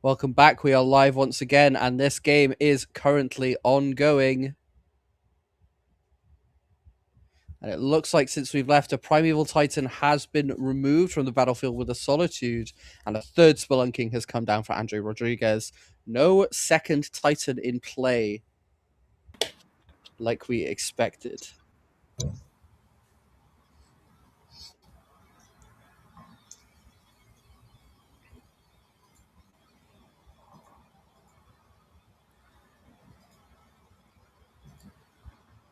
Welcome back. We are live once again, and this game is currently ongoing. And it looks like since we've left, a Primeval Titan has been removed from the battlefield with a Solitude, and a third Spelunking has come down for Andre Rodriguez. No second Titan in play, like we expected.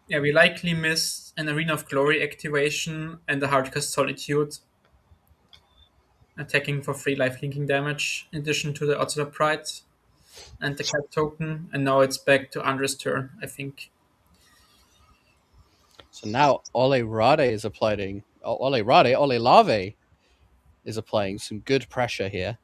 Yeah, we likely missed an Arena of Glory activation and a Hardcast Solitude, attacking for free life linking damage, in addition to the Ocelot Pride and the Cat token, and now it's back to Andre's turn, I think. So now Ole Rade is applying. Ole Lave is applying some good pressure here.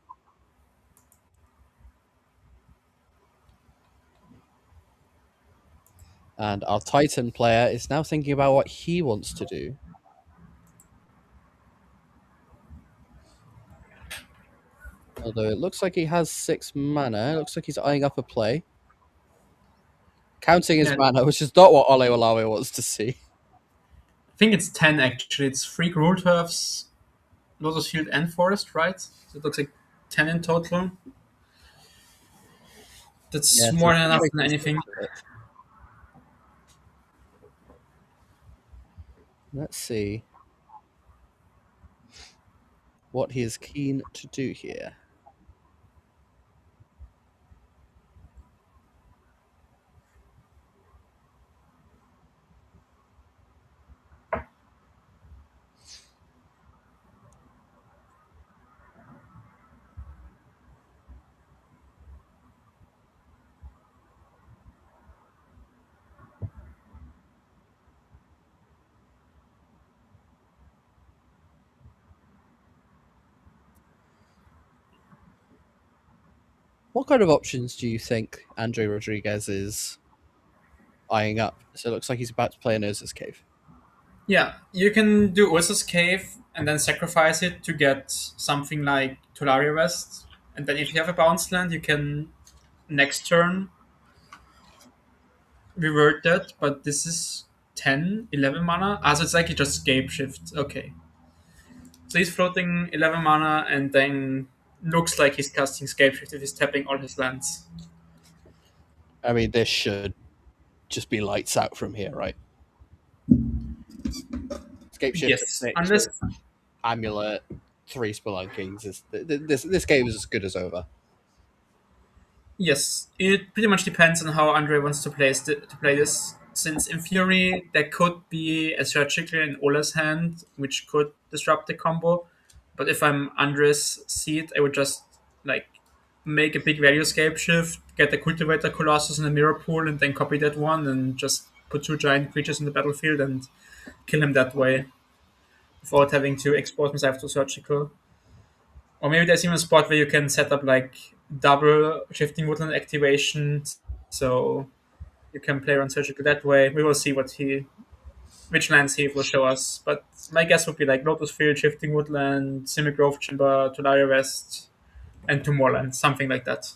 And our Titan player is now thinking about what he wants to do. Although it looks like he has 6 mana. It looks like he's eyeing up a play. Counting his Yeah, mana, which is not what Ole Olawe wants to see. I think it's 10 actually. It's 3 Gruul Turfs, Lotus Field, and Forest, right? So it looks like 10 in total. That's Yeah, more so than enough very than anything. considerate. Let's see what he is keen to do here. What kind of options do you think Andre Rodriguez is eyeing up? So it looks like he's about to play an Urza's Cave. Yeah, you can do Ursa's Cave and then sacrifice it to get something like Tolaria West. And then if you have a bounce land, you can next turn revert that, but this is 10, 11 mana. So it's like you just scape shift. Okay. So he's floating 11 mana and then looks like he's casting scape shift if he's tapping all his lands. I mean, this should just be lights out from here, right? Escape Shift Yes. 6 Unless, with Amulet, 3 Spelunkings. This game is as good as over. yes. It pretty much depends on how Andre wants to play this. Since in theory, there could be a surgical in Ola's hand, which could disrupt the combo. But if I'm Andre's seat, I would just like make a big value scape shift, get a cultivator colossus in a mirror pool, and then copy that one and just put 2 giant creatures in the battlefield and kill him that way without having to expose myself to surgical. Or maybe there's even a spot where you can set up like double shifting woodland activation, so you can play around surgical that way. We will see which lands he will show us. But my guess would be like Lotus Field, Shifting Woodland, Simigrove Chamber, Tolaria West, and 2 more lands, something like that.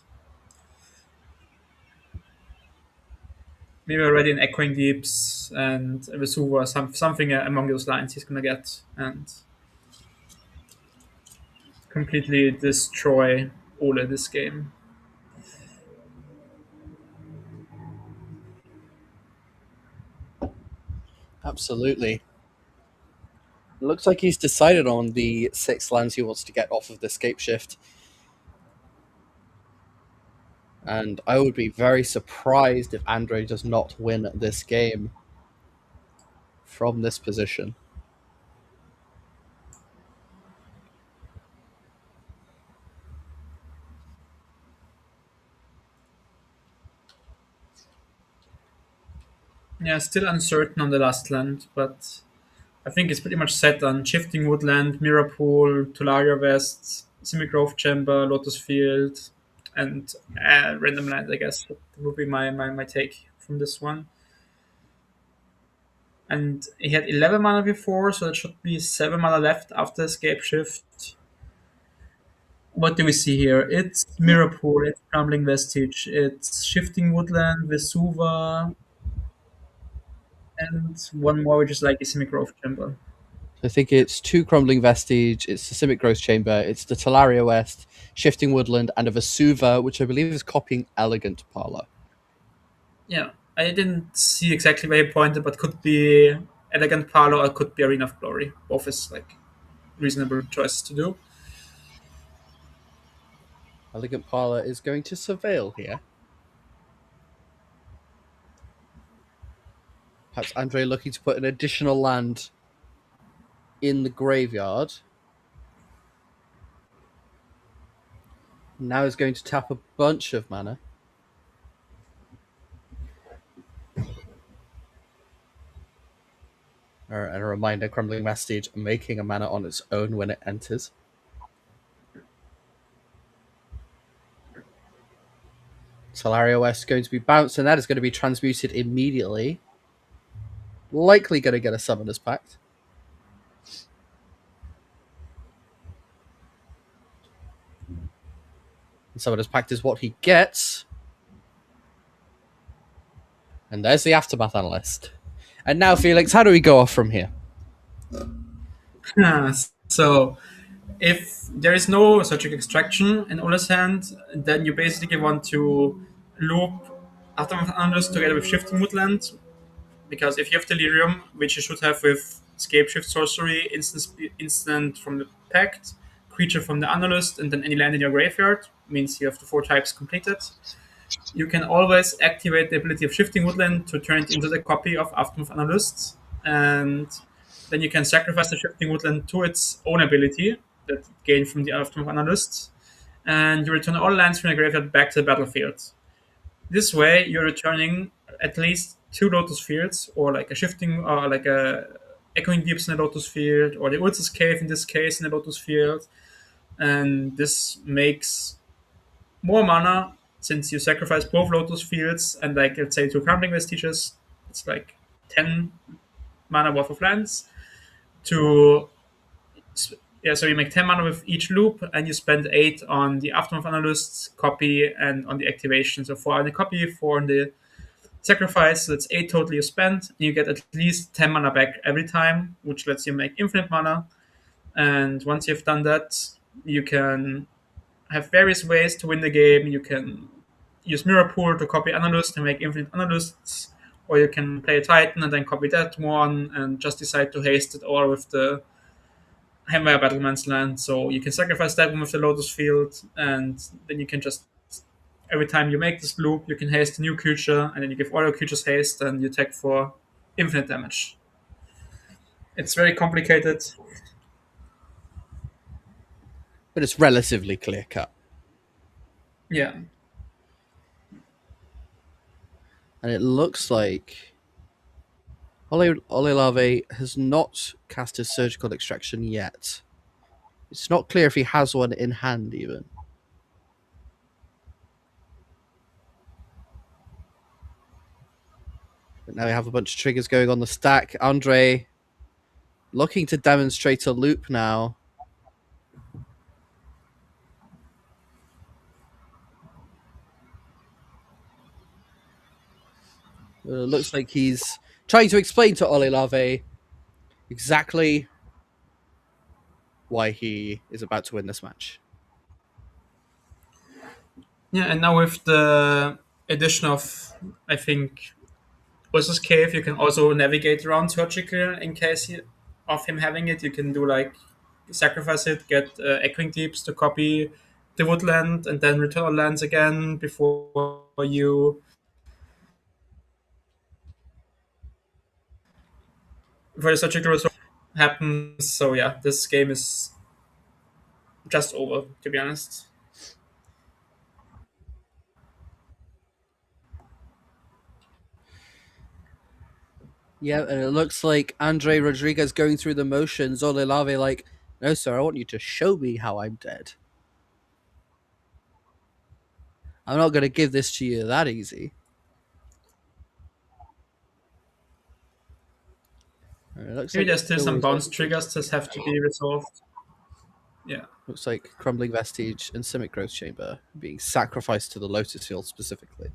Maybe already an Echoing Deeps and a Vesuva, something among those lines he's gonna get and completely destroy Ole this game. Absolutely. It looks like he's decided on the 6 lands he wants to get off of the Escape Shift. And I would be very surprised if Andre does not win this game from this position. Yeah, still uncertain on the last land, but I think it's pretty much set on Shifting Woodland, Mirror Pool, Tolaria West, Simigrove Chamber, Lotus Field, and random land, I guess. That would be my take from this one. And he had 11 mana before, so it should be 7 mana left after Escape Shift. what do we see here? It's Mirror Pool, it's Crumbling Vestige, it's Shifting Woodland, Vesuva, and one more, which is like a semi-growth chamber. I think it's two Crumbling Vestige, it's the Simic Growth Chamber, it's the Talaria West, Shifting Woodland, and a Vesuva, which I believe is copying Elegant Parlor. Yeah, I didn't see exactly where he pointed, but could be Elegant Parlor or could be Arena of Glory. Both is like reasonable choices to do. Elegant Parlor is going to Surveil here. Perhaps Andre looking to put an additional land in the graveyard. Now is going to tap a bunch of mana. And a reminder, Crumbling Vestige making a mana on its own when it enters. Talaria West going to be bounced, and that is going to be transmuted immediately. Likely going to get a Summoner's Pact. And Summoner's Pact is what he gets. And there's the Aftermath Analyst. And now, Felix, how do we go off from here? So, if there is no surgical extraction in Ola's hand, then you basically want to loop Aftermath Analyst together with Shifting Woodland, because if you have Delirium, which you should have with Scape Shift Sorcery, instant from the Pact, creature from the Analyst, and then any land in your graveyard, means you have the 4 types completed. You can always activate the ability of Shifting Woodland to turn it into the copy of Aftermath Analyst, and then you can sacrifice the Shifting Woodland to its own ability that it gained from the Aftermath Analyst, and you return all lands from your graveyard back to the battlefield. This way, you're returning at least 2 Lotus Fields, or like a Shifting, or like a Echoing Deeps in a Lotus Field, or the Urza's Cave in this case in a Lotus Field, and this makes more mana since you sacrifice both Lotus Fields and like let's say 2 Crumbling Vestiges. It's like 10 mana worth of lands to yeah, so you make 10 mana with each loop, and you spend 8 on the Aftermath Analyst copy and on the activation. So 4 on the copy, 4 on the sacrifice. So that's 8 total you spend. And you get at least 10 mana back every time, which lets you make infinite mana. And once you've done that, you can have various ways to win the game. You can use Mirror Pool to copy Analyst and make infinite Analysts, or you can play a Titan and then copy that one and just decide to haste it all with the Hammer Battleman's Land. So you can sacrifice that one with the Lotus Field, and then you can just every time you make this loop, you can haste a new creature, and then you give all your creatures haste, and you attack for infinite damage. It's very complicated. But it's relatively clear cut. Yeah. And it looks like Olelave has not cast his Surgical Extraction yet. It's not clear if he has one in hand, even. But now we have a bunch of triggers going on the stack. Andre looking to demonstrate a loop now. Looks like he's trying to explain to Olelave exactly why he is about to win this match. Yeah, and now with the addition of, I think, Urza's Cave, you can also navigate around Surgical in case of him having it. You can do like sacrifice it, get Echoing Deeps to copy the woodland, and then return all lands again before you before the Surgical Resort happens. So yeah, this game is just over, to be honest. Yeah, and it looks like Andre Rodriguez going through the motions. Olelave like, no, sir, I want you to show me how I'm dead. I'm not going to give this to you that easy. It looks Maybe like there's it's still still some bounce resolved. triggers that have to be resolved. Yeah. Looks like Crumbling Vestige and Simic Growth Chamber being sacrificed to the Lotus Field specifically.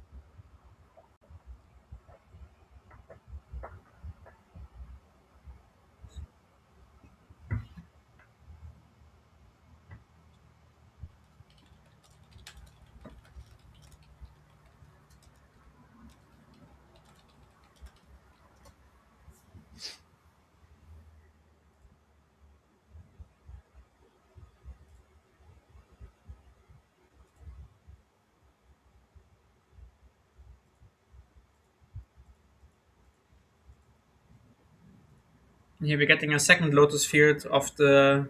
Here we're getting a second Lotus Field of the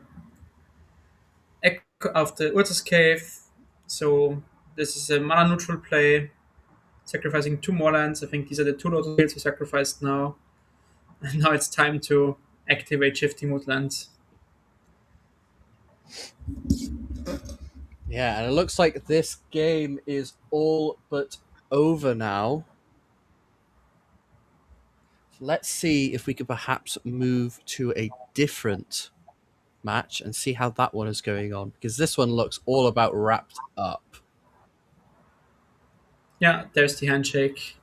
Urtus Cave. So this is a mana neutral play, sacrificing two more lands. I think these are the two Lotus Fields we sacrificed now. And now it's time to activate Shifting Woodlands. Yeah, and it looks like this game is all but over now. Let's see if we could perhaps move to a different match and see how that one is going on, because this one looks all about wrapped up. Yeah, there's the handshake.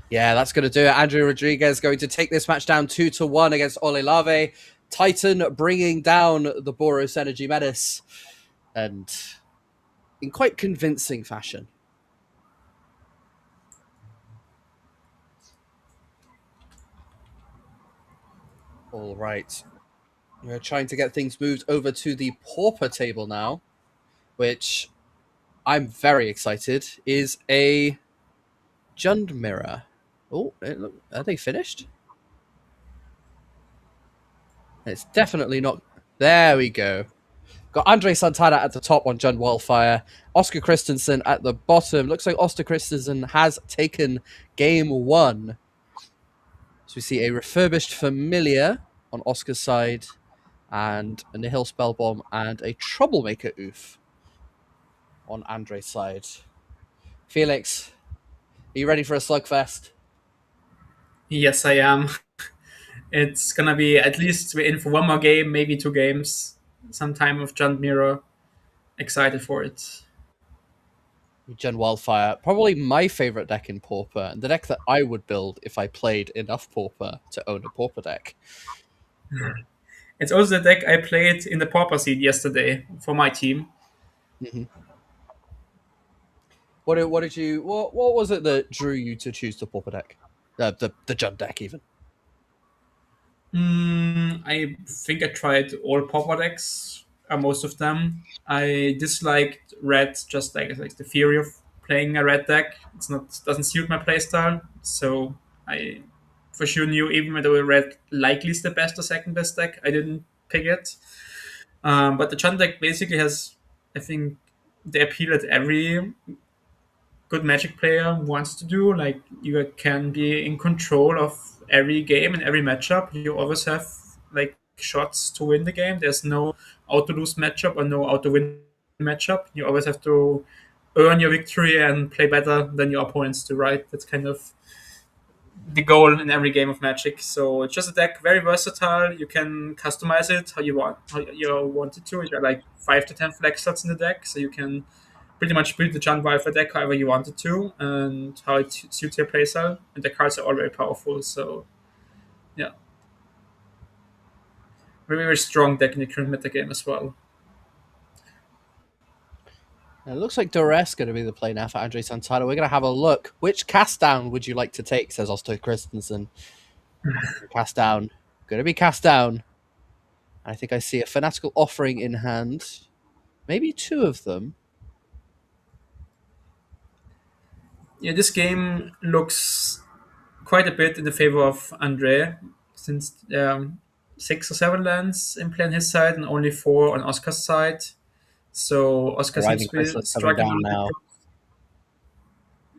Yeah, that's going to do it. Andrew Rodriguez going to take this match down 2-1 against Olelave. Titan bringing down the Boros Energy Menace, and in quite convincing fashion. All right. We're trying to get things moved over to the Pauper table now, which I'm very excited is a Jund Mirror. Oh, are they finished? It's definitely not. There we go. Got Andre Santana at the top on Jund Wildfire. Oscar Christensen at the bottom. Looks like Oscar Christensen has taken game one. So we see a refurbished Familiar on Oscar's side, and a Nihil Spellbomb and a Troublemaker Oof on Andre's side. Felix, are you ready for a slugfest? Yes, I am. It's gonna be at least we're in for one more game, maybe two games. Sometime of John Miro. Excited for it. Gen Wildfire, probably my favorite deck in Pauper, and the deck that I would build if I played enough Pauper to own a Pauper deck. It's also the deck I played in the Pauper seed yesterday for my team. Mm-hmm. What was it that drew you to choose the Pauper deck? The Jund deck even. I think I tried all Pauper decks, most of them. I disliked red, just like the theory of playing a red deck. It's not doesn't suit my playstyle, so I for sure knew even though red likely is the best or second best deck, I didn't pick it. But the Chun deck basically has, I think, the appeal that every good Magic player wants to do. Like you can be in control of every game and every matchup. You always have like shots to win the game. There's no auto lose matchup or no auto win matchup. You always have to earn your victory and play better than your opponents to right. That's kind of the goal in every game of Magic. So it's just a deck, very versatile. You can customize it how you want it to. You got like 5 to 10 flex slots in the deck, so you can pretty much build the John Wildfire deck however you want it to and how it suits your playstyle. And the cards are all very powerful. So yeah, very very strong deck in the current meta game as well. And it looks like Duress going to be the play now for Andre Santana. We're going to have a look. Which cast down would you like to take? Says Oscar Christensen. Cast down. Going to be cast down. I think I see a Fanatical Offering in hand. Maybe two of them. Yeah, this game looks quite a bit in the favor of Andre, since 6 or 7 lands in play on his side and only 4 on Oscar's side. So Oscar seems Arriving to be Chrysalis coming struggling a down little now. bit.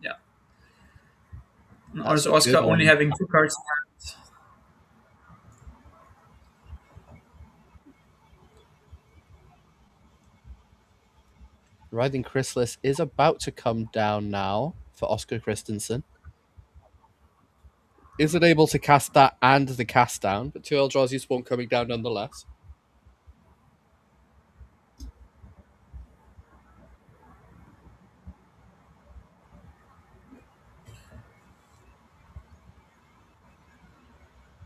Yeah. And That's also a Oscar good only one. having 2 cards. Writhing Chrysalis is about to come down now for Oscar Christensen. Isn't able to cast that and the cast down, but 2 Eldrazi Spawn coming down nonetheless.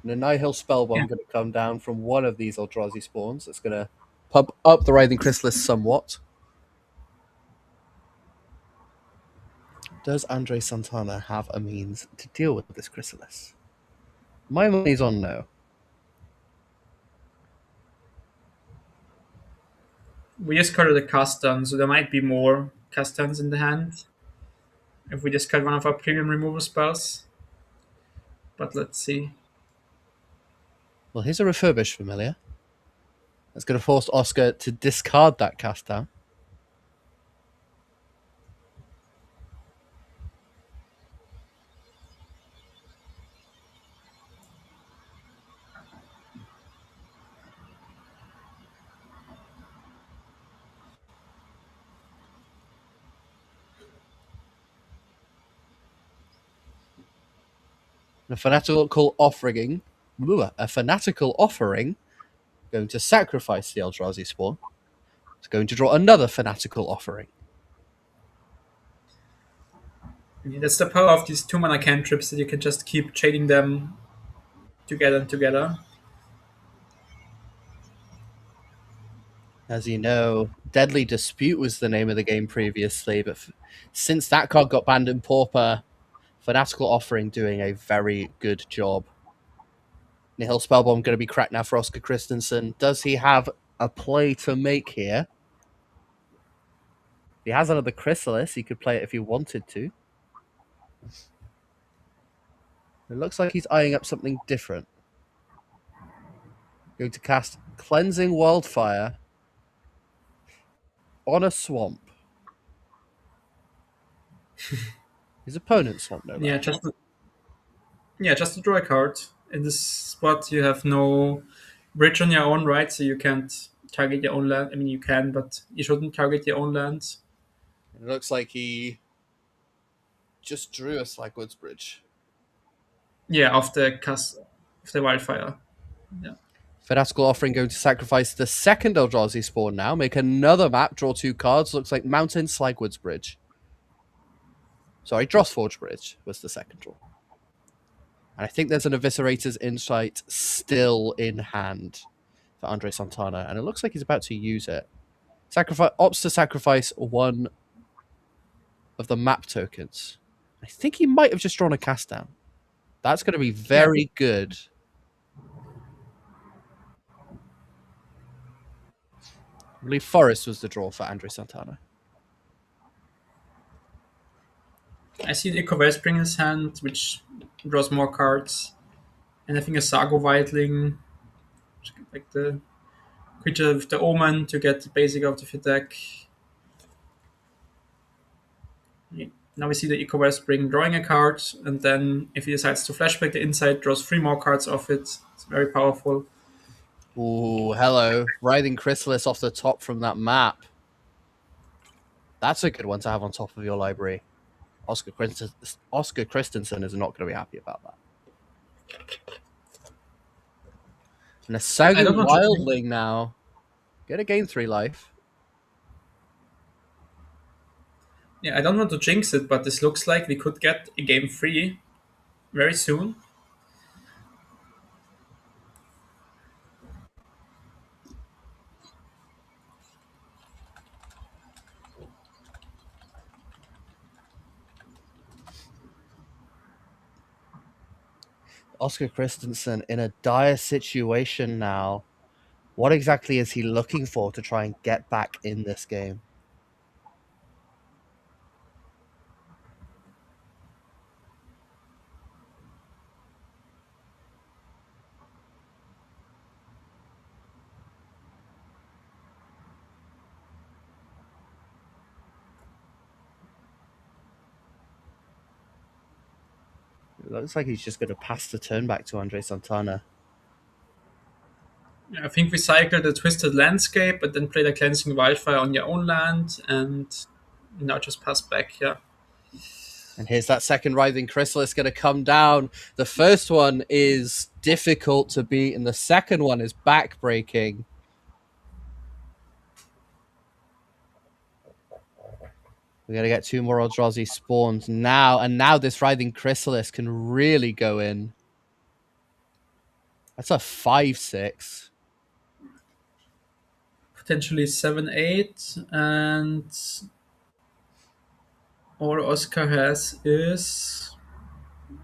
And a Nihil Yeah. Spellbomb going to come down from one of these Eldrazi spawns. It's going to pump up the Writhing Chrysalis somewhat. Does Andre Santana have a means to deal with this Chrysalis? My money's on no. We discarded a cast down, so there might be more cast downs in the hand if we discard one of our premium removal spells. But let's see. Well, here's a Refurbished Familiar. That's going to force Oscar to discard that cast down. A fanatical offering. A fanatical offering going to sacrifice the Eldrazi spawn. It's going to draw another fanatical offering. That's the power of these 2 mana cantrips that you can just keep trading them together and together. As you know, Deadly Dispute was the name of the game previously, but since that card got banned in Pauper, Fanatical Offering doing a very good job. Nihil Spellbomb going to be cracked now for Oscar Christensen. Does he have a play to make here? He has another Chrysalis. He could play it if he wanted to. It looks like he's eyeing up something different. Going to cast Cleansing Wildfire on a swamp. His opponent's swamp, no Yeah, less. just to draw a card. In this spot, you have no bridge on your own, right? So you can't target your own land. I mean, you can, but you shouldn't target your own lands. It looks like he just drew a Slagwoods Bridge. Yeah, off the cast of the wildfire. Yeah. Fanatical Offering going to sacrifice the second Eldrazi spawn now. Make another map, draw 2 cards. Looks like Mountain Slagwoods Bridge. Sorry, Drossforge Bridge was the second draw. And I think there's an Eviscerator's Insight still in hand for Andre Santana. And it looks like he's about to use it. Opts to sacrifice one of the map tokens. I think he might have just drawn a cast down. That's going to be very good. I believe Forest was the draw for Andre Santana. I see the Echo Wellspring in his hand, which draws more cards. And I think a Sago Wildling, like the creature with the Omen to get the basic out of your deck. Now we see the Echo Wellspring drawing a card, and then if he decides to flashback the Insight, draws 3 more cards off it. It's very powerful. Ooh, hello. Writhing Chrysalis off the top from that map. That's a good one to have on top of your library. Oscar Christensen is not going to be happy about that. And a Sagan Wildling now. Get a gain 3 life. Yeah, I don't want to jinx it, but this looks like we could get a game 3 very soon. Oscar Christensen in a dire situation now. What exactly is he looking for to try and get back in this game? It looks like he's just going to pass the turn back to Andre Santana. I think we cycled the Twisted Landscape, but then played a Cleansing Wildfire on your own land, and now just pass back, yeah. And here's that second Writhing Chrysalis going to come down. The first one is difficult to beat, and the second one is backbreaking. We're going to get 2 more Eldrazi spawns now, and now this Writhing Chrysalis can really go in. That's a 5-6. Potentially 7-8, and all Oscar has is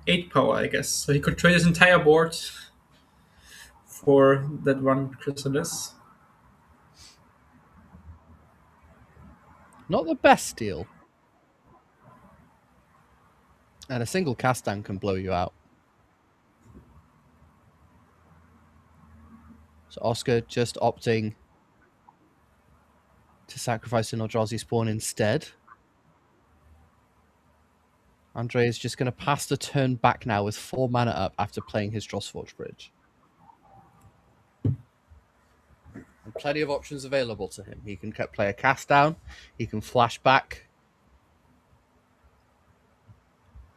8 power, I guess. So he could trade his entire board for that one Chrysalis. Not the best deal. And a single cast down can blow you out. So Oscar just opting to sacrifice an Eldrazi spawn instead. Andre is just going to pass the turn back now with 4 mana up after playing his Drossforge Bridge. And plenty of options available to him. He can play a cast down. He can flash back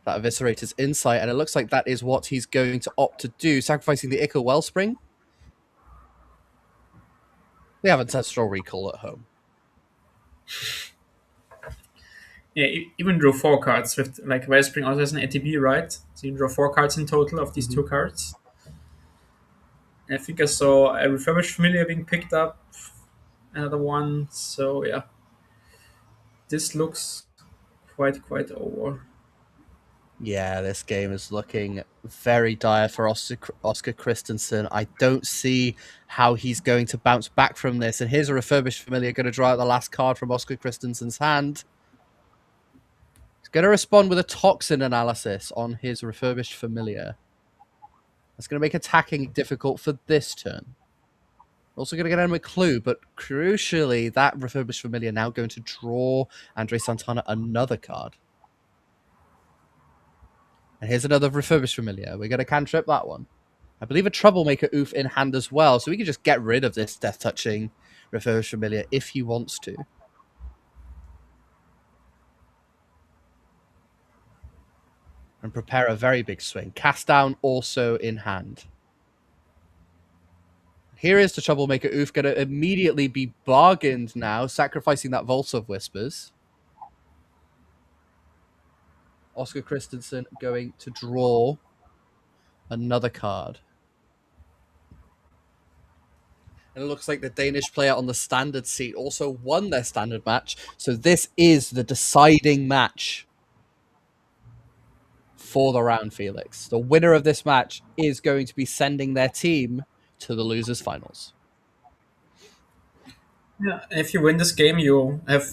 that Eviscerator's Insight, and it looks like that is what he's going to opt to do, sacrificing the Ichor Wellspring. We have Ancestral Recall at home. Yeah, even draw 4 cards with like Wellspring also has an ATB, right? So you draw 4 cards in total of these 2 cards. I think I saw a Refurbished Familiar being picked up, another one. So yeah, this looks quite over. Yeah, this game is looking very dire for Oscar Christensen. I don't see how he's going to bounce back from this. And here's a Refurbished Familiar going to draw out the last card from Oscar Christensen's hand. He's going to respond with a Toxin Analysis on his Refurbished Familiar. That's going to make attacking difficult for this turn. Also going to get him a clue, but crucially, that Refurbished Familiar now going to draw Andre Santana another card. And here's another Refurbished Familiar. We're going to cantrip that one. I believe a Troublemaker Oof in hand as well, so we can just get rid of this Death Touching Refurbished Familiar if he wants to. And prepare a very big swing. Cast down also in hand. Here is the Troublemaker Oof, going to immediately be bargained now, sacrificing that Vault of Whispers. Oscar Christensen going to draw another card. And it looks like the Danish player on the standard seat also won their standard match. So this is the deciding match for the round, Felix. The winner of this match is going to be sending their team to the losers finals. Yeah, if you win this game, you have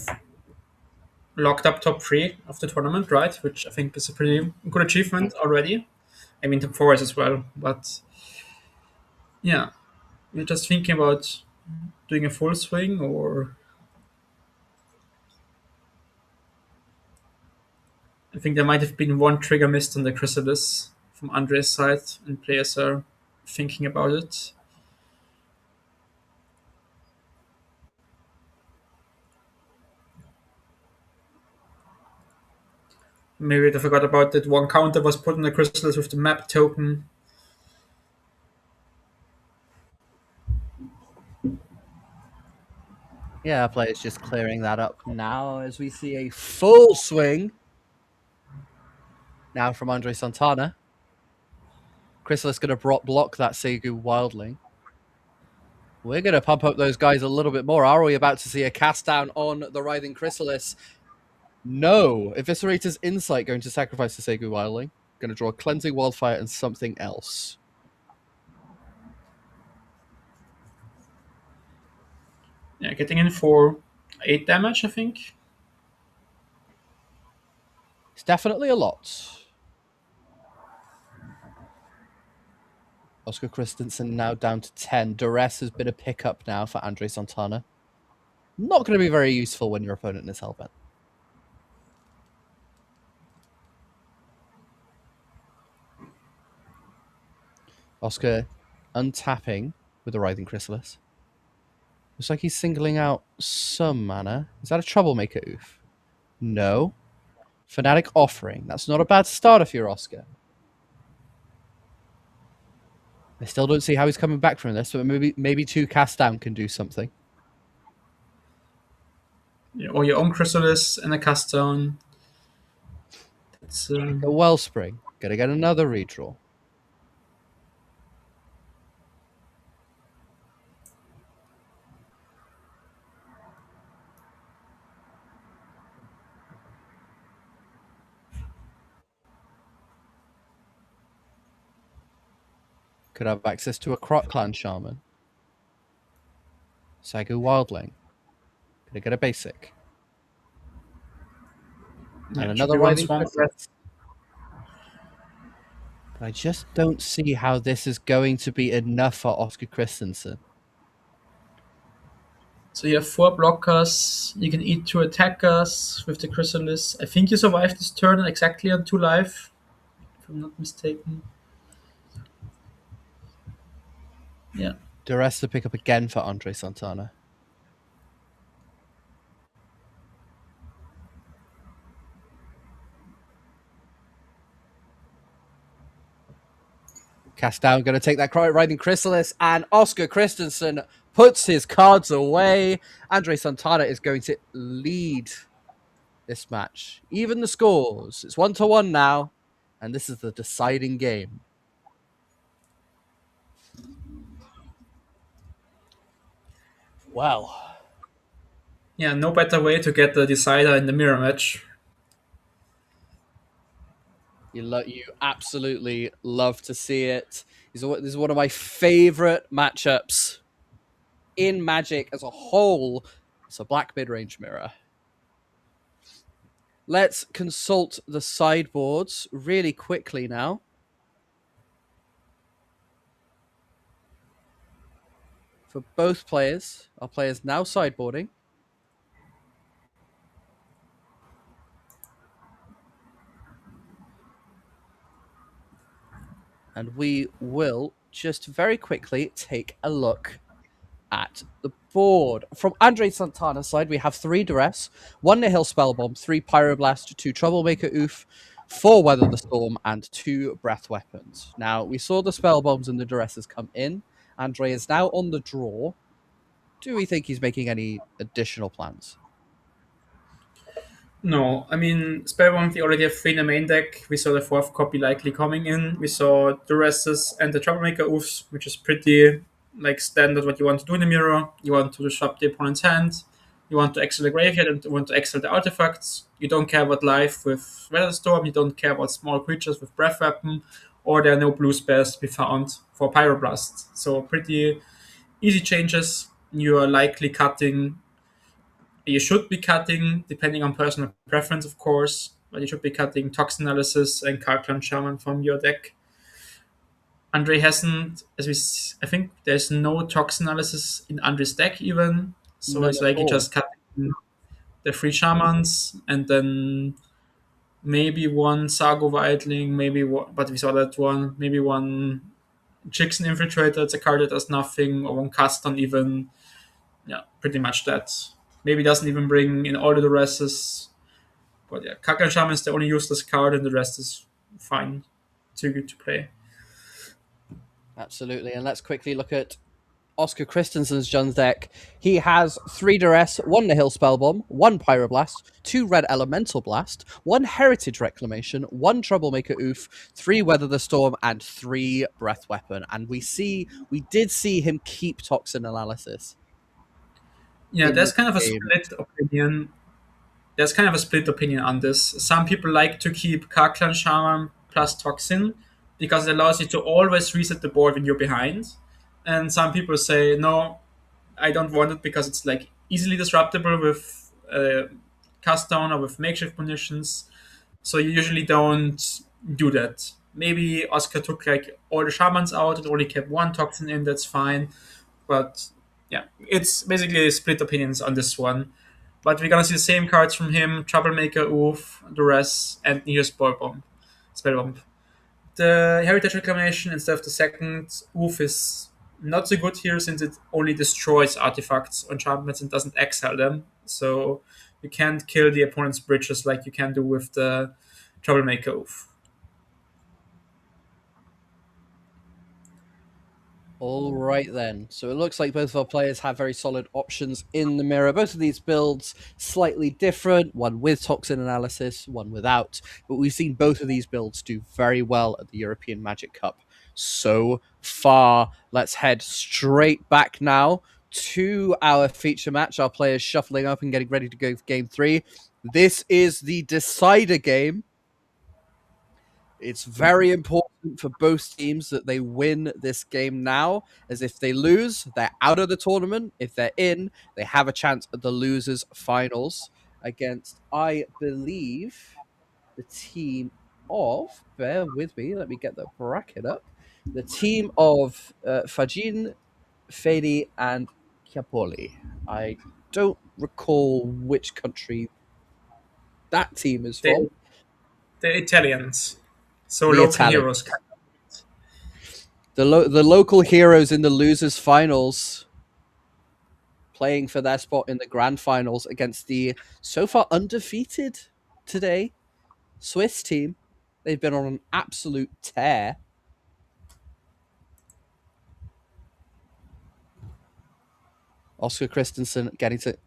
locked up top 3 of the tournament, right? Which I think is a pretty good achievement already. I mean, top 4 is as well, but yeah, we're just thinking about doing a full swing, or I think there might have been one trigger missed on the Chrysalis from Andre's side, and players are thinking about it. Maybe they forgot about that one counter was put on the Chrysalis with the map token. Yeah, players just clearing that up now as we see a full swing now from Andre Santana. Chrysalis going to block that Segu Wildling. We're going to pump up those guys a little bit more. Are we about to see a cast down on the Writhing Chrysalis? No. Eviscerator's Insight going to sacrifice the Segu Wildling. Going to draw a Cleansing Wildfire and something else. Yeah, getting in for 8 damage, I think. It's definitely a lot. Oscar Christensen now down to 10. Duress has been a pickup now for Andre Santana. Not going to be very useful when your opponent is hellbent. Oscar untapping with the Writhing Chrysalis. Looks like he's singling out some mana. Is that a Troublemaker Oof? No. Fanatic Offering. That's not a bad starter for your Oscar. I still don't see how he's coming back from this, but maybe 2 cast down can do something. Yeah, or your own Chrysalis and a cast down. It's, A Wellspring. Gonna get another redraw. Could have access to a Krot Clan Shaman. Sagu Wildling. Could I get a basic? And Yeah, should another be one Writhing swamp left. Chrysalis. But I just don't see how this is going to be enough for Oscar Christensen. So you have 4 blockers. You can eat 2 attackers with the Chrysalis. I think you survived this turn exactly on 2 life, if I'm not mistaken. Yeah. Duress to pick up again for Andre Santana. Cast down, going to take that Riding Chrysalis, and Oscar Christensen puts his cards away. Andre Santana is going to lead this match. Even the scores. It's 1-1 now, and this is the deciding game. Well. Yeah, no better way to get the decider in the mirror match. You absolutely love to see it. This is one of my favorite matchups in Magic as a whole. It's a black mid-range mirror. Let's consult the sideboards really quickly now. For both players, our players now sideboarding. And we will just very quickly take a look at the board. From Andre Santana's side, we have 3 Duress, 1 Nihil Spellbomb, 3 Pyroblast, 2 Troublemaker Oof, 4 Weather the Storm, and 2 Breath Weapons. Now, we saw the Spellbombs and the Duresses come in. Andre is now on the draw. Do we think he's making any additional plans? No, I mean, Spellbomb, we already have 3 in the main deck. We saw the 4th copy likely coming in. We saw the Resses and the Troublemaker Oofs, which is pretty like standard what you want to do in the mirror. You want to disrupt the opponent's hand. You want to exile the graveyard and you want to exile the artifacts. You don't care about life with Weather Storm. You don't care about small creatures with Breath Weapon. Or there are no blue spells to be found for Pyroblast. So pretty easy changes. You are likely cutting. You should be cutting, depending on personal preference, of course, but you should be cutting Toxin Analysis and Karklan Shaman from your deck. Andre hasn't, I think there's no Toxin Analysis in Andre's deck even, so None it's at likely all. just cutting the 3 Shamans and then maybe 1 Sargo Wildling, maybe one, but we saw that one, maybe 1 Jixen Infiltrator, it's a card that does nothing, or 1 Caston even. Yeah, pretty much that. Maybe doesn't even bring in all the Duresses. But yeah, Kakan Shaman is the only useless card, and the rest is fine to play. Absolutely. And let's quickly look at Oscar Christensen's John's deck. He has 3 Duress, 1 Nihil Spellbomb, 1 Pyroblast, 2 Red Elemental Blast, 1 Heritage Reclamation, 1 Troublemaker Oof, 3 Weather the Storm, and 3 Breath Weapon. And we did see him keep Toxin Analysis. Yeah, In there's this kind of a game. split opinion. There's kind of a split opinion on this. Some people like to keep Karklan Shaman plus Toxin because it allows you to always reset the board when you're behind. And some people say, no, I don't want it because it's like easily disruptible with cast down or with makeshift munitions. So you usually don't do that. Maybe Oscar took like all the shamans out and only kept 1 toxin in, that's fine. But yeah, it's basically split opinions on this one. But we're gonna see the same cards from him: Troublemaker, Oof, Duress, and Nihil Spellbomb. The Heritage Reclamation instead of the second Oof is not so good here since it only destroys artifacts or enchantments and doesn't exile them. So you can't kill the opponent's bridges like you can do with the Troublemaker Oof. All right, then. So it looks like both of our players have very solid options in the mirror. Both of these builds slightly different, one with Toxin Analysis, one without. But we've seen both of these builds do very well at the European Magic Cup so far. Let's head straight back now to our feature match. Our players shuffling up and getting ready to go for game 3. This is the decider game. It's very important for both teams that they win this game now, as if they lose, they're out of the tournament. If they're in, they have a chance at the losers' finals against, I believe, the team of, bear with me, let me get the bracket up, the team of Fajin, Fedi, and Chiapoli. I don't recall which country that team is from. The the Italians, so The local Italian. heroes. The local heroes in the losers finals playing for their spot in the grand finals against the so far undefeated today Swiss team. They've been on an absolute tear. Oscar Christensen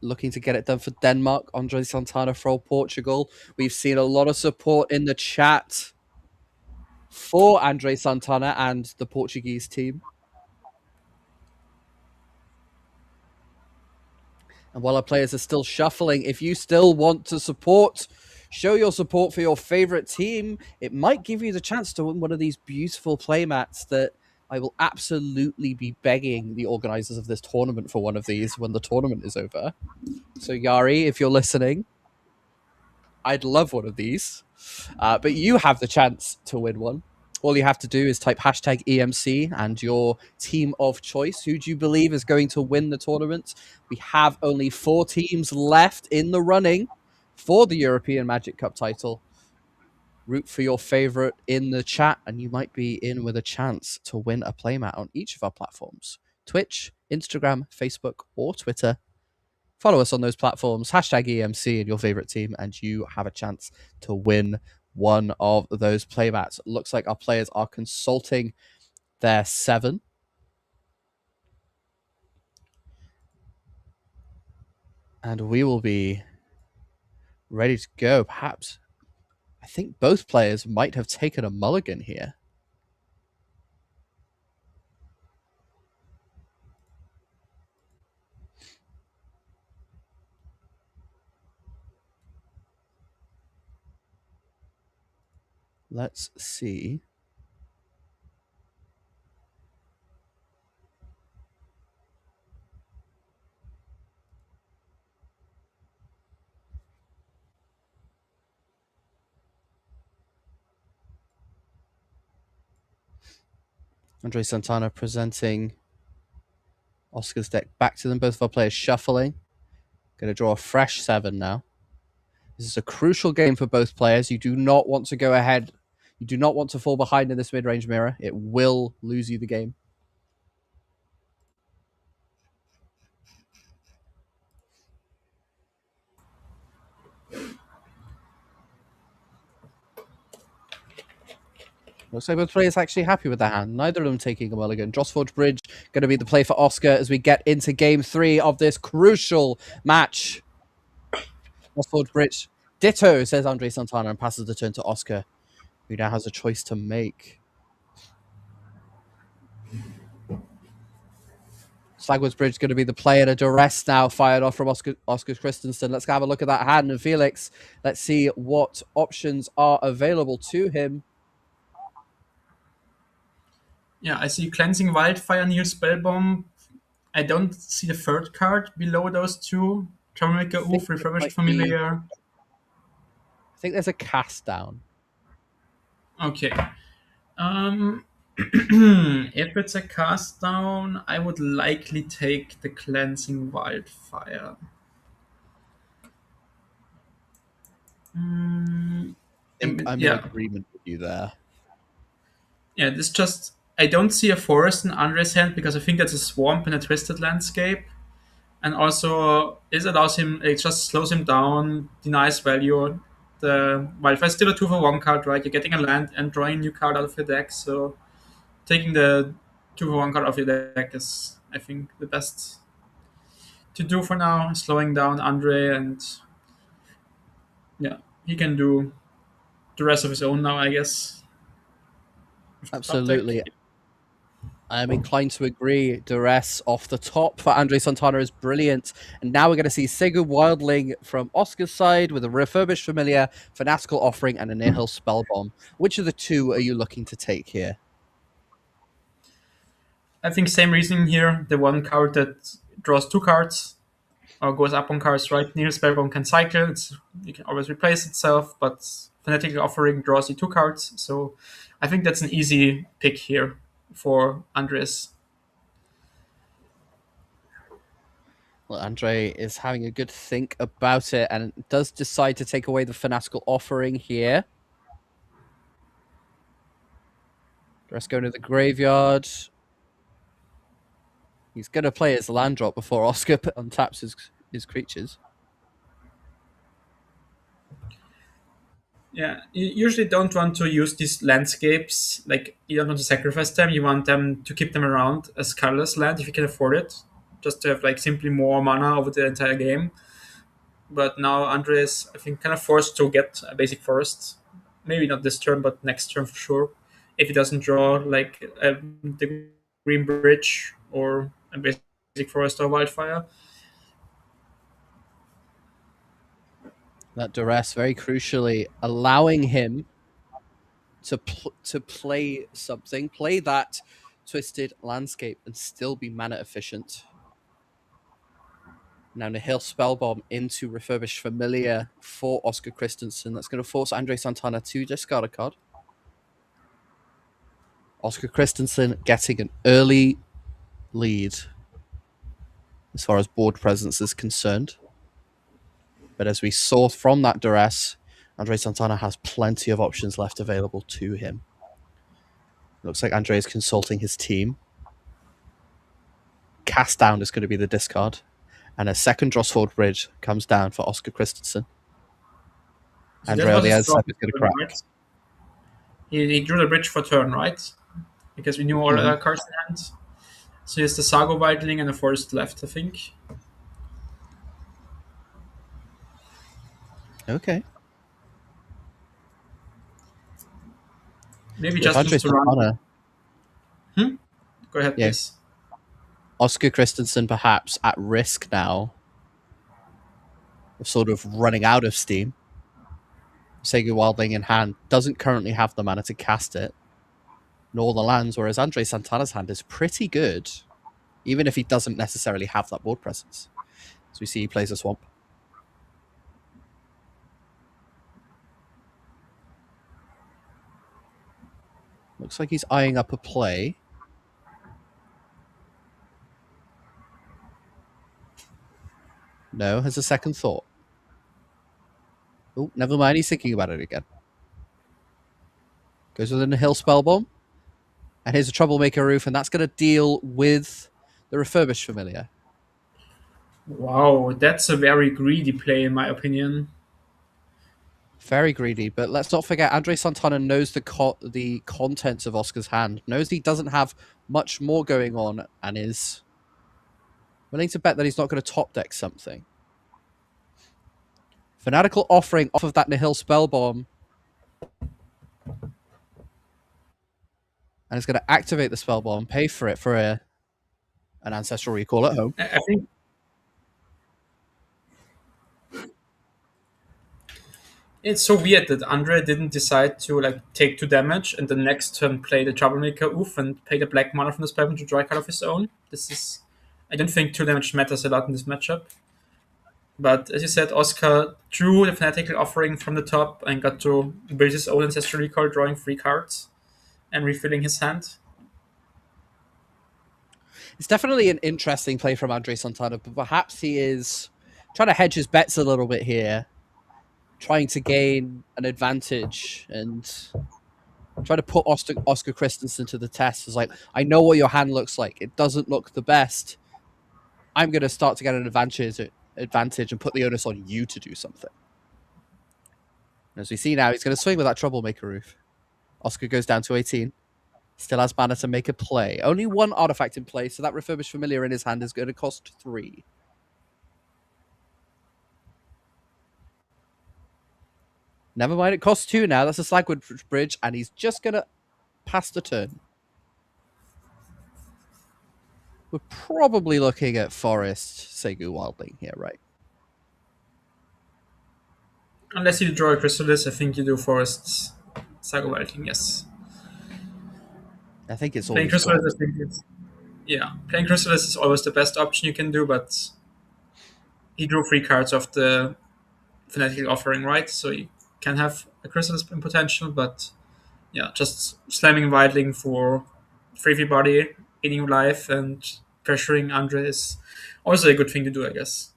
looking to get it done for Denmark. Andre Santana for Portugal. We've seen a lot of support in the chat for Andre Santana and the Portuguese team. And while our players are still shuffling, if you still want to show your support for your favorite team, it might give you the chance to win one of these beautiful playmats that I will absolutely be begging the organizers of this tournament for one of these when the tournament is over. So Yari, if you're listening, I'd love one of these. But you have the chance to win one. All you have to do is type hashtag EMC and your team of choice. Who do you believe is going to win the tournament? We have only 4 teams left in the running for the European Magic Cup title. Root for your favorite in the chat, and you might be in with a chance to win a playmat on each of our platforms: Twitch, Instagram, Facebook, or Twitter. Follow us on those platforms, hashtag EMC and your favorite team, and you have a chance to win one of those playmats. Looks like our players are consulting their 7. And we will be ready to go. Perhaps, I think both players might have taken a mulligan here. Let's see. Andre Santana presenting Oscar's deck back to them. Both of our players shuffling. Going to draw a fresh 7 now. This is a crucial game for both players. You do not want to go ahead. You do not want to fall behind in this mid-range mirror. It will lose you the game. Looks like both players actually happy with their hand. Neither of them taking a mulligan. Drossforge Bridge going to be the play for Oscar as we get into game 3 of this crucial match. Drossforge Bridge. Ditto, says Andre Santana, and passes the turn to Oscar, who now has a choice to make. Slagwoods Bridge going to be the play at a duress now, fired off from Oscar Christensen. Let's have a look at that hand. And Felix, let's see what options are available to him. Yeah, I see Cleansing Wildfire, Neil Spellbomb. I don't see the third card below those two. Troublemaker Oof, Refurbished Familiar. I think there's a cast down. Okay. If it's a cast down, I would likely take the Cleansing Wildfire. I think I'm in agreement with you there. Yeah, this just... I don't see a forest in Andre's hand because I think that's a swamp in a twisted landscape. And also, this allows him... It just slows him down, denies value. The Wildfire is still a 2-for-1 card, right? You're getting a land and drawing a new card out of your deck, so taking the 2-for-1 card off your deck is, I think, the best to do for now, slowing down Andre, and yeah, he can do the rest of his own now, I guess. Absolutely. I'm inclined to agree. Duress off the top for Andre Santana is brilliant. And now we're going to see Sigurd Wildling from Oscar's side with a refurbished familiar, fanatical offering, and a Nihil spellbomb. Which of the two are you looking to take here? I think same reasoning here. The one card that draws two cards or goes up on cards, right? Near Spellbomb can cycle. You can always replace itself, but Fanatical Offering draws you two cards. So I think that's an easy pick here for Andres. Well, Andre is having a good think about it and does decide to take away the fanatical offering here. Duress going to the graveyard. He's going to play his land drop before Oscar untaps his creatures. Yeah, you usually don't want to use these landscapes. Like, you don't want to sacrifice them. You want them to keep them around as colorless land if you can afford it, just to have like simply more mana over the entire game. But now Andre is, I think, kind of forced to get a basic forest. Maybe not this turn, but next turn for sure. If he doesn't draw like the Green Bridge or a basic forest or wildfire. That Duress very crucially allowing him to play something, play that twisted landscape and still be mana efficient. Now Nihil Spellbomb into Refurbished Familiar for Oscar Christensen. That's going to force Andre Santana to discard a card. Oscar Christensen getting an early lead as far as board presence is concerned. But as we saw from that Duress, Andre Santana has plenty of options left available to him. Looks like Andre is consulting his team. Cast down is going to be the discard. And a second Drossford Bridge comes down for Oscar Christensen. So that Andre on was the his other strong side is going to turn, crack. right? He drew the bridge for turn, right? Because we knew all Mm-hmm. the cards in hand. So he has the Saga Wildling and the Forest left, I think. Okay. Maybe With just Andre wants to run. Santana, Go ahead, yeah, please. Oscar Christensen perhaps at risk now of sort of running out of steam. Sega Wildling in hand doesn't currently have the mana to cast it, nor the lands, whereas Andre Santana's hand is pretty good, even if he doesn't necessarily have that board presence. As we see, he plays a swamp. Looks like he's eyeing up a play. No, has a second thought. Oh, never mind, he's thinking about it again. Goes with a Hill Spellbomb. And here's a Troublemaker Roof, and that's going to deal with the Refurbished Familiar. Wow, that's a very greedy play, in my opinion. Very greedy, but let's not forget Andre Santana knows the contents of Oscar's hand, knows he doesn't have much more going on, and is willing to bet that he's not going to top deck something. Fanatical Offering off of that Nihil Spellbomb, and it's going to activate the Spellbomb, pay for it for an Ancestral Recall at home. I think it's so weird that Andre didn't decide to like take 2 damage and the next turn play the Troublemaker Oof and pay the black mana from the spell to draw a card of his own. This is, I don't think 2 damage matters a lot in this matchup. But as you said, Oscar drew the Fanatical Offering from the top and got to build his own Ancestral Recall, drawing 3 cards and refilling his hand. It's definitely an interesting play from Andre Santana, but perhaps he is trying to hedge his bets a little bit here, trying to gain an advantage and try to put Oscar Christensen to the test. It's like, I know what your hand looks like. It doesn't look the best. I'm going to start to get an advantage and put the onus on you to do something. As we see now, he's going to swing with that Troublemaker Roof. Oscar goes down to 18. Still has mana to make a play. Only one artifact in play, so that Refurbished Familiar in his hand is going to cost 3. Never mind, it costs 2 now. That's a Slagwood Bridge, and he's just going to pass the turn. We're probably looking at Forest, Segu Wildling here, right? Unless you draw a Chrysalis, I think you do Forests, Saga Wilding, yes. I think it's all Playing he's got. Chrysalis, I think it's. Yeah, playing Chrysalis is always the best option you can do, but he drew 3 cards of the Fanatical Offering, right? So you can have a Chrysalis in potential, but yeah, just slamming Wildling for 3 body, gaining life, and pressuring Andre is also a good thing to do, I guess.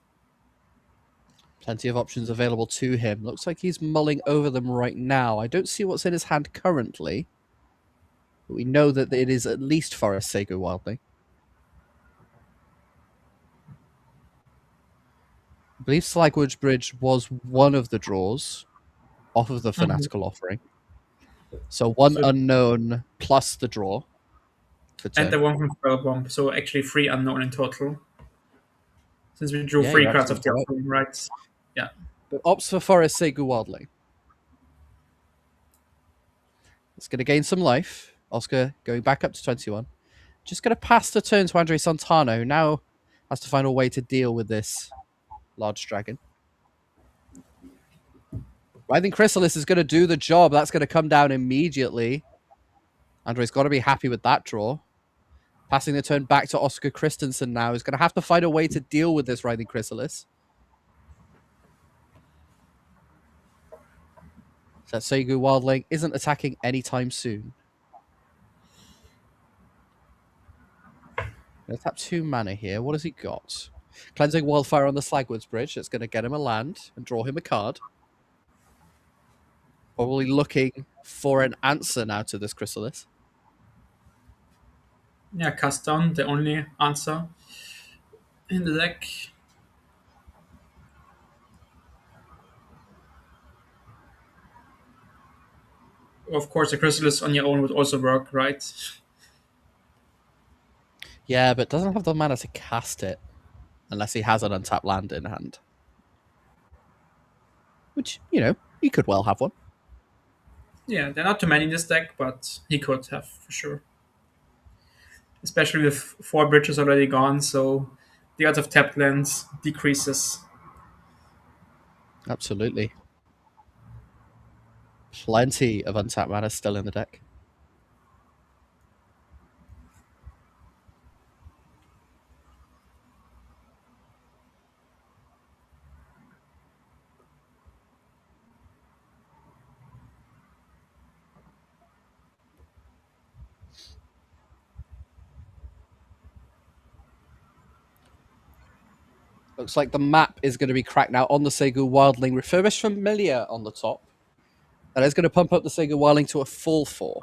Plenty of options available to him. Looks like he's mulling over them right now. I don't see what's in his hand currently, but we know that it is at least Forest Segu Wildling. I believe Slagwood Bridge was one of the draws off of the Mhm. Fanatical Offering. So one So, unknown plus the draw for and the turn. one from Spellbomb, so actually 3 unknown in total. Since we drew Yeah, 3 you're cards of absolutely the correct. offering, right? Yeah. But opts for Forest Segu Wildling. It's going to gain some life. Oscar going back up to 21. Just going to pass the turn to Andre Santana, who now has to find a way to deal with this large dragon. I think Chrysalis is going to do the job. That's going to come down immediately. Andre's got to be happy with that draw. Passing the turn back to Oscar Christensen now. He's going to have to find a way to deal with this Writhing Chrysalis. So Segu Wildling isn't attacking anytime soon. Going to tap 2 mana here. What has he got? Cleansing Wildfire on the Slagwoods Bridge. That's going to get him a land and draw him a card. Probably looking for an answer now to this Chrysalis. Yeah, cast down, the only answer in the deck. Of course, the Chrysalis on your own would also work, right? Yeah, but doesn't have the mana to cast it unless he has an untapped land in hand. Which, he could well have one. Yeah, there are not too many in this deck, but he could have for sure. Especially with 4 bridges already gone, so the odds of tapped lands decreases. Absolutely. Plenty of untapped mana still in the deck. Looks like the map is going to be cracked now on the Segu Wildling. Refurbished Familiar on the top. That is going to pump up the Segu Wildling to a full 4.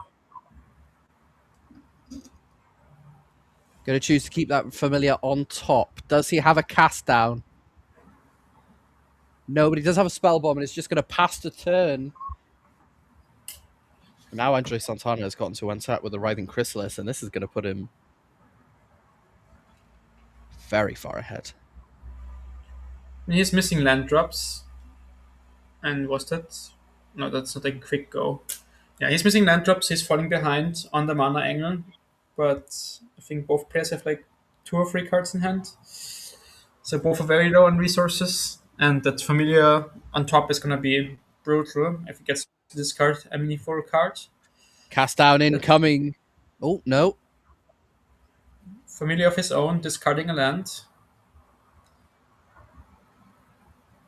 Going to choose to keep that Familiar on top. Does he have a cast down? No, but he does have a spell bomb, and it's just going to pass the turn. Now Andre Santana has gotten to untap with the Writhing Chrysalis, and this is going to put him very far ahead. He's missing land drops. And was that? No, that's not a quick go. Yeah, he's missing land drops. He's falling behind on the mana angle. But I think both players have like 2 or 3 cards in hand. So both are very low on resources. And that Familiar on top is going to be brutal if he gets to discard a meaningful card. Cast down That incoming. Oh, no. Familiar of his own, discarding a land.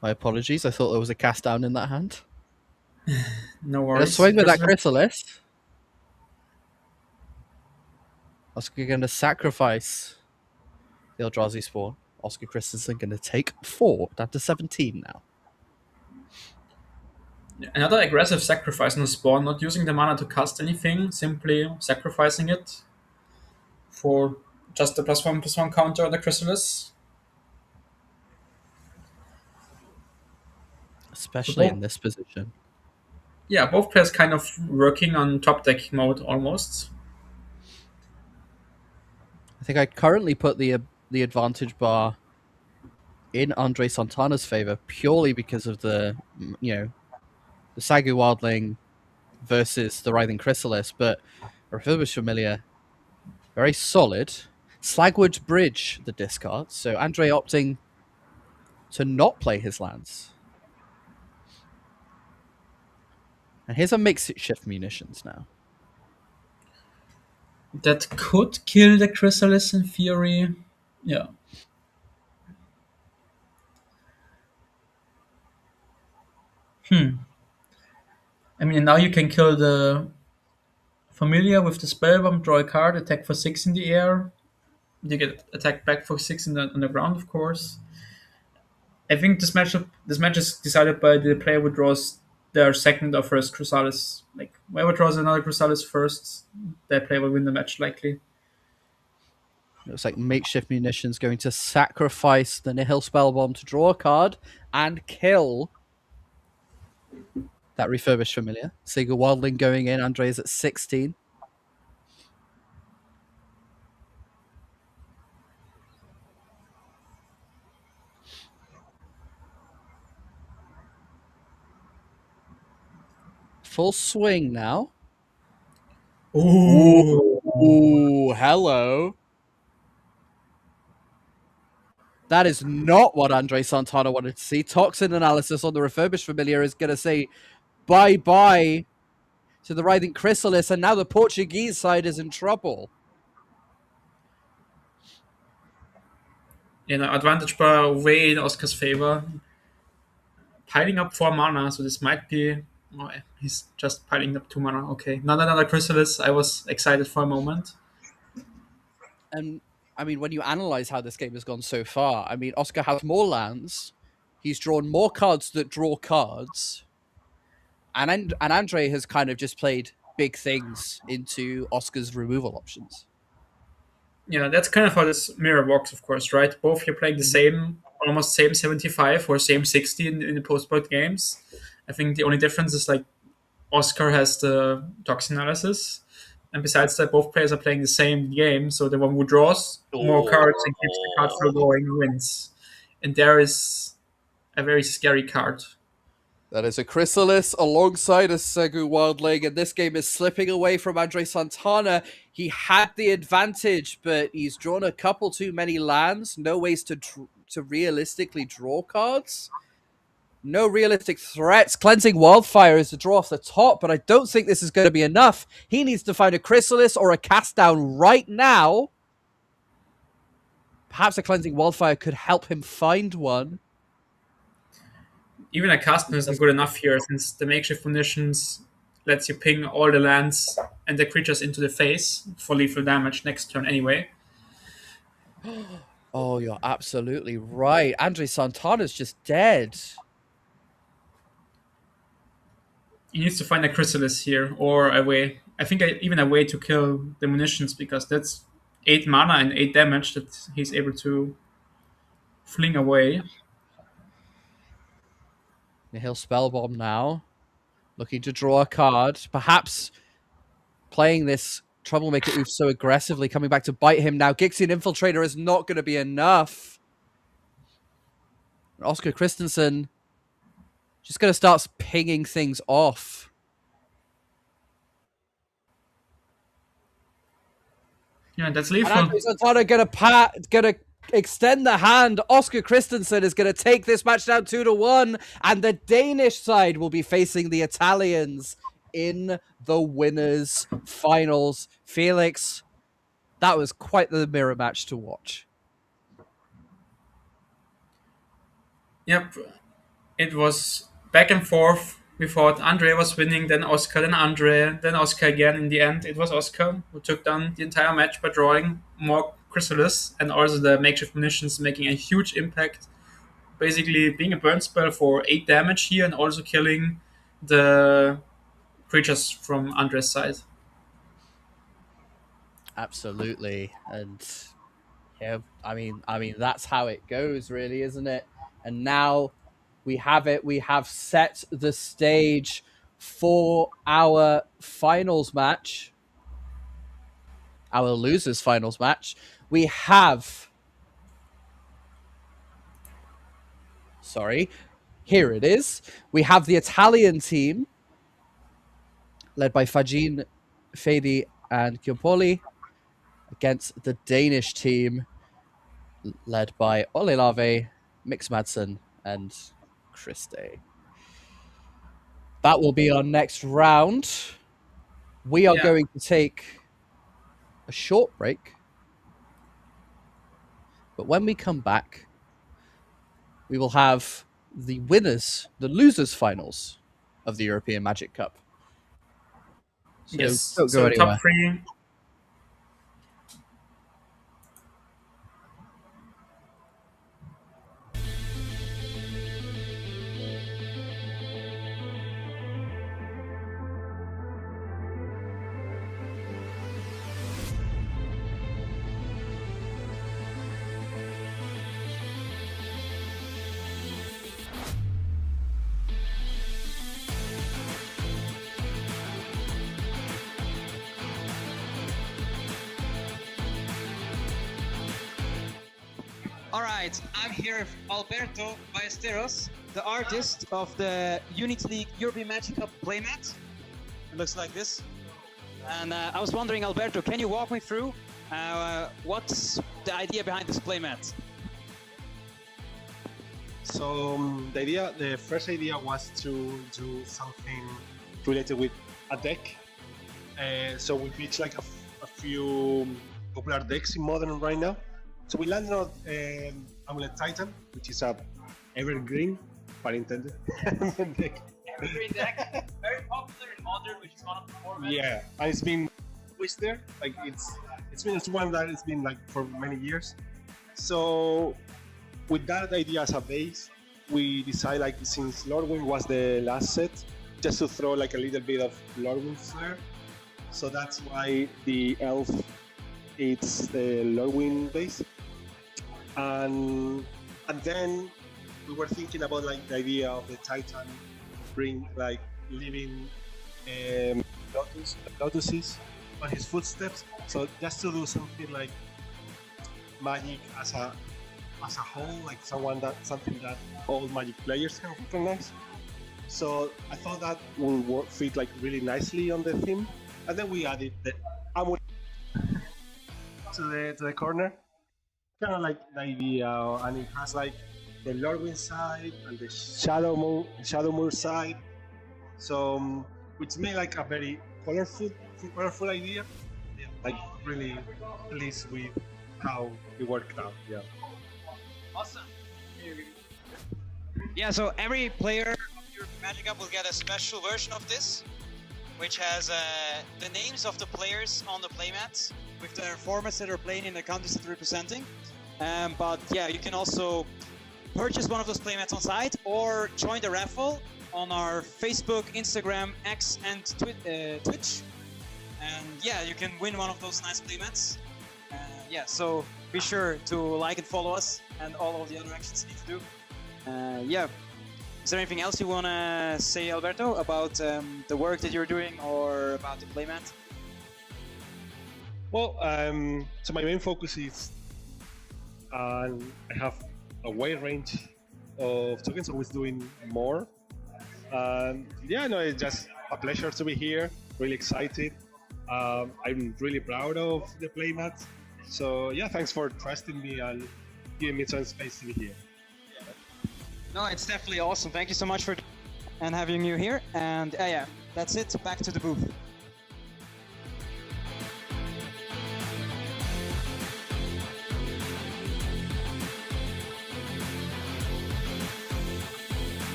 My apologies. I thought there was a cast down in that hand. No Gonna worries. swing with that Chrysalis. Oscar going to sacrifice the Eldrazi Spawn. Oscar Christensen going to take 4, down to 17 now. Another aggressive sacrifice on the spawn, not using the mana to cast anything, simply sacrificing it for just the +1/+1 counter on the Chrysalis. So Especially in both, this position. yeah, both players kind of working on top deck mode almost. I think I currently put the advantage bar in Andre Santana's favor purely because of the Sagu Wildling versus the Writhing Chrysalis, but Refurbished Familiar, very solid. Slagwood Bridge, the discard. So Andre opting to not play his lands. And here's a makeshift munitions now. That could kill the Chrysalis in theory. Yeah. I mean, now you can kill the Familiar with the Spellbomb, draw a card, attack for 6 in the air. You get attacked back for 6 on the ground, of course. I think this match is decided by the player who draws their second or first Chrysalis. Like, whoever draws another Chrysalis first, that player will win the match, likely. Looks like makeshift munitions going to sacrifice the Nihil Spellbomb to draw a card and kill that refurbished familiar. Sega Wildling going in. Andre's at 16. Full swing now. Ooh. Ooh, hello. That is not what Andre Santana wanted to see. Toxin analysis on the refurbished familiar is going to say bye-bye to the Writhing Chrysalis, and now the Portuguese side is in trouble. Advantage bar way in Oscar's favor. Piling up 4 mana, so this might be. Oh, he's just piling up 2 mana. Okay, not another Chrysalis. I was excited for a moment. And I mean, when you analyze how this game has gone so far, I mean, Oscar has more lands. He's drawn more cards that draw cards. And Andre has kind of just played big things into Oscar's removal options. Yeah, that's kind of how this mirror works, of course, right? Both you're playing the same, almost same 75 or same 60 in the post-board games. I think the only difference is like Oscar has the toxin analysis, and besides that, both players are playing the same game. So the one who draws more cards and keeps the card flow going wins. And there is a very scary card. That is a Chrysalis alongside a Segu Wildling, and this game is slipping away from Andre Santana. He had the advantage, but he's drawn a couple too many lands. No ways to realistically draw cards. No realistic threats. Cleansing Wildfire is to draw off the top, but I don't think this is going to be enough. He needs to find a Chrysalis or a cast down right now. Perhaps a Cleansing Wildfire could help him find one. Even a custom isn't good enough here, since the makeshift munitions lets you ping all the lands and the creatures into the face for lethal damage next turn anyway. Oh, you're absolutely right. Andre Santana's just dead. He needs to find a Chrysalis here, or a way. I think even a way to kill the munitions, because that's 8 mana and 8 damage that he's able to fling away. Nihil Spellbomb now. Looking to draw a card. Perhaps playing this Troublemaker Oof so aggressively, coming back to bite him now. Gixian Infiltrator is not going to be enough. Oscar Christensen just going to start pinging things off. Yeah, that's lethal. And Andre Santana gonna extend the hand. Oscar Christensen is gonna take this match down 2-1, and the Danish side will be facing the Italians in the winners' finals. Felix, that was quite the mirror match to watch. Yep, it was back and forth. We thought Andre was winning, then Oscar, then Andre, then Oscar again. In the end, it was Oscar who took down the entire match by drawing more Chrysalis, and also the makeshift munitions making a huge impact. Basically, being a burn spell for 8 damage here, and also killing the creatures from Andre's side. Absolutely, and yeah, I mean that's how it goes, really, isn't it? And now we have it. We have set the stage for our finals match, our losers' finals match. We have. Sorry, here it is. We have the Italian team, led by Fagin, Fedi, and Chiopoli, against the Danish team led by Ole Lave, Mix Madsen, and Christe. That will be our next round. We are Yeah. going to take a short break, but when we come back, we will have the losers finals of the European Magic Cup. So Yes. don't go So top anywhere. three. All right, I'm here with Alberto Ballesteros, the artist of the Unity League European Magic Cup playmat. It looks like this. And I was wondering, Alberto, can you walk me through what's the idea behind this playmat? So the first idea was to do something related with a deck. So we pitched like a few popular decks in Modern right now. So we landed on Amulet Titan, which is a evergreen, pun intended, deck. Evergreen deck, very popular in Modern, which is one of the formats. Yeah, and it's been always there. Like it's one that it's been like for many years. So with that idea as a base, we decided like since Lordwing was the last set, just to throw like a little bit of Lordwing flair. So that's why the elf it's the Lordwing base. And then we were thinking about like the idea of the Titan bring like living lotuses on his footsteps. So just to do something like Magic as a whole, like something that all Magic players can recognize. So I thought that would fit like really nicely on the theme, and then we added the amulet to the corner, kind of like the idea, and it has like the Lordwing side and the Shadowmoor side. So which made like a very colorful idea. Yeah, like really pleased with how it worked out. Yeah. Awesome. Yeah, so every player of your Magic Cup will get a special version of this, which has the names of the players on the playmats with their formats that are playing in the countries that they're representing. But yeah, you can also purchase one of those playmats on site or join the raffle on our Facebook, Instagram, X, and Twitch. And yeah, you can win one of those nice playmats. Yeah, so be sure to like and follow us and all of the other actions you need to do. Yeah. Is there anything else you want to say, Alberto, about the work that you're doing or about the playmat? Well, so my main focus is I have a wide range of tokens, always doing more. Yeah, no, it's just a pleasure to be here. Really excited. I'm really proud of the playmat. So yeah, thanks for trusting me and giving me some space to be here. No, it's definitely awesome. Thank you so much for and having you here. And yeah, that's it. Back to the booth.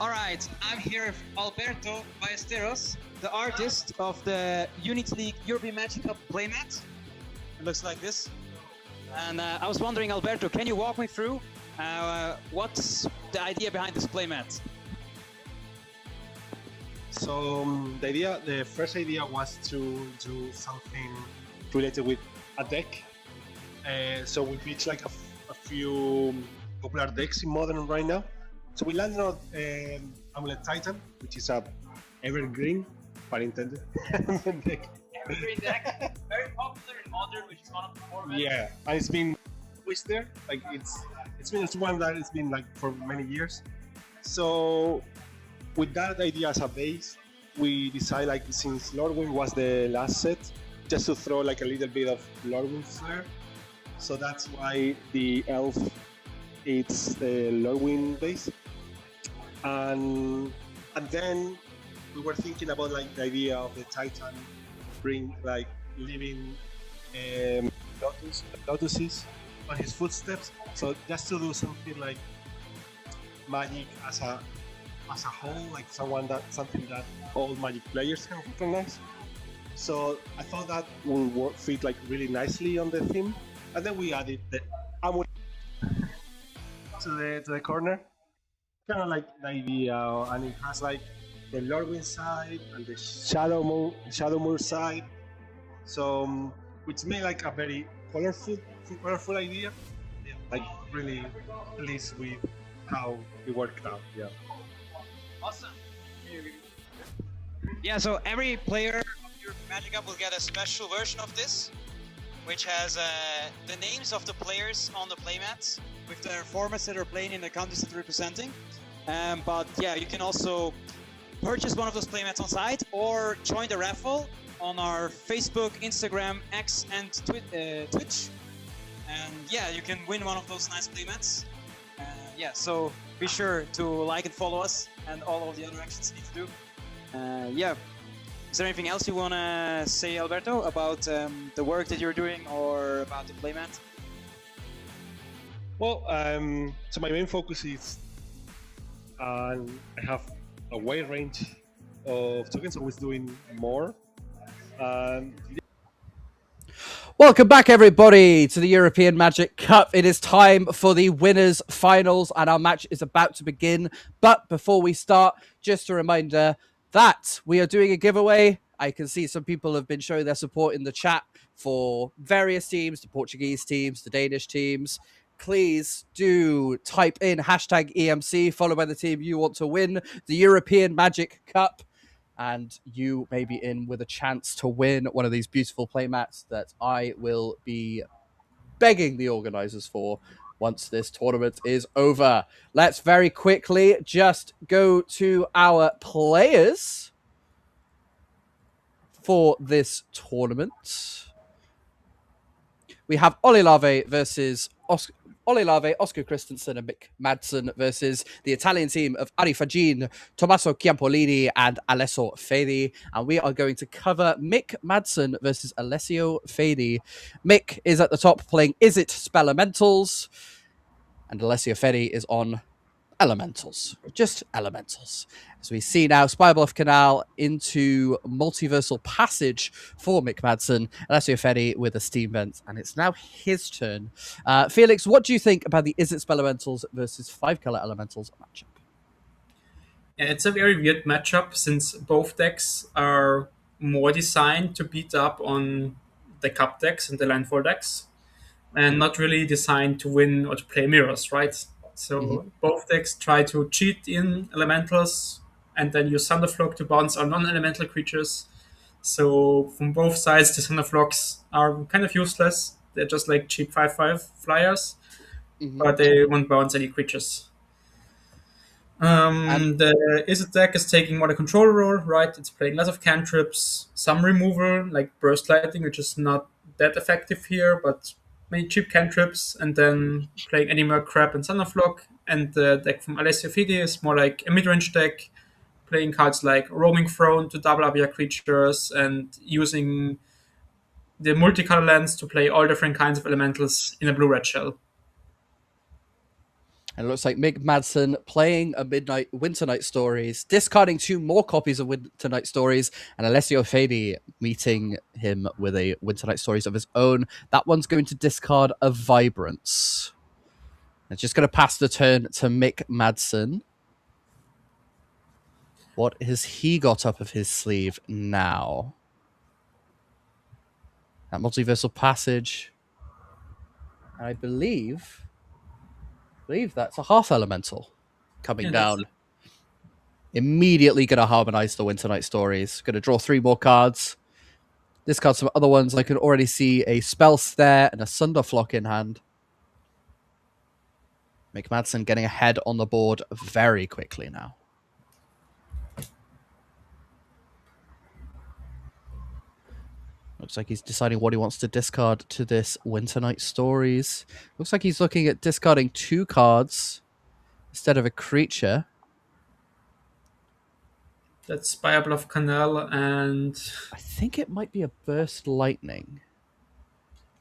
All right, I'm here with Alberto Ballesteros, the artist of the Unity League European Magic Cup playmat. It looks like this. And I was wondering, Alberto, can you walk me through what's the idea behind this playmat? So the first idea was to do something related with a deck. So we pitched like a few popular decks in Modern right now. So we landed on Amulet Titan, which is a evergreen, pun intended, deck. Evergreen deck, very popular in Modern, which is one of the formats. Yeah, and it's been always there. Like it's one that it's been like for many years. So with that idea as a base, we decided like since Lordwing was the last set, just to throw like a little bit of Lordwing flair. So that's why the elf it's the Lordwing base. And then we were thinking about like the idea of the Titan bring like living lotuses on his footsteps. So just to do something like magic as a whole, like something that all Magic players can recognize. So I thought that would fit like really nicely on the theme, and then we added the amulet to the corner, kind of like the idea, and it has like the Lordwing side and the Shadowmoor side. So which made like a very colorful idea. Yeah, like really pleased with how it worked out. Yeah. Awesome. Yeah, so every player of your Magic Cup will get a special version of this, which has the names of the players on the playmats with their formats that are playing in the countries that they're representing. But yeah, you can also purchase one of those playmats on site or join the raffle on our Facebook, Instagram, X, and Twitch. And yeah, you can win one of those nice playmats. Yeah, so be sure to like and follow us and all of the other actions you need to do. Yeah. Is there anything else you want to say, Alberto, about the work that you're doing or about the playmat? Well, so my main focus is I have a wide range of tokens, always doing more. Welcome back, everybody, to the European Magic Cup. It is time for the winners' finals, and our match is about to begin. But before we start, just a reminder that we are doing a giveaway. I can see some people have been showing their support in the chat for various teams, the Portuguese teams, the Danish teams. Please do type in hashtag EMC, followed by the team you want to win the European Magic Cup. And you may be in with a chance to win one of these beautiful playmats that I will be begging the organizers for once this tournament is over. Let's very quickly just go to our players for this tournament. We have Olilave versus Oscar Christensen and Mick Madsen versus the Italian team of Ari Fagin, Tommaso Chiampolini, and Alessio Fedi. And we are going to cover Mick Madsen versus Alessio Fedi. Mick is at the top playing Is It Spelementals? And Alessio Fedi is on Elementals. Just Elementals. As we see now, Spybluff Canal into Multiversal Passage for Mick Madsen. Alessio Fedi with a Steam Vent, and it's now his turn. Felix, what do you think about the Is It Spelementals versus 5-color Elementals matchup? Yeah, it's a very weird matchup since both decks are more designed to beat up on the cup decks and the landfall decks, and not really designed to win or to play mirrors, right? So both decks try to cheat in elementals and then use Thunderflock to bounce on non-elemental creatures. So from both sides, the Thunderflocks are kind of useless. They're just like cheap 5/5 flyers, but they won't bounce any creatures. The Izzet deck is taking more the control role, right? It's playing lots of cantrips, some removal, like Burst Lightning, which is not that effective here, but many cheap cantrips, and then playing Animal Crab and Thunderflock. And the deck from Alessio Fidi is more like a mid-range deck, playing cards like Roaming Throne to double up your creatures, and using the multicolor lands to play all different kinds of elementals in a blue-red shell. And it looks like Mick Madsen playing a Midnight Winter Night Stories, discarding 2 more copies of Winter Night Stories, and Alessio Fedi meeting him with a Winter Night Stories of his own. That one's going to discard a Vibrance. It's just going to pass the turn to Mick Madsen. What has he got up of his sleeve now? That Multiversal Passage. And I believe that's a Half Elemental coming down. Immediately going to harmonize the Winter Night Stories. Going to draw 3 more cards. Discard some other ones. I can already see a Spell Snare and a Sunderflock in hand. Mick Madsen getting ahead on the board very quickly now. Looks like he's deciding what he wants to discard to this Winter Night Stories. Looks like he's looking at discarding 2 cards instead of a creature. That's Bluff Canal, and I think it might be a Burst Lightning.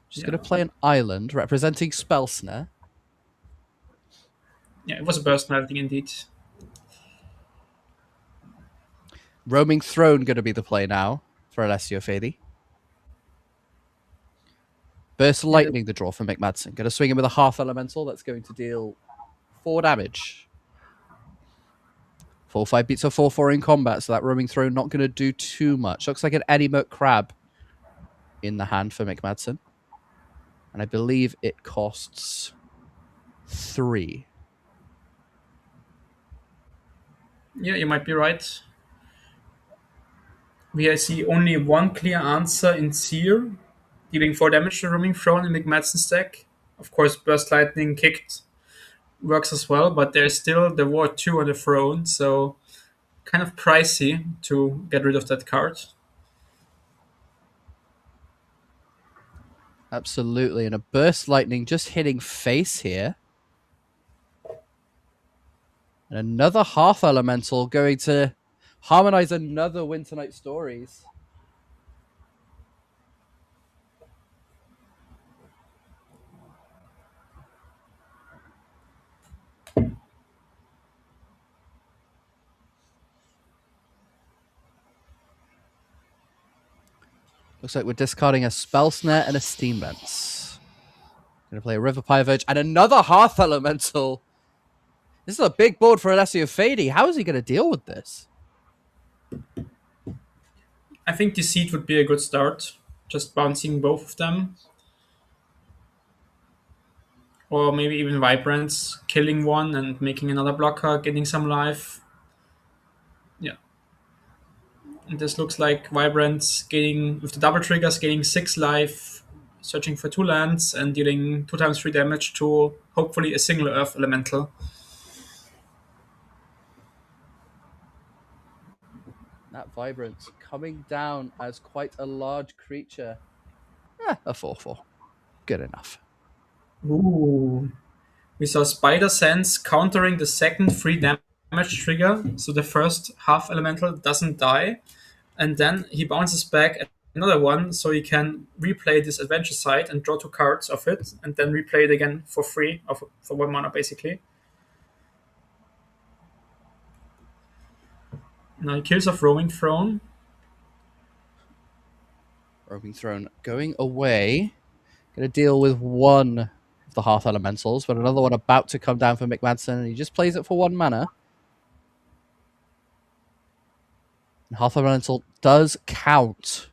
Just Yeah. going to play an island representing Spell Snare. yeah, it was a burst melting indeed. Roaming Throne going to be the play now for Alessio Fedi. Burst Lightning, the draw for Mick Madsen. Going to swing him with a Half Elemental. That's going to deal 4 damage. 4/5 beats a 4/4 in combat, so that Roaming Throne not going to do too much. Looks like an Eddie Merc Crab in the hand for Mick Madsen. And I believe it costs 3. Yeah, you might be right. We see only one clear answer in Seer, dealing 4 damage to Roaming Throne in McMadsen's deck. Of course, Burst Lightning kicked works as well, but there's still the War 2 on the throne, so kind of pricey to get rid of that card. Absolutely. And a Burst Lightning just hitting face here. And another Half Elemental going to harmonize another Winter Night Stories. Looks like we're discarding a Spell Snare and a Steam Vents. Going to play a River Pyverge and another Hearth Elemental. This is a big board for Alessio Fedi. How is he going to deal with this? I think Deceit would be a good start, just bouncing both of them. Or maybe even Vibrance, killing one and making another blocker, getting some life. Yeah. And this looks like Vibrance getting, with the double triggers, getting 6 life, searching for 2 lands, and dealing 2 times 3 damage to hopefully a single Earth Elemental. That Vibrance coming down as quite a large creature. A 4/4. Good enough. Ooh. We saw Spider Sense countering the second 3 damage trigger, so the first half elemental doesn't die, and then he bounces back another one, so he can replay this adventure site and draw 2 cards of it, and then replay it again for free, or for 1 mana basically. Now he kills off Roaming Throne. Roaming Throne going away. Going to deal with 1 of the Hearth Elementals, but another one about to come down for Mick Madsen, and he just plays it for 1 mana. And Hearth Elemental does count,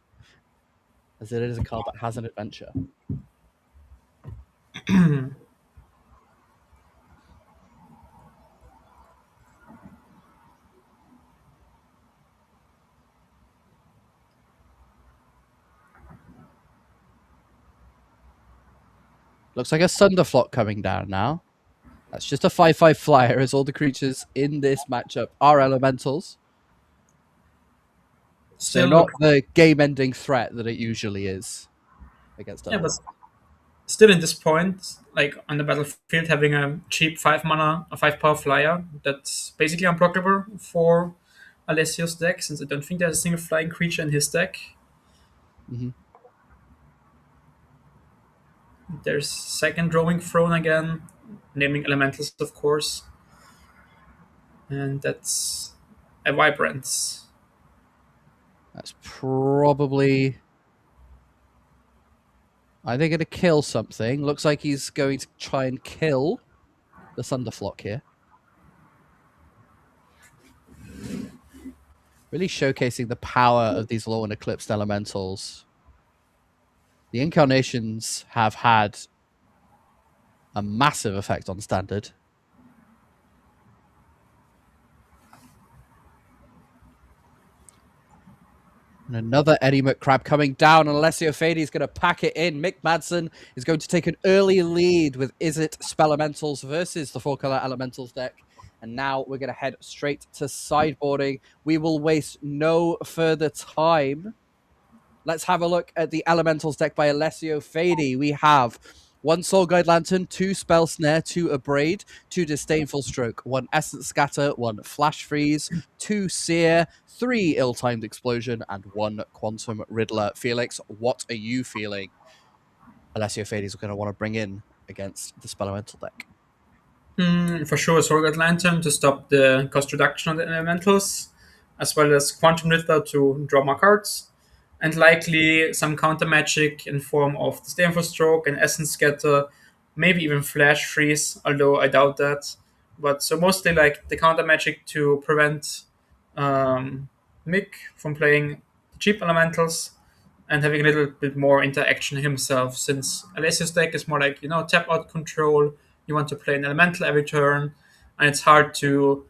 as it is a card that has an adventure. Looks like a Sunderflock coming down now. That's just a 5/5 flyer, as all the creatures in this matchup are elementals. So not the game-ending threat that it usually is against us. Yeah, but still in this point, like on the battlefield, having a cheap 5 mana, a 5 power flyer, that's basically unblockable for Alessio's deck, since I don't think there's a single flying creature in his deck. Mm-hmm. There's second Roaming Throne again. naming elementals, of course. And that's a Vibrance. That's probably. Are they going to kill something? Looks like he's going to try and kill the Thunderflock here. Really showcasing the power of these Law and Eclipsed elementals. The incarnations have had a massive effect on Standard. And another Eddie McCrab coming down, and Alessio Fade is going to pack it in. Mick Madsen is going to take an early lead with Is It Spelementals versus the 4-color Elementals deck. And now we're going to head straight to sideboarding. We will waste no further time. Let's have a look at the Elementals deck by Alessio Fade. We have 1 Soul Guide Lantern, 2 Spell Snare, 2 Abrade, 2 Disdainful Stroke, 1 Essence Scatter, 1 Flash Freeze, 2 Sear, 3 Ill-Timed Explosion, and 1 Quantum Riddler. Felix, what are you feeling Alessio Fade is going to want to bring in against the Spelemental deck? For sure, Sorgat Lantern to stop the cost reduction on the elementals, as well as Quantum Riddler to draw more cards, and likely some counter magic in form of Disdainful Stroke and Essence Scatter, maybe even Flash Freeze, although I doubt that. But so mostly like the counter magic to prevent Mick from playing cheap elementals and having a little bit more interaction himself, since Alessio's deck is more like, tap out control. You want to play an elemental every turn, and it's hard to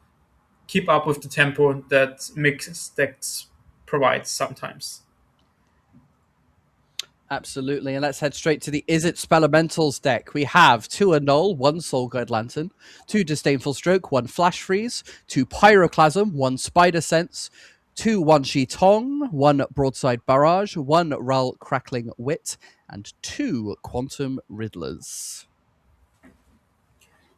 keep up with the tempo that Mick's decks provide sometimes. Absolutely, and let's head straight to the Is It Spelementals deck. We have 2 Annul, 1 Soul Guide Lantern, 2 Disdainful Stroke, 1 Flash Freeze, 2 Pyroclasm, 1 Spider Sense, 2 Wan Shi Tong, 1 Broadside Barrage, 1 Ral Crackling Wit, and 2 Quantum Riddlers.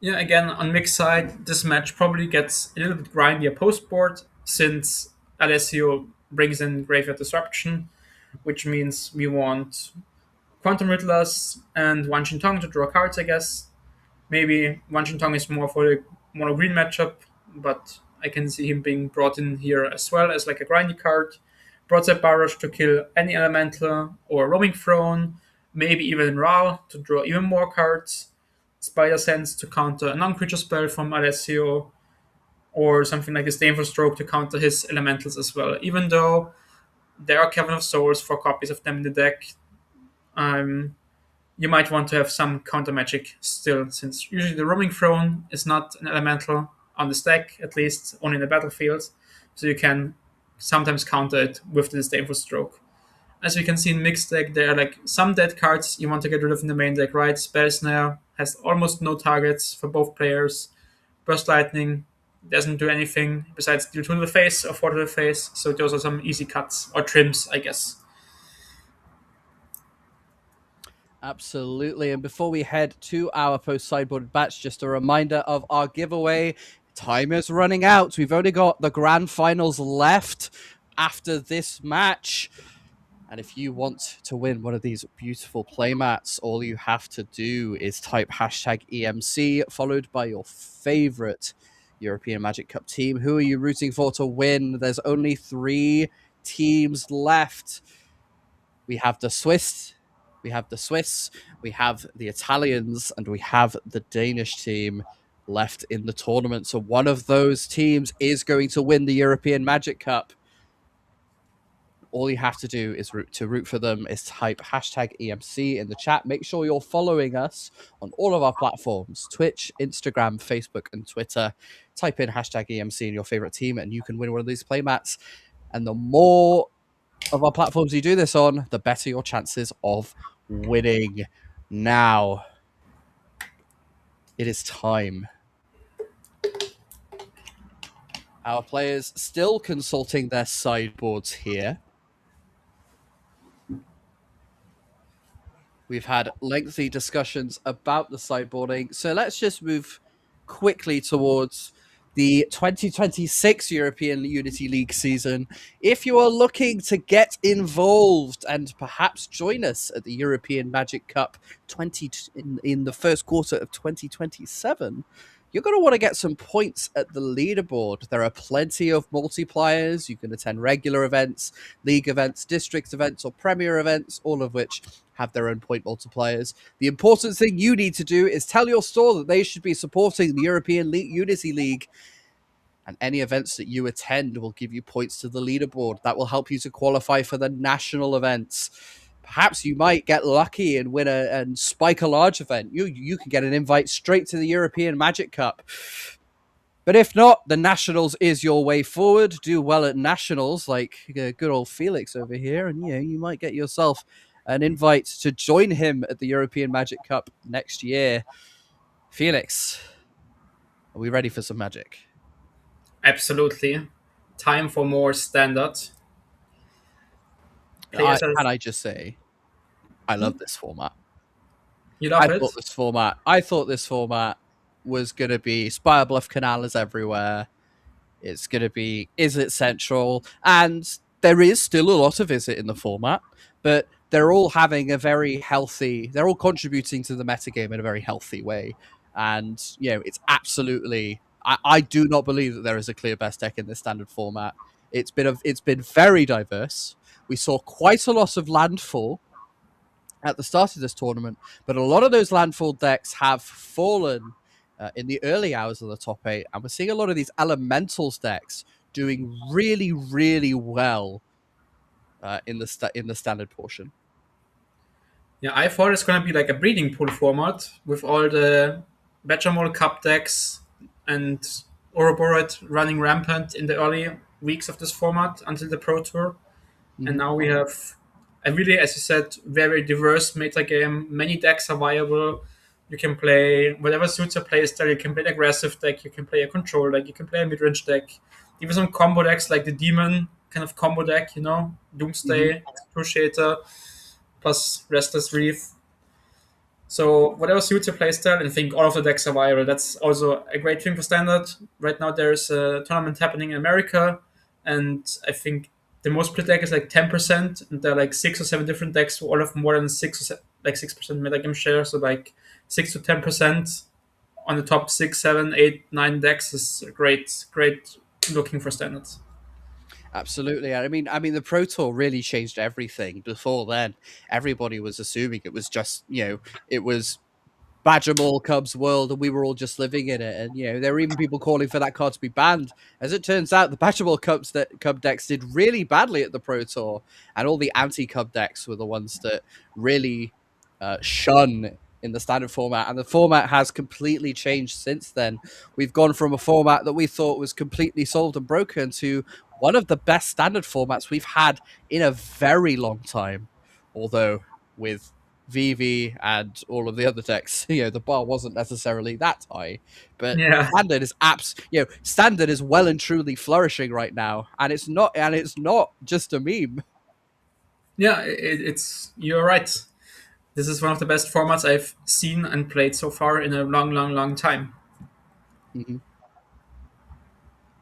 Yeah, again, on Mick's side, this match probably gets a little bit grindier post-board, since Alessio brings in Graveyard Disruption, which means we want Quantum Riddlers and Wan Shin Tong to draw cards, I guess. Maybe Wan Shin Tong is more for the mono green matchup, but I can see him being brought in here as well as like a grindy card. Broadside Barrage to kill any elemental or Roaming Throne, maybe even Ral to draw even more cards. Spider Sense to counter a non-creature spell from Alessio, or something like a Disdainful Stroke to counter his elementals as well. Even though there are Cavern of Souls, 4 copies of them in the deck, you might want to have some counter magic still, since usually the Roaming Throne is not an elemental on the stack, at least only in the battlefield, so you can sometimes counter it with the Disdainful Stroke. As we can see in mixed deck, there are like some dead cards you want to get rid of in the main deck, right? Spell Snare has almost no targets for both players. Burst Lightning doesn't do anything besides deal 2 to the face or 4 to the face, so those are some easy cuts, or trims, I guess. Absolutely. And before we head to our post-sideboard batch, just a reminder of our giveaway. Time is running out. We've only got the grand finals left after this match. And if you want to win one of these beautiful playmats, all you have to do is type hashtag EMC, followed by your favorite European Magic Cup team. Who are you rooting for to win? There's only 3 teams left. We have the Swiss, we have the Italians, and we have the Danish team left in the tournament. So one of those teams is going to win the European Magic Cup. All you have to do is root for them is type hashtag EMC in the chat. Make sure you're following us on all of our platforms, Twitch, Instagram, Facebook, and Twitter. Type in hashtag EMC in your favorite team, and you can win one of these playmats. And the more of our platforms you do this on, the better your chances of winning. Now, it is time. Our players still consulting their sideboards here. We've had lengthy discussions about the sideboarding, so let's just move quickly towards the 2026 European Unity League season. If you are looking to get involved and perhaps join us at the European Magic Cup in the first quarter of 2027, you're going to want to get some points at the leaderboard. There are plenty of multipliers. You can attend regular events, league events, district events, or premier events, all of which have their own point multipliers. The important thing you need to do is tell your store that they should be supporting the European Unity League, and any events that you attend will give you points to the leaderboard. That will help you to qualify for the national events. Perhaps you might get lucky and win and spike a large event. You can get an invite straight to the European Magic Cup. But if not, the Nationals is your way forward. Do well at Nationals, like good old Felix over here, and you might get yourself an invite to join him at the European Magic Cup next year. Felix, are we ready for some magic? Absolutely. Time for more standard. Players are... Can I just say, I love this format. You love it? I thought this format was going to be Spire Bluff Canal is everywhere. It's going to be Izzet Central. And there is still a lot of Izzet in the format, but they're all having a very healthy, they're all contributing to the metagame in a very healthy way. And, it's absolutely, I do not believe that there is a clear best deck in this standard format. It's been very diverse. We saw quite a lot of landfall at the start of this tournament, but a lot of those landfall decks have fallen in the early hours of the top 8, and we're seeing a lot of these elementals decks doing really, really well in the standard portion. Yeah, I thought it's going to be like a breeding pool format with all the Badgermole Cup decks and Ouroboros running rampant in the early weeks of this format until the Pro Tour. Mm-hmm. And now we have a really, as you said, very diverse meta game. Many decks are viable. You can play whatever suits your playstyle. You can play an aggressive deck. You can play a control deck. You can play a mid-range deck. Even some combo decks like the Demon kind of combo deck, Doomsday, Excruciator, plus Restless Reef. So whatever suits your playstyle, I think all of the decks are viable. That's also a great thing for Standard. Right now there's a tournament happening in America, and I think the most played deck is like 10%, and there are like 6 or 7 different decks, all of more than 6% metagame share. So like 6 to 10% on the top 6, 7, 8, 9 decks is great looking for Standards. Absolutely. I mean, the Pro Tour really changed everything. Before then, everybody was assuming it was just, it was Badgermole Cubs world, and we were all just living in it. And there were even people calling for that card to be banned. As it turns out, the Badgermole Cub decks did really badly at the Pro Tour, and all the anti-Cub decks were the ones that really shun in the standard format. And the format has completely changed since then. We've gone from a format that we thought was completely solved and broken to one of the best standard formats we've had in a very long time. Although with VV and all of the other decks, the bar wasn't necessarily that high, but standard is standard is well and truly flourishing right now, and it's not just a meme. Yeah, it's you're right. This is one of the best formats I've seen and played so far in a long time. Mm-hmm.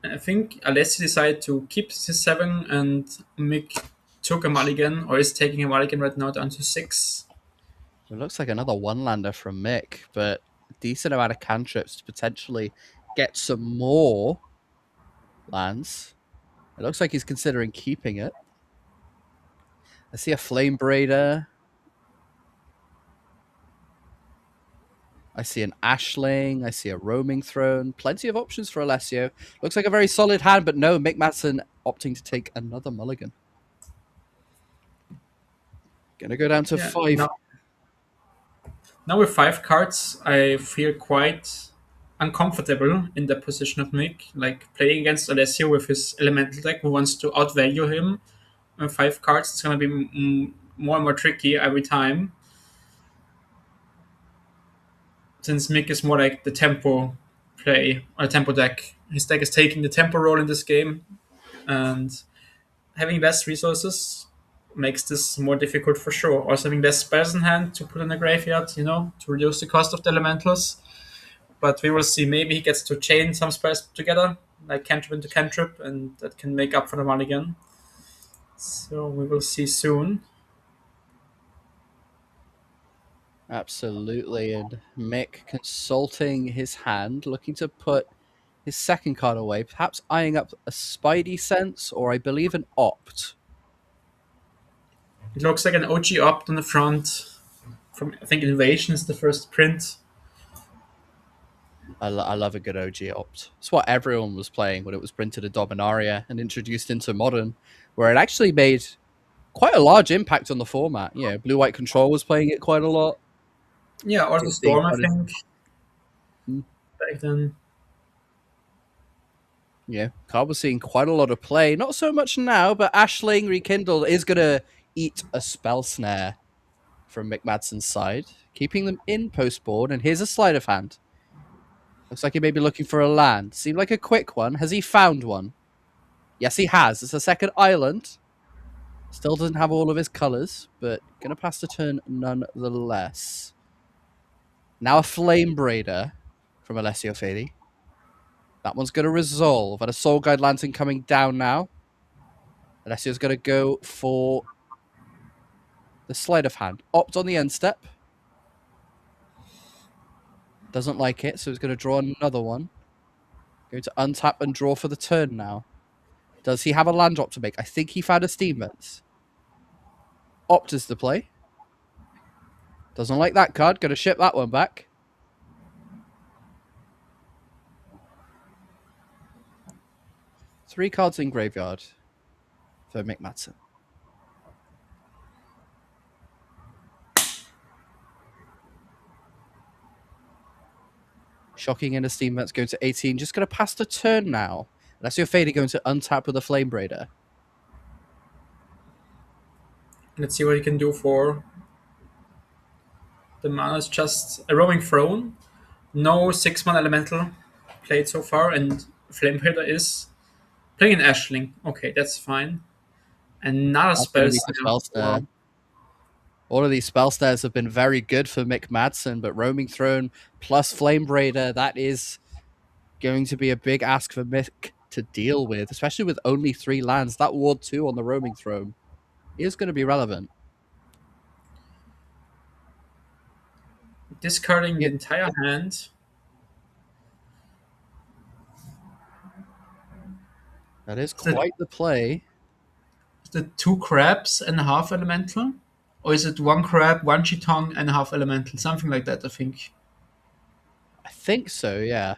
I think Alessi decided to keep his 7, and Mick took a mulligan, or is taking a mulligan right now down to 6. It looks like another one-lander from Mick, but a decent amount of cantrips to potentially get some more lands. It looks like he's considering keeping it. I see a Flame Braider. I see an Ashling. I see a Roaming Throne. Plenty of options for Alessio. Looks like a very solid hand, but no, Mick Madsen opting to take another mulligan. Gonna go down to 5. Now with 5 cards, I feel quite uncomfortable in the position of Mick. Like playing against Alessio with his elemental deck who wants to outvalue him. With 5 cards, it's gonna be more and more tricky every time. Since Mick is more like the tempo play or tempo deck. His deck is taking the tempo role in this game, and having less resources makes this more difficult for sure. Also having less spells in hand to put in the graveyard, to reduce the cost of the elementals. but we will see. Maybe he gets to chain some spells together, like cantrip into cantrip, and that can make up for the mulligan. So we will see soon. Absolutely. And Mick consulting his hand, looking to put his second card away, perhaps eyeing up a Spidey Sense or I believe an Opt. It looks like an OG opt on the front. From I think Invasion is the first print. I love a good OG Opt. It's what everyone was playing when it was printed in Dominaria and introduced into Modern, where it actually made quite a large impact on the format. Yeah, Blue White Control was playing it quite a lot. Yeah, or the It's being Storm, I quite a- think, Hmm. back then. Yeah, card was seeing quite a lot of play. Not so much now, but Ashling Rekindled is going to eat a Spell Snare from McMadson's side, keeping them in post board. And here's a sleight of hand. Looks like he may be looking for a land. Seemed like a quick one. Has he found one? Yes, he has. It's a second island. Still doesn't have all of his colors, but gonna pass the turn nonetheless. Now a Flame Braider from Alessio Fedi. That one's gonna resolve, and a Soul Guide Lantern coming down now. Alessio's gonna go for the sleight of hand. Opt on the end step. Doesn't like it, so he's gonna draw another one. Going to untap and draw for the turn now. Does he have a land drop to make? I think he found a Steam Vents. Opt is the play. Doesn't like that card. Gonna ship that one back. Three cards in graveyard for Mick Madsen. Shocking in a Steam Vents going to 18. Just going to pass the turn now. Unless you're fading going to untap with a Flame Braider. Let's see what he can do for the mana. Is just a Roaming Throne. No 6-mana elemental played so far, and Flame Breaker is playing an Ashling. Okay, that's fine. Another That's spell. going to be the spell snare. All of these spell snares have been very good for Mick Madsen, but Roaming Throne plus Flame Braider, that is going to be a big ask for Mick to deal with, especially with only 3 lands. That Ward 2 on the Roaming Throne is going to be relevant. Discarding the entire hand. That is quite the play. Is it 2 crabs and a half elemental? Or is it 1 crab, 1 Chiton, and a half elemental? Something like that, I think. I think so, yeah.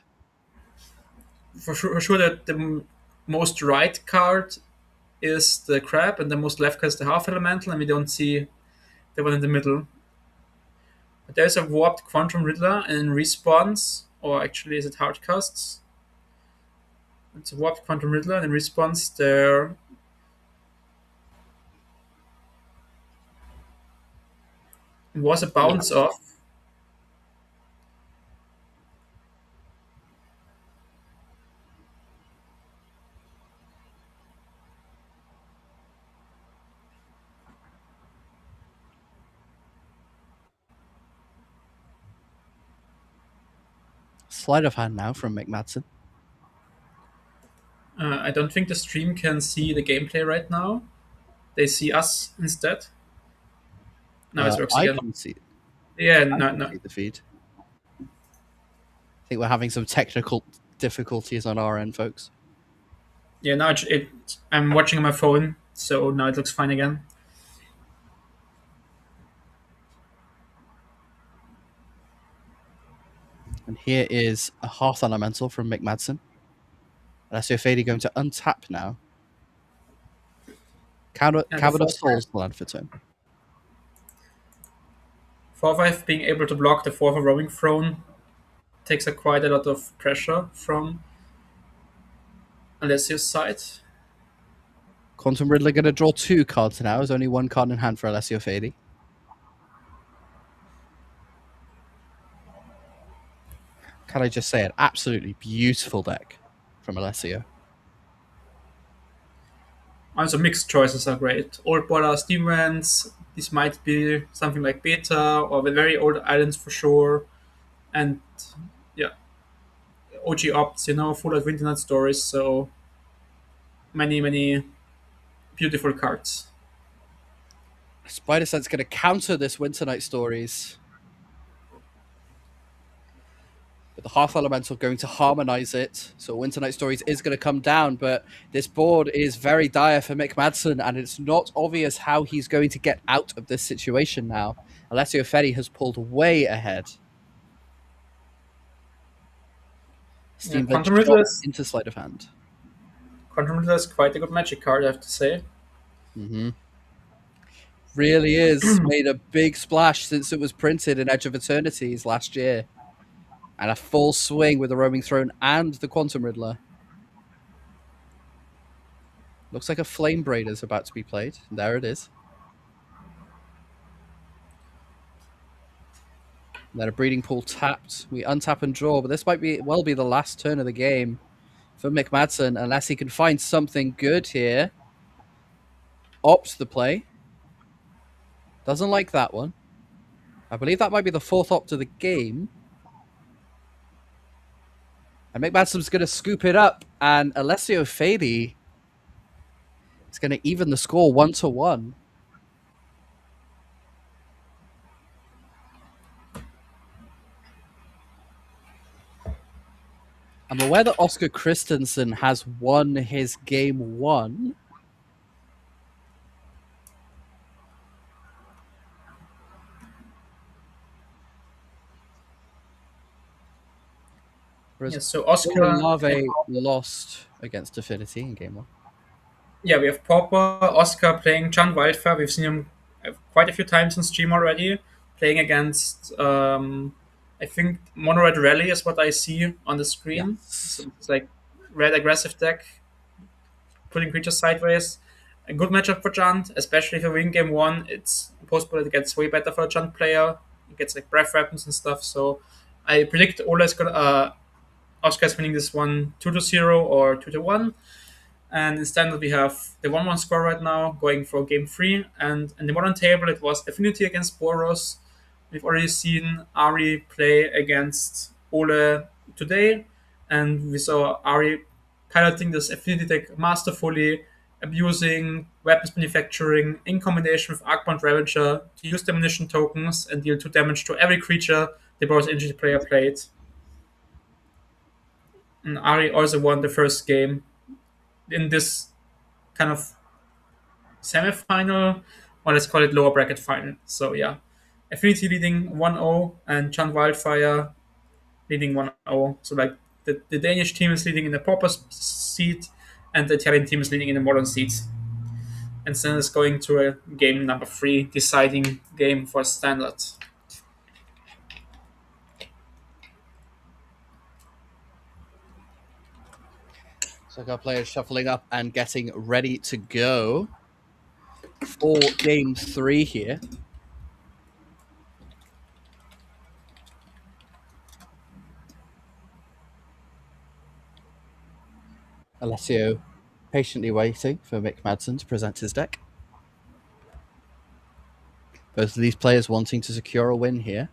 For sure that the most right card is the crab, and the most left card is the half elemental, and we don't see the one in the middle. But there's a warped Quantum Riddler in response, or actually is it hard casts? It's a warped Quantum Riddler, and in response there was a bounce off. Sleight of hand now from Mick Madsen. I don't think the stream can see the gameplay right now. They see us instead. Now it works I again. can see, Yeah, I no, can no. see the feed. I think we're having some technical difficulties on our end, folks. Yeah, now I'm watching on my phone, so now it looks fine again. And here is a Hearth Elemental from Mick Madsen. Alessio Fedi going to untap now. Cavern of Souls land for turn. 4/5 being able to block the 4 for Roaming Throne takes quite a lot of pressure from Alessio's side. Quantum Riddler going to draw 2 cards now. There's only 1 card in hand for Alessio Fedi. Can I just say, an absolutely beautiful deck from Alessio. Also, mixed choices are great. Old border Steam Vents, this might be something like Beta, or the very old islands for sure. And yeah, OG opts, full of internet stories. So many, many beautiful cards. Spider Sense going to counter this Winter Night Stories. But the Half Elemental going to harmonize it. So Winter Night Stories is going to come down, but this board is very dire for Mick Madsen, and it's not obvious how he's going to get out of this situation now. Alessio Ferri has pulled way ahead. Yeah, Steam Vent Quantum Riddler shot is, into sleight of hand. Quantum Riddler is quite a good Magic card, I have to say. Mm-hmm. Really is. Made a big splash since it was printed in Edge of Eternities last year. And a full swing with the Roaming Throne and the Quantum Riddler. Looks like a Flame Braid is about to be played. There it is. Then a Breeding Pool tapped. We untap and draw, but this might be the last turn of the game for Mick Madsen, unless he can find something good here. Opts the play. Doesn't like that one. I believe that might be the fourth opt of the game. And Mick Madsen's going to scoop it up, and Alessio Fady is going to even the score 1-1. I'm aware that Oscar Christensen has won his game 1. Whereas Yeah, so Oscar Olave lost against Affinity in game 1. Yeah, we have Pauper, Oscar playing John Wildfire. We've seen him quite a few times in stream already, playing against, I think, Mono Red Rally is what I see on the screen. Yes. So it's like red aggressive deck, putting creatures sideways. A good matchup for Junt, especially if you win game 1. It's possible it gets way better for a Junt player. It gets like breath weapons and stuff. So I predict Oscar is winning this one 2-0 or 2-1. And instead we have the 1-1 score right now going for game 3. And in the modern table, it was Affinity against Boros. We've already seen Ari play against Ole today. And we saw Ari piloting this Affinity deck masterfully, abusing weapons manufacturing in combination with Arcbound Ravager to use demolition tokens and deal 2 damage to every creature the Boros Entity player played. And Ari also won the first game in this kind of semi-final, or let's call it lower bracket final. So yeah, Affinity leading 1-0 and Chan Wildfire leading 1-0. So like the Danish team is leading in the Pauper seat and the Italian team is leading in the modern seat. And then it's going to a game number 3, deciding game for standard. So our players shuffling up and getting ready to go for game 3 here. Alessio patiently waiting for Mick Madsen to present his deck. Both of these players wanting to secure a win here.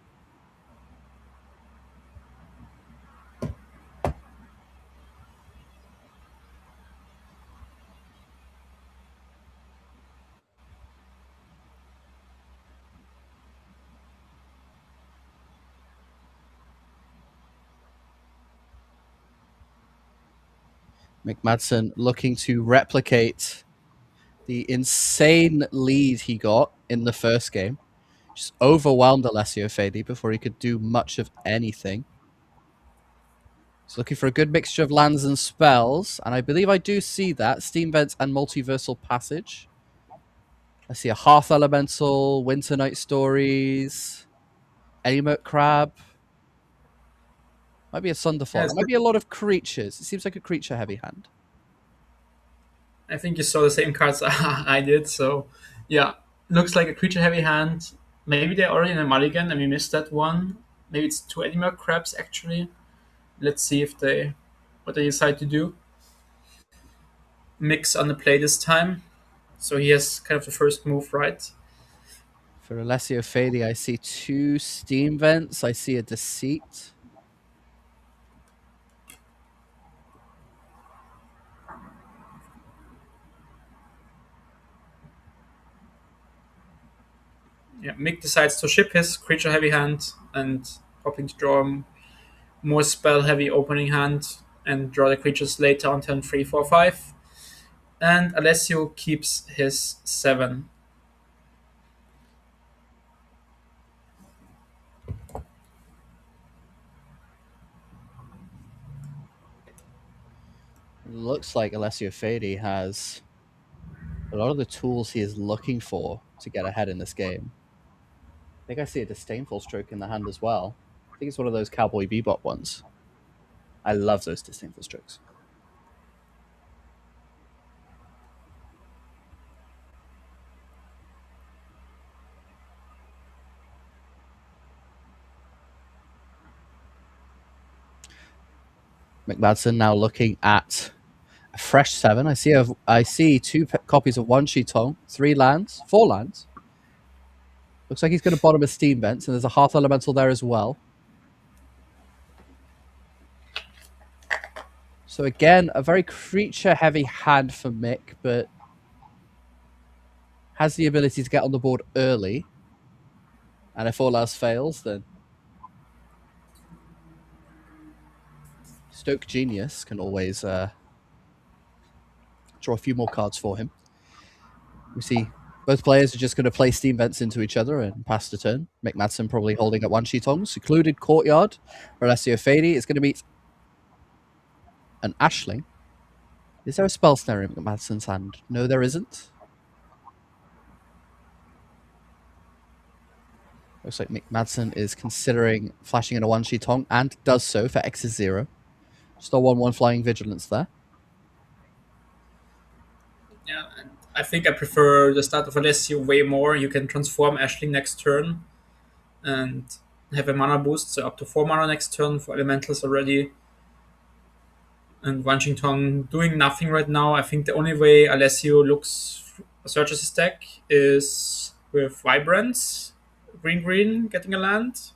Mick Madsen looking to replicate the insane lead he got in the first game. Just overwhelmed Alessio Fady before he could do much of anything. He's looking for a good mixture of lands and spells, and I believe I do see that. Steam Vents and Multiversal Passage. I see a Hearth Elemental, Winter Night Stories, Elimert Crab. Might be a Sunderfall. Yes. Might be a lot of creatures. It seems like a creature-heavy hand. I think you saw the same cards I did. So yeah, looks like a creature-heavy hand. Maybe they're already in a mulligan and we missed that one. Maybe it's 2 Elimert Crabs actually. Let's see what they decide to do. Mix on the play this time. So he has kind of the first move, right? For Alessio Fady, I see 2 Steam Vents. I see a Deceit. Yeah, Mick decides to ship his creature heavy hand and hoping to draw a more spell heavy opening hand and draw the creatures later on turn 3, 4, 5. And Alessio keeps his 7. Looks like Alessio Fadi has a lot of the tools he is looking for to get ahead in this game. I think I see a disdainful stroke in the hand as well. I think it's one of those Cowboy Bebop ones. I love those disdainful strokes. McMadsen now looking at a fresh 7. I see 2 copies of One Shitong, 3 lands, 4 lands. Looks like he's going to bottom a Steam Vents, and there's a Hearth Elemental there as well. So again, a very creature-heavy hand for Mick, but has the ability to get on the board early. And if all else fails, then Stoke Genius can always draw a few more cards for him. We see both players are just going to play Steam Vents into each other and pass the turn. Mick Madsen probably holding at One Shitong. Secluded Courtyard for Alessio Fadi is going to meet an Ashling. Is there a spell snare in Mick Madsen's hand? No, there isn't. Looks like Mick Madsen is considering flashing in a One Shitong and does so for X is 0. Still 1/1 Flying Vigilance there. Yeah, and I think I prefer the start of Alessio way more. You can transform Ashling next turn and have a mana boost, so up to 4 mana next turn for elementals already. And Wanchington doing nothing right now. I think the only way Alessio searches his deck is with Vibrance, green, getting a land.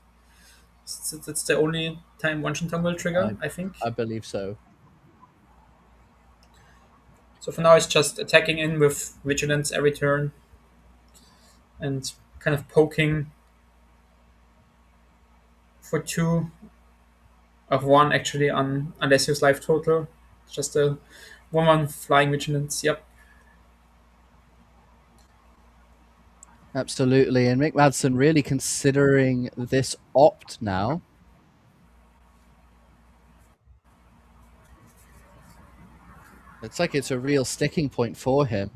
That's the only time Wanchington will trigger, I think. I believe so. So for now, it's just attacking in with Vigilance every turn and kind of poking for 2 of 1 actually on Alessio's life total. Just a 1/1 Flying Vigilance, yep. Absolutely, and Mick Madsen really considering this opt now. It's like it's a real sticking point for him.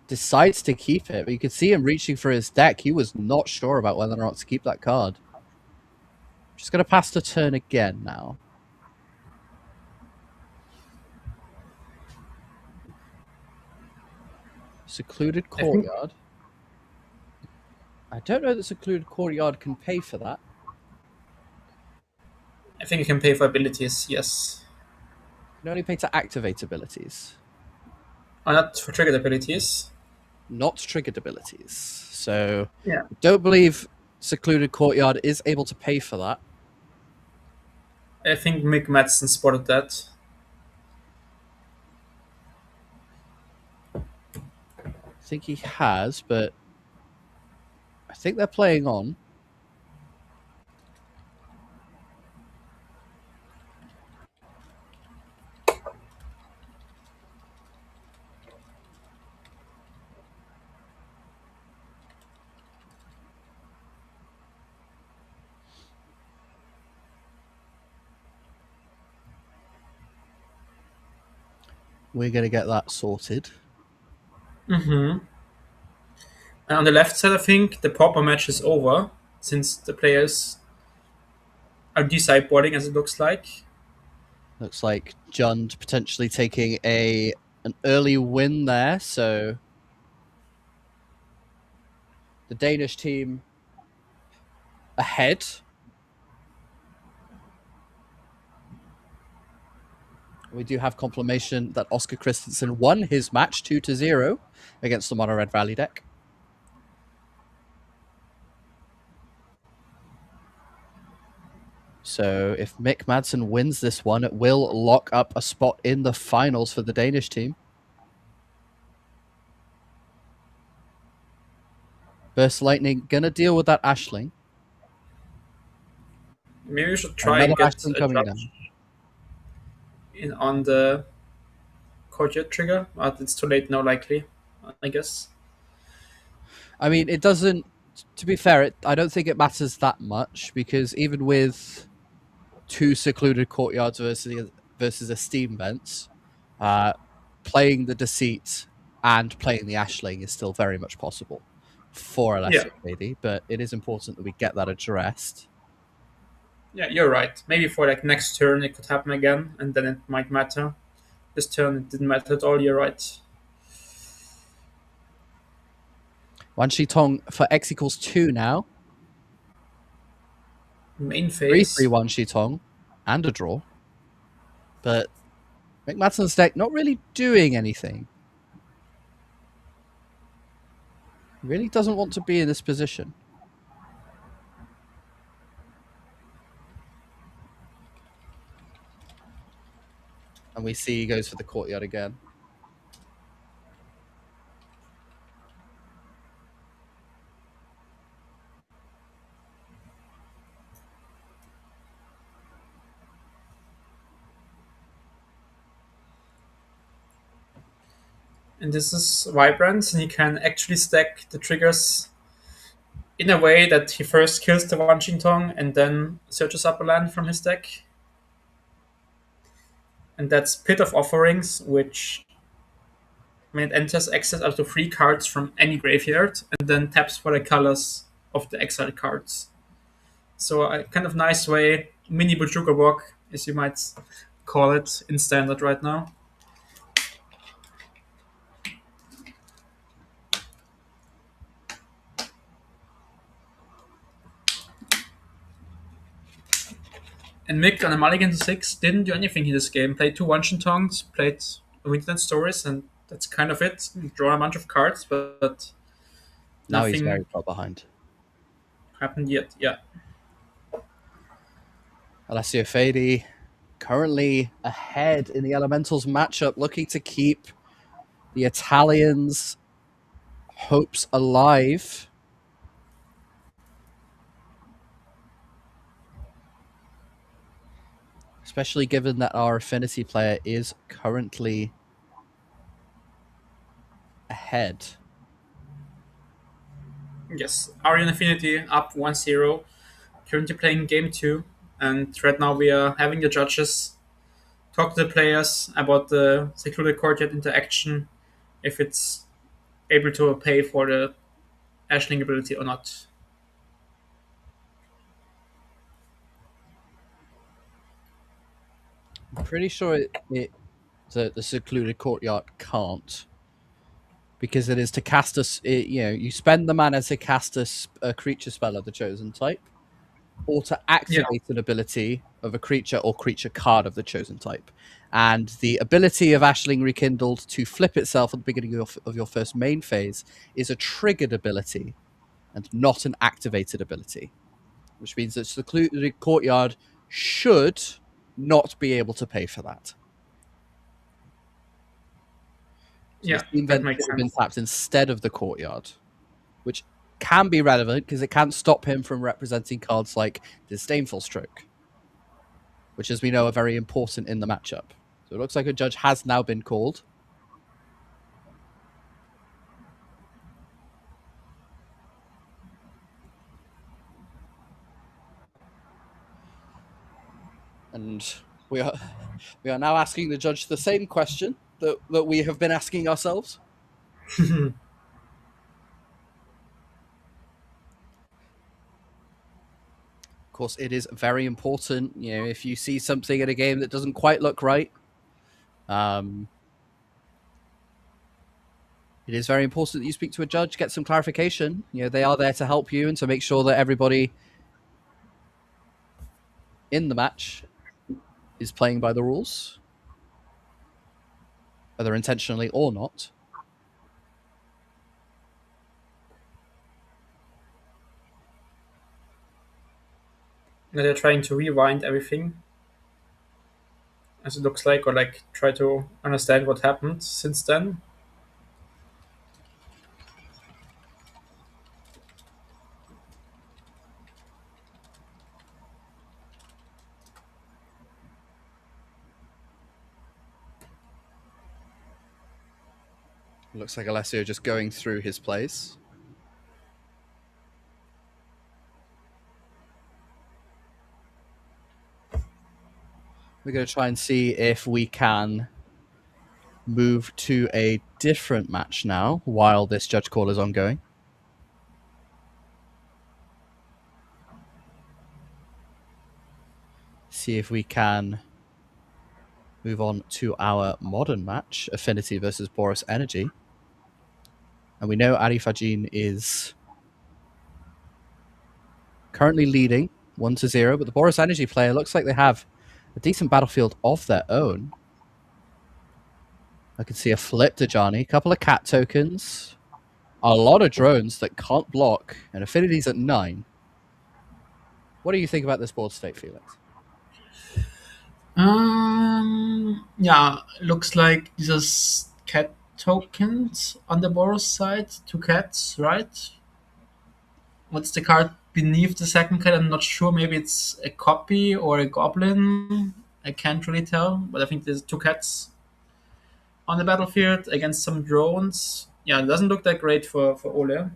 Decides to keep it, but you could see him reaching for his deck. He was not sure about whether or not to keep that card. Just going to pass the turn again now. Secluded Courtyard. I don't know that Secluded Courtyard can pay for that. I think you can pay for abilities, yes. You can only pay to activate abilities. Oh, not for triggered abilities. Not triggered abilities. So yeah. I don't believe Secluded Courtyard is able to pay for that. I think Mick Madsen spotted that. I think he has, but I think they're playing on. We're going to get that sorted. Mm-hmm. And on the left side, I think the Pauper match is over, since the players are de-sideboarding, as it looks like. Looks like Jund potentially taking an early win there, so the Danish team ahead. We do have confirmation that Oscar Christensen won his match 2-0 against the Mono Red Valley deck. So if Mick Madsen wins this one, it will lock up a spot in the finals for the Danish team. Burst Lightning gonna deal with that Ashling. Maybe we should try Another and get Ashling a coming judge down. in on the courtyard trigger, but it's too late now, likely, I guess. I mean, it doesn't. To be fair, I don't think it matters that much because even with two secluded courtyards versus a steam vents, uh, playing the deceit and playing the Ashling is still very much possible for a Yeah, lesser lady. But it is important that we get that addressed. yeah, you're right. Maybe for like next turn it could happen again, and then it might matter. This turn it didn't matter at all. You're right. Wan Shi Tong for X equals 2 now. Main 3-3 phase. Wan Shi Tong and a draw. But McMatton's deck not really doing anything. He really doesn't want to be in this position. And we see he goes for the courtyard again. And this is Vibrant, and he can actually stack the triggers in a way that he first kills the Wanjing and then searches up a land from his deck. And that's Pit of Offerings, which when it enters, access up to 3 cards from any graveyard, and then taps for the colors of the exiled cards. So a kind of nice way, mini Bujuga walk, as you might call it in standard right now. And Mick on a mulligan to 6 didn't do anything in this game. Played 2 Tongs, played Winterland Stories, and that's kind of it. Draw a bunch of cards, but Now he's very nothing far behind. happened yet. Yeah. Alessio Fadi currently ahead in the Elementals matchup, looking to keep the Italians' hopes alive. Especially given that our affinity player is currently ahead. Yes, Arian Affinity up 1-0. Currently playing game 2. And right now we are having the judges talk to the players about the secluded courtyard interaction, if it's able to pay for the Ashling ability or not. I'm pretty sure the secluded courtyard can't, because it is to cast you spend the mana to cast a creature spell of the chosen type, or to activate an ability of a creature or creature card of the chosen type. And the ability of Ashling Rekindled to flip itself at the beginning of your first main phase is a triggered ability and not an activated ability, which means that secluded courtyard should not be able to pay for that. So Yeah, the steam that vent makes should have been sense. tapped instead of the courtyard, which can be relevant because it can stop him from representing cards like Disdainful Stroke, which, as we know, are very important in the matchup. So it looks like a judge has now been called. And we are now asking the judge the same question that we have been asking ourselves. Of course, it is very important, if you see something in a game that doesn't quite look right, it is very important that you speak to a judge, get some clarification. They are there to help you and to make sure that everybody in the match is playing by the rules, whether intentionally or not. Now they're trying to rewind everything, as it looks like, or like try to understand what happened since then. Looks like Alessio just going through his plays. We're going to try and see if we can move to a different match now while this judge call is ongoing. See if we can move on to our modern match, Affinity versus Boros Energy. And we know Ari Fajin is currently leading 1-0, but the Boros Energy player looks like they have a decent battlefield of their own. I can see a flip to Johnny, a couple of cat tokens, a lot of drones that can't block, and Affinity's at 9. What do you think about this board state, Felix? Yeah, looks like this is cat tokens on the Boros side. 2 cats, right? What's the card beneath the second cat? I'm not sure. Maybe it's a copy or a goblin. I can't really tell, but I think there's 2 cats on the battlefield against some drones. Yeah, it doesn't look that great for Ole.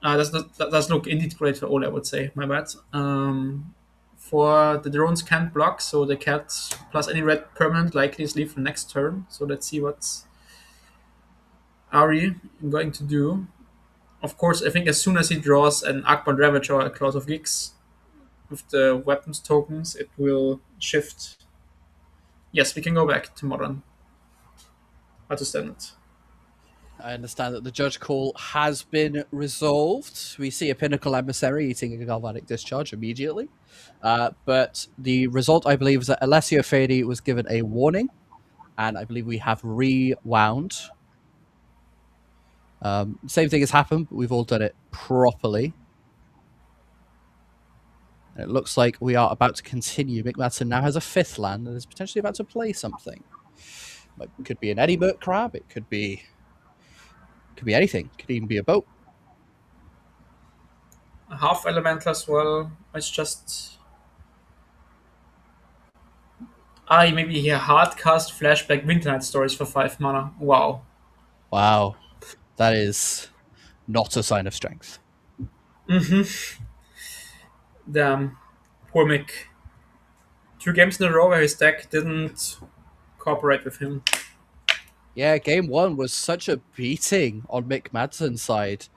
That does look indeed great for Ole, I would say. My bad. For the drones can't block, so the cat plus any red permanent likely is leave for next turn. So let's see what's Ari going to do. Of course, I think as soon as he draws an Akbar Ravage or a Claws of Geeks with the weapons tokens, it will shift. Yes, we can go back to modern. How to stand it. I understand that the judge call has been resolved. We see a Pinnacle Emissary eating a Galvanic Discharge immediately. But the result, I believe, is that Alessio Fedi was given a warning, and I believe we have rewound. Same thing has happened, but we've all done it properly. And it looks like we are about to continue. Mick Madsen now has a 5th land and is potentially about to play something. It could be an Eddy Merc Crab. It could be anything. It could even be a boat. A half elemental as well. It's just. Maybe he hard cast flashback Winternight Stories for 5 mana. Wow. Wow. That is not a sign of strength. Damn. Poor Mick. 2 games in a row where his deck didn't cooperate with him. Yeah, game 1 was such a beating on Mick Madsen's side.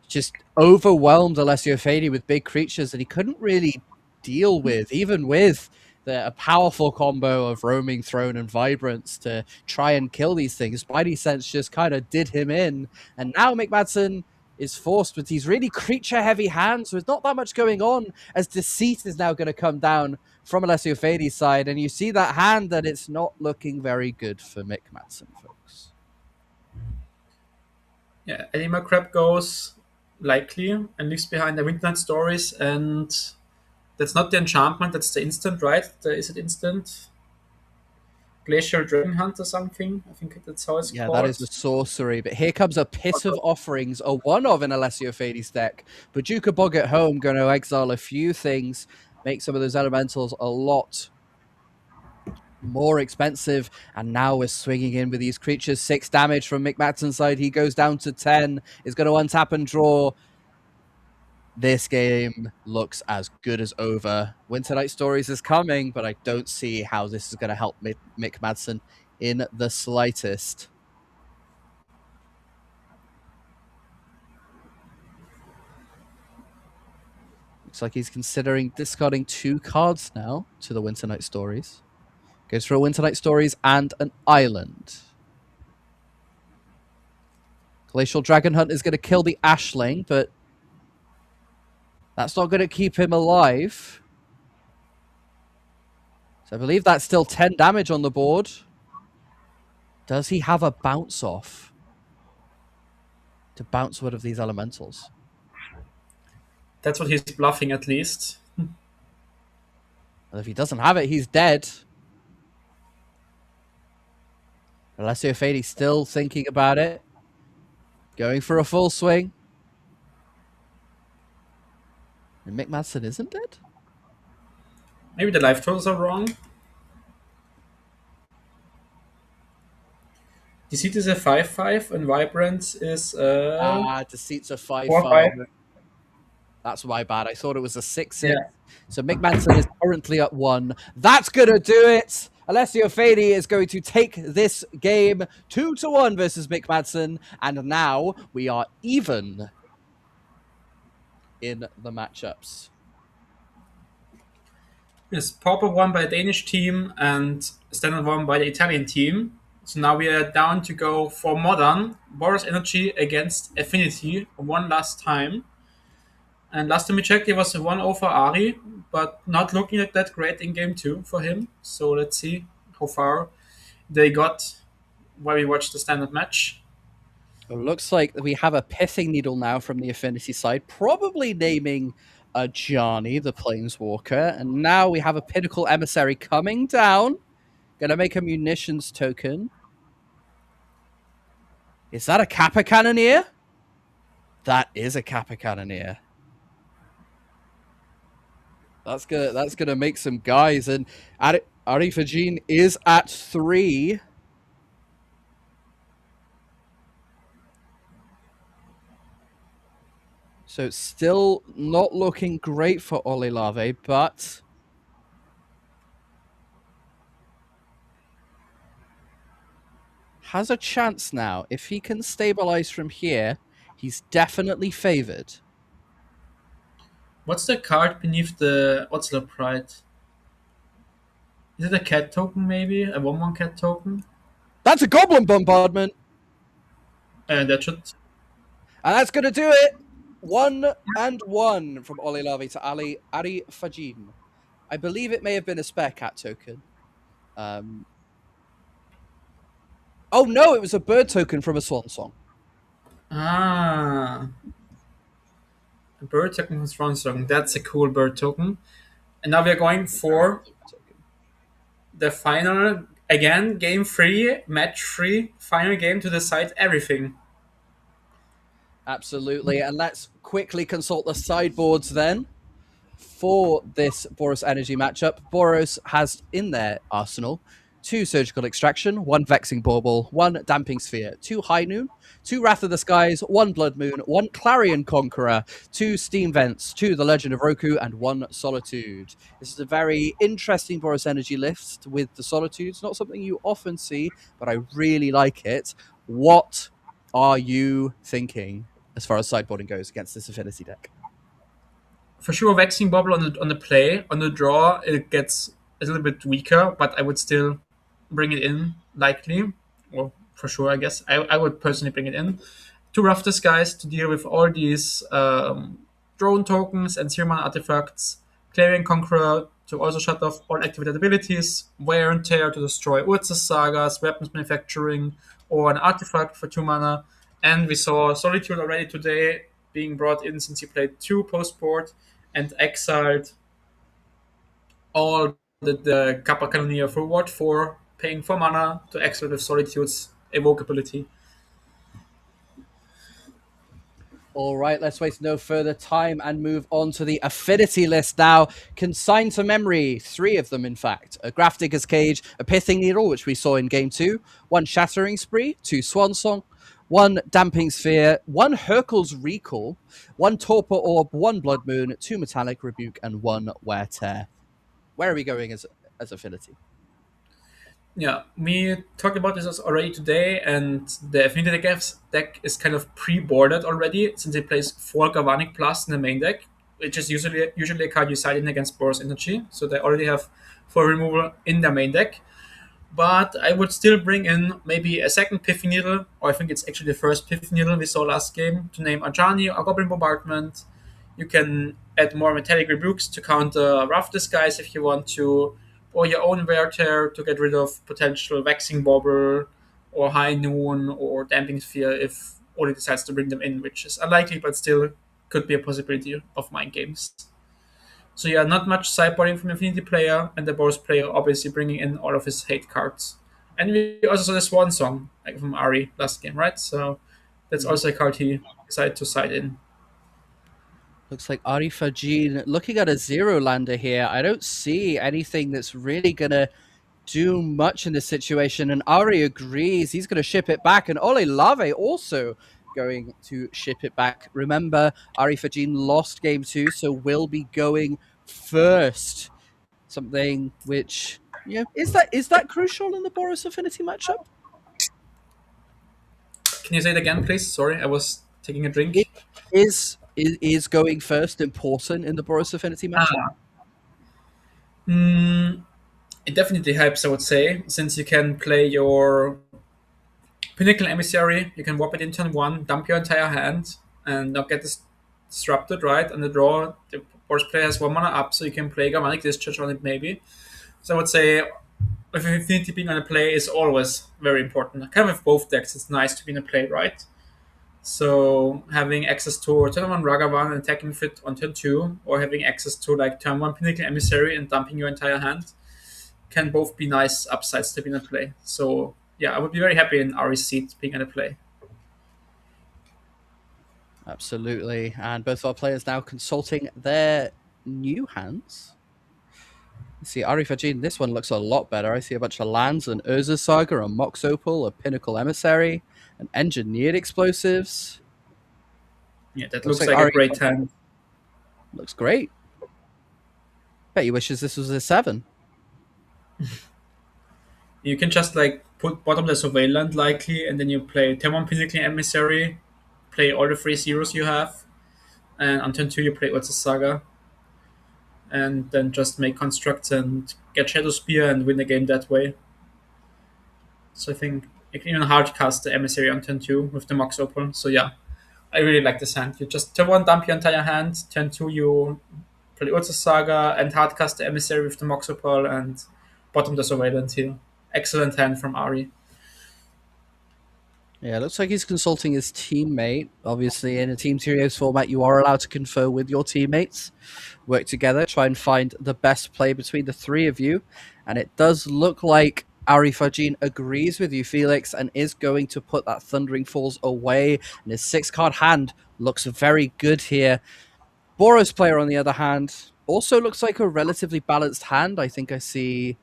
Just overwhelmed Alessio Fedi with big creatures that he couldn't really deal with, even with a powerful combo of Roaming Throne and Vibrance to try and kill these things. Spidey Sense just kind of did him in. And now Mick Madsen is forced with these really creature-heavy hands with not that much going on, as Deceit is now going to come down from Alessio Fedi's side. And you see that hand, that it's not looking very good for Mick Madsen, folks. Yeah, Anima Crab goes likely and leaves behind the Winternight Stories, and that's not the enchantment, that's the instant, right? Is it instant? Glacial Dragon Hunt or something? I think that's how it's Yeah, called. that is a sorcery. But here comes a Pit of Offerings, a one of in Alessio Fedi's deck. But Duke of Bog at home going to exile a few things, make some of those elementals a lot more expensive. And now we're swinging in with these creatures. 6 damage from Mick Madsen's side. He goes down to 10. Is going to untap and draw. This game looks as good as over. Winternight Stories is coming, but I don't see how this is going to help Mick Madsen in the slightest. Looks like he's considering discarding 2 cards now to the Winternight Stories. Goes for a Winternight Stories and an island. Glacial Dragon Hunt is going to kill the Ashling, but that's not going to keep him alive. So I believe that's still 10 damage on the board. Does he have a bounce off to bounce one of these elementals? That's what he's bluffing, at least. And if he doesn't have it, he's dead. Alessio Fedi still thinking about it. Going for a full swing. And Mick Madsen isn't dead? Maybe the life totals are wrong. Deceit is a 5/5 and Vibrance is Deceit's a 5/5. 4/5. That's my bad. I thought it was a 6/6. Yeah. So Mick Manson is currently at 1. That's going to do it. Alessio Fedi is going to take this game 2-1 versus Mick Manson. And now we are even in the matchups. Yes, Pauper won by the Danish team and Standard won by the Italian team. So now we are down to go for Modern, Boros Energy against Affinity one last time. And last time we checked, it was a 1-0 for Ari, but not looking like that great in game 2 for him. So let's see how far they got while we watch the standard match. It looks like we have a pithing needle now from the Affinity side, probably naming Johnny, the Planeswalker. And now we have a Pinnacle Emissary coming down. Going to make a munitions token. Is that a Kappa Cannoneer? That is a Kappa Cannoneer. That's gonna make some guys. And Arifajin is at 3. So it's still not looking great for Olilave, but has a chance now. If he can stabilize from here, he's definitely favored. What's the card beneath the Otzler Pride? Is it a cat token, maybe? A 1/1 cat token? That's a Goblin Bombardment! That should. And that's going to do it! 1-1 from Olilave to Ari Fajin. I believe it may have been a spare cat token. Oh no, it was a bird token from a Swan Song. Ah. A bird token from Swan Song. That's a cool bird token. And now we are going for the final, again, game 3, match 3, final game to decide everything. Absolutely. And let's quickly consult the sideboards then for this Boros Energy matchup. Boros has in their arsenal 2 Surgical Extraction, 1 Vexing Bauble, 1 Damping Sphere, 2 High Noon, 2 Wrath of the Skies, 1 Blood Moon, 1 Clarion Conqueror, 2 Steam Vents, 2 The Legend of Roku, and 1 Solitude. This is a very interesting Boros Energy list with the Solitudes. Not something you often see, but I really like it. What are you thinking as far as sideboarding goes against this Affinity deck? For sure, Vexing Bubble on the play. On the draw, it gets a little bit weaker, but I would still bring it in, likely. Well, for sure, I guess. I would personally bring it in. 2 Rough Disguise to deal with all these drone tokens and Zero Mana artifacts. Clarion Conqueror to also shut off all activated abilities. Wear and Tear to destroy Urza's Sagas, Weapons Manufacturing, or an artifact for 2 mana. And we saw Solitude already today being brought in since he played 2 post-board and exiled all the Kappa Cannoneer for what? For paying 4 mana to exile with Solitude's evoke ability. All right, let's waste no further time and move on to the Affinity list now. Consigned to memory, 3 of them, in fact. A Grafdigger's Cage, a Pithing Needle, which we saw in Game 2, 1 Shattering Spree, 2 Swan Song, 1 Damping Sphere, 1 Hercule's Recall, 1 Torpor Orb, 1 Blood Moon, 2 Metallic Rebuke, and 1 Wear Tear. Where are we going as Affinity? Yeah, we talked about this already today, and the Affinity deck is kind of pre-boarded already, since it plays 4 Galvanic Plus in the main deck, which is usually a card you side in against Boros Energy, so they already have 4 removal in their main deck. But I would still bring in maybe a second Pithing Needle, or I think it's actually the first Pithing Needle we saw last game, to name Ajani or Goblin Bombardment. You can add more Metallic Rebukes to counter Rough Disguise if you want to, or your own Wear Tear to get rid of potential Vexing Bobble, or High Noon, or Damping Sphere if Oli decides to bring them in, which is unlikely, but still could be a possibility of mind games. So yeah, not much sideboarding from Affinity player, and the Boros player obviously bringing in all of his hate cards. And we also saw the Swan Song from Ari last game, right? So that's also a card he decided to side in. Looks like Ari Fajin looking at a 0 lander here. I don't see anything that's really going to do much in this situation, and Ari agrees. He's going to ship it back, and Ole Lave also going to ship it back. Remember, Ari Fajin lost game 2, so will be going first. Something which, is that crucial in the Boros Affinity matchup? Can you say it again, please? Sorry, I was taking a drink. It is going first important in the Boros Affinity matchup? Ah, mm, it definitely helps, I would say, since you can play your Pinnacle Emissary, you can warp it in turn 1, dump your entire hand, and not get disrupted, right? On the draw, the Boros player has 1 mana up, so you can play Galvanic Discharge on it, maybe. So I would say with Infinity being on a play is always very important. Kind of with both decks, it's nice to be in a play, right? So having access to turn 1 Ragavan and attacking fit on turn 2, or having access to like turn 1 Pinnacle Emissary and dumping your entire hand can both be nice upsides to being in a play. So yeah, I would be very happy in Ari's seat being in a play. Absolutely. And both our players now consulting their new hands. Let's see, Ari Fajin, this one looks a lot better. I see a bunch of lands, an Urza Saga, a Mox Opal, a Pinnacle Emissary, an Engineered Explosives. Yeah, that Looks looks like like a Ari great hand. looks great. Bet he wishes this was a 7. You can just like put bottom the Surveillant likely, and then you play turn 1 Pinnacle Emissary, play all the 3 zeros you have, and on turn 2 you play Urza Saga, and then just make constructs and get Shadow Spear and win the game that way. So I think you can even hard cast the Emissary on turn 2 with the Mox Opal. So yeah, I really like this hand. You just turn 1 dump your entire hand, turn 2 you play Urza Saga and hard cast the Emissary with the Mox Opal and bottom the Surveillance here. Excellent hand from Ari. Yeah, it looks like he's consulting his teammate. Obviously, in a Team Serios format, you are allowed to confer with your teammates, work together, try and find the best play between the 3 of you. And it does look like Ari Fajin agrees with you, Felix, and is going to put that Thundering Falls away. And his 6-card hand looks very good here. Boros player, on the other hand, also looks like a relatively balanced hand. I think I see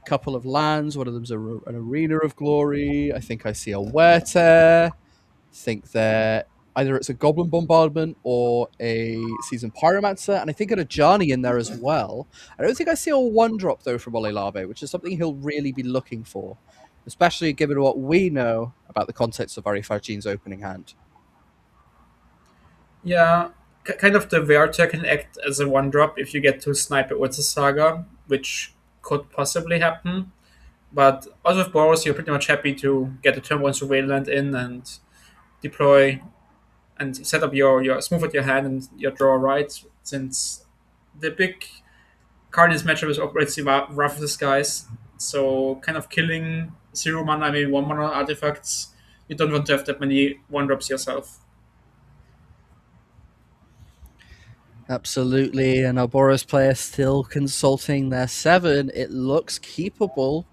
couple of lands. One of them's an Arena of Glory. I think I see a Werter. I think that either it's a Goblin Bombardment or a Seasoned Pyromancer, and I think an Ajani in there as well. I don't think I see a 1-drop, though, from Ole Lave, which is something he'll really be looking for, especially given what we know about the context of Ari Fajin's opening hand. Yeah, kind of the Werter can act as a 1-drop if you get to snipe it with the Saga, which could possibly happen. But also with Boros, you're pretty much happy to get the turn 1 Surveillant in and deploy and set up your smooth at your hand and your draw right, since the big card in this matchup is Operates Wrath of the Skies. So kind of killing 0 mana, maybe 1 mana artifacts. You don't want to have that many 1-drops yourself. Absolutely, and our Boros player still consulting their 7. It looks keepable,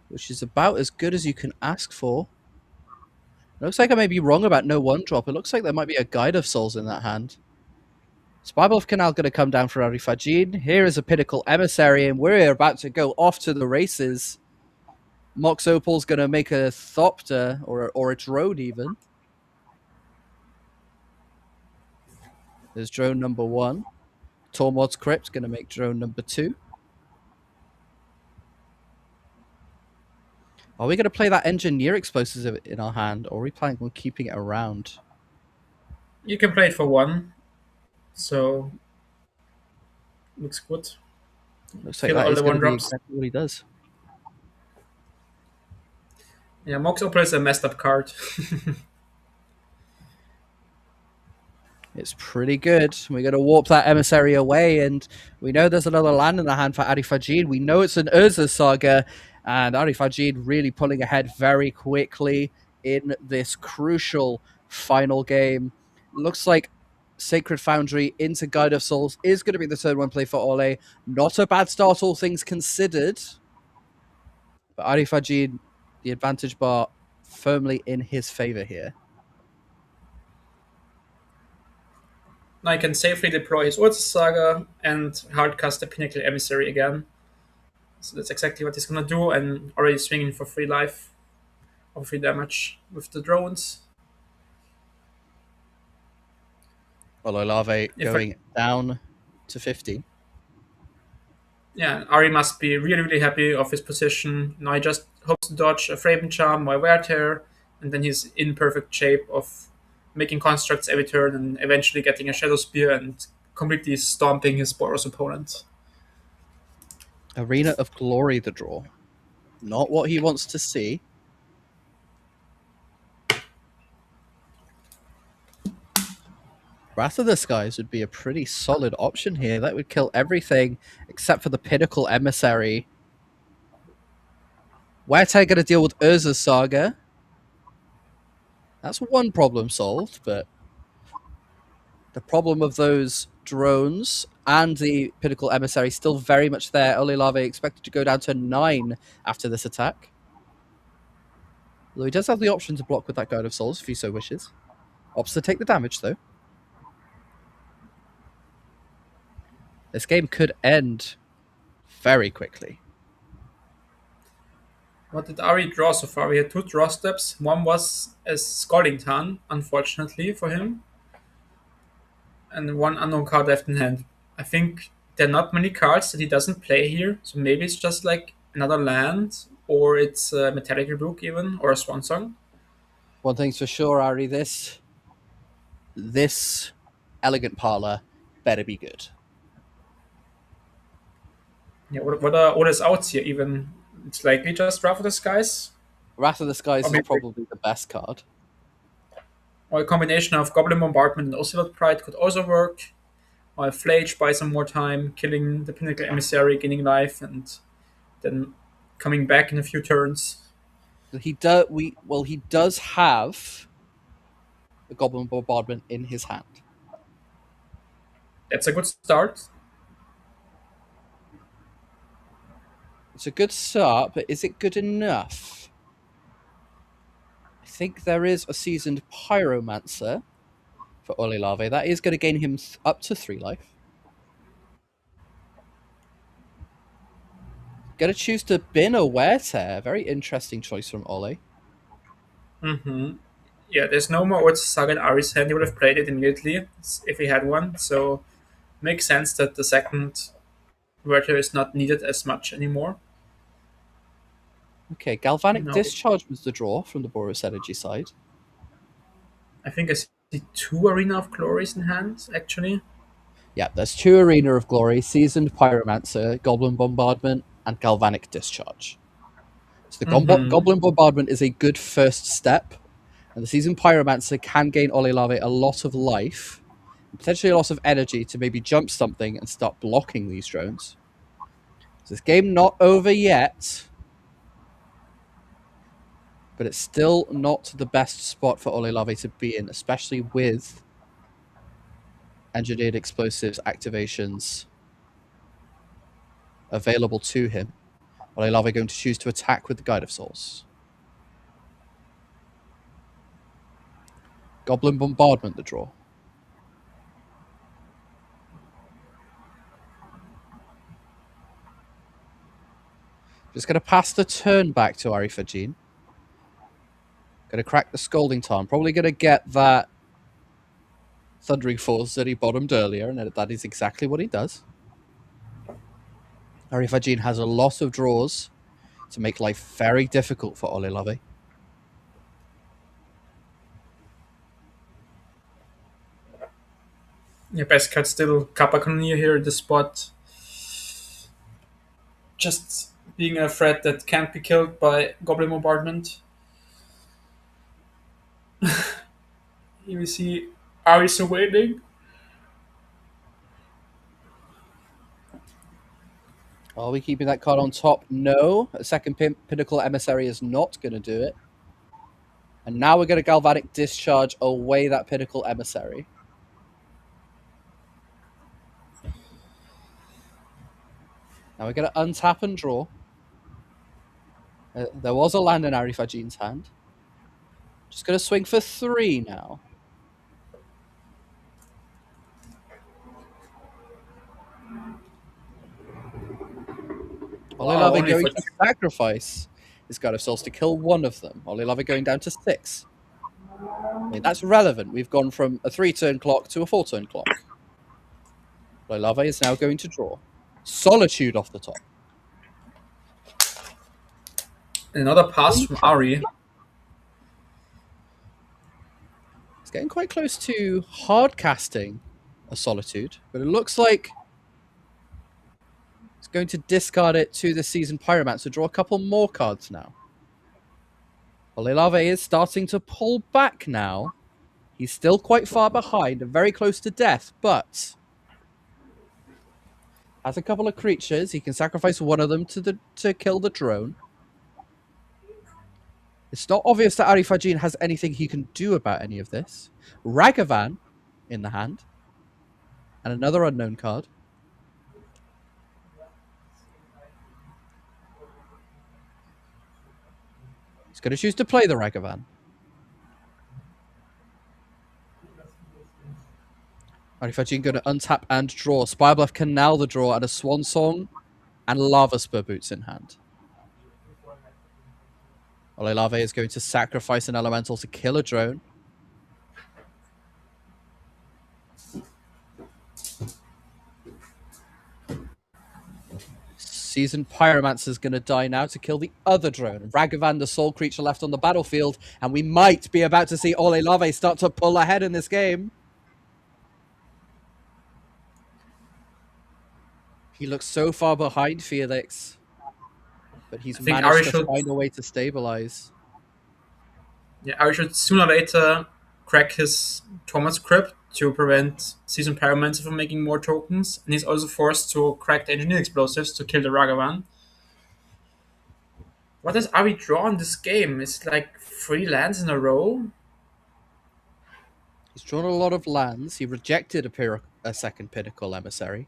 which is about as good as you can ask for. It looks like I may be wrong about no 1-drop. It looks like there might be a Guide of Souls in that hand. Spiral of Canal going to come down for Ari Fajin. Here is a Pinnacle Emissary, and we're about to go off to the races. Mox Opal's going to make a Thopter, or a drone even. There's drone number 1. Tormod's Crypt going to make drone number 2. Are we going to play that Engineer Explosive in our hand, or are we planning on keeping it around? You can play it for 1, so looks good. Looks like Kill that all is the going to be 1-drops. exactly what he does. Yeah, Mox Opal is a messed up card. It's pretty good. We're going to warp that Emissary away, and we know there's another land in the hand for Ari Fajin. We know it's an Urza Saga, and Ari Fajin really pulling ahead very quickly in this crucial final game. Looks like Sacred Foundry into Guide of Souls is going to be the turn 1 play for Ole. Not a bad start, all things considered. But Ari Fajin, the advantage bar firmly in his favor here. Now he can safely deploy his Urza Saga and hardcast the Pinnacle Emissary again. So that's exactly what he's gonna do, and already swinging for 3 life or 3 damage with the drones. Ololave If I, going down to 15. yeah, Ari must be really, really happy of his position. Now he just hopes to dodge a Fraven Charm or a Wear Tear, and then he's in perfect shape of making constructs every turn and eventually getting a Shadow Spear and completely stomping his Boros opponent. Arena of Glory, the draw. Not what he wants to see. Wrath of the Skies would be a pretty solid option here. That would kill everything except for the Pinnacle Emissary. Werteg going to deal with Urza's Saga. That's one problem solved, but the problem of those drones and the Pinnacle Emissary still very much there. Olilave expected to go down to 9 after this attack. Although he does have the option to block with that Guide of Souls if he so wishes. Opts to take the damage, though. This game could end very quickly. What did Ari draw so far? We had 2 draw steps. One was a Scalding Tarn, unfortunately for him, and 1 unknown card left in hand. I think there are not many cards that he doesn't play here, so maybe it's just like another land, or it's a Metallic Rebuke even, or a Swan Song. One thing's for sure, Ari, this Elegant Parlor better be good. Yeah, what are all his outs here even? It's likely just Wrath of the Skies, Wrath of the Skies or is maybe probably the best card. or a combination of Goblin Bombardment and Ocelot Pride could also work. Or a Flage buy some more time, killing the Pinnacle Emissary, gaining life, and then coming back in a few turns. He does have the Goblin Bombardment in his hand. That's a good start. It's a good start, but is it good enough? I think there is a seasoned Pyromancer for Olilave. That is going to gain him up to 3 life. Going to choose to bin a Wear Tear. Very interesting choice from Ollie. Yeah, there's no more Urza Saga in Ari's hand. He would have played it immediately if he had one. So makes sense that the second Werther is not needed as much anymore. Okay, Galvanic No. Discharge was the draw from the Boros Energy side. I think I see 2 Arena of Glories in hand, actually. Yeah, there's 2 Arena of Glory, Seasoned Pyromancer, Goblin Bombardment, and Galvanic Discharge. So the Goblin Bombardment is a good first step, and the Seasoned Pyromancer can gain Olilave a lot of life, and potentially a lot of energy to maybe jump something and start blocking these drones. So this game not over yet, but it's still not the best spot for Olilave to be in, especially with Engineered Explosives activations available to him. Olilave going to choose to attack with the Guide of Souls. Goblin Bombardment, the draw. Just going to pass the turn back to Arifajin. Going to crack the Scalding Tarn. Probably going to get that Thundering Force that he bottomed earlier, and that is exactly what he does. Arifajin has a lot of draws to make life very difficult for Olilave. Yeah, best card still Kappa Cannoneer here in the spot. Just being a threat that can't be killed by Goblin Bombardment. Here we see Ari's Awakening. Are we keeping that card on top? No. A second Pinnacle Emissary is not going to do it. And now we're going to Galvanic Discharge away that Pinnacle Emissary. Now we're going to untap and draw. There was a land in Arifajin's hand. Just going to swing for 3 now. Olilave only going for to sacrifice his God of Souls to kill one of them. Olilave going down to 6. I mean, that's relevant. We've gone from a 3-turn clock to a 4-turn clock. Olilave is now going to draw. Solitude off the top. another pass from Ari. It's getting quite close to hard casting a Solitude, but it looks like it's going to discard it to the Seasoned Pyromancer to draw a couple more cards now. Olilave is starting to pull back now. He's still quite far behind and very close to death, but has a couple of creatures. He can sacrifice one of them to kill the drone. It's not obvious that Arifajin has anything he can do about any of this. Ragavan in the hand. And another unknown card. He's going to choose to play the Ragavan. Arifajin going to untap and draw. Spirebluff Canal the draw and a Swan Song and Lava Spur Boots in hand. Olilave is going to sacrifice an elemental to kill a drone. Seasoned Pyromancer is going to die now to kill the other drone. Ragavan, the sole creature left on the battlefield, and we might be about to see Olilave start to pull ahead in this game. He looks so far behind Felix, but he's managed to find a way to stabilize. Yeah, Ari should sooner or later crack his Thomas Crypt to prevent Seasoned Pyromancer from making more tokens, and he's also forced to crack the Engineer Explosives to kill the Ragavan. What does Ari draw in this game? It's like 3 lands in a row? He's drawn a lot of lands. He rejected a second Pinnacle Emissary.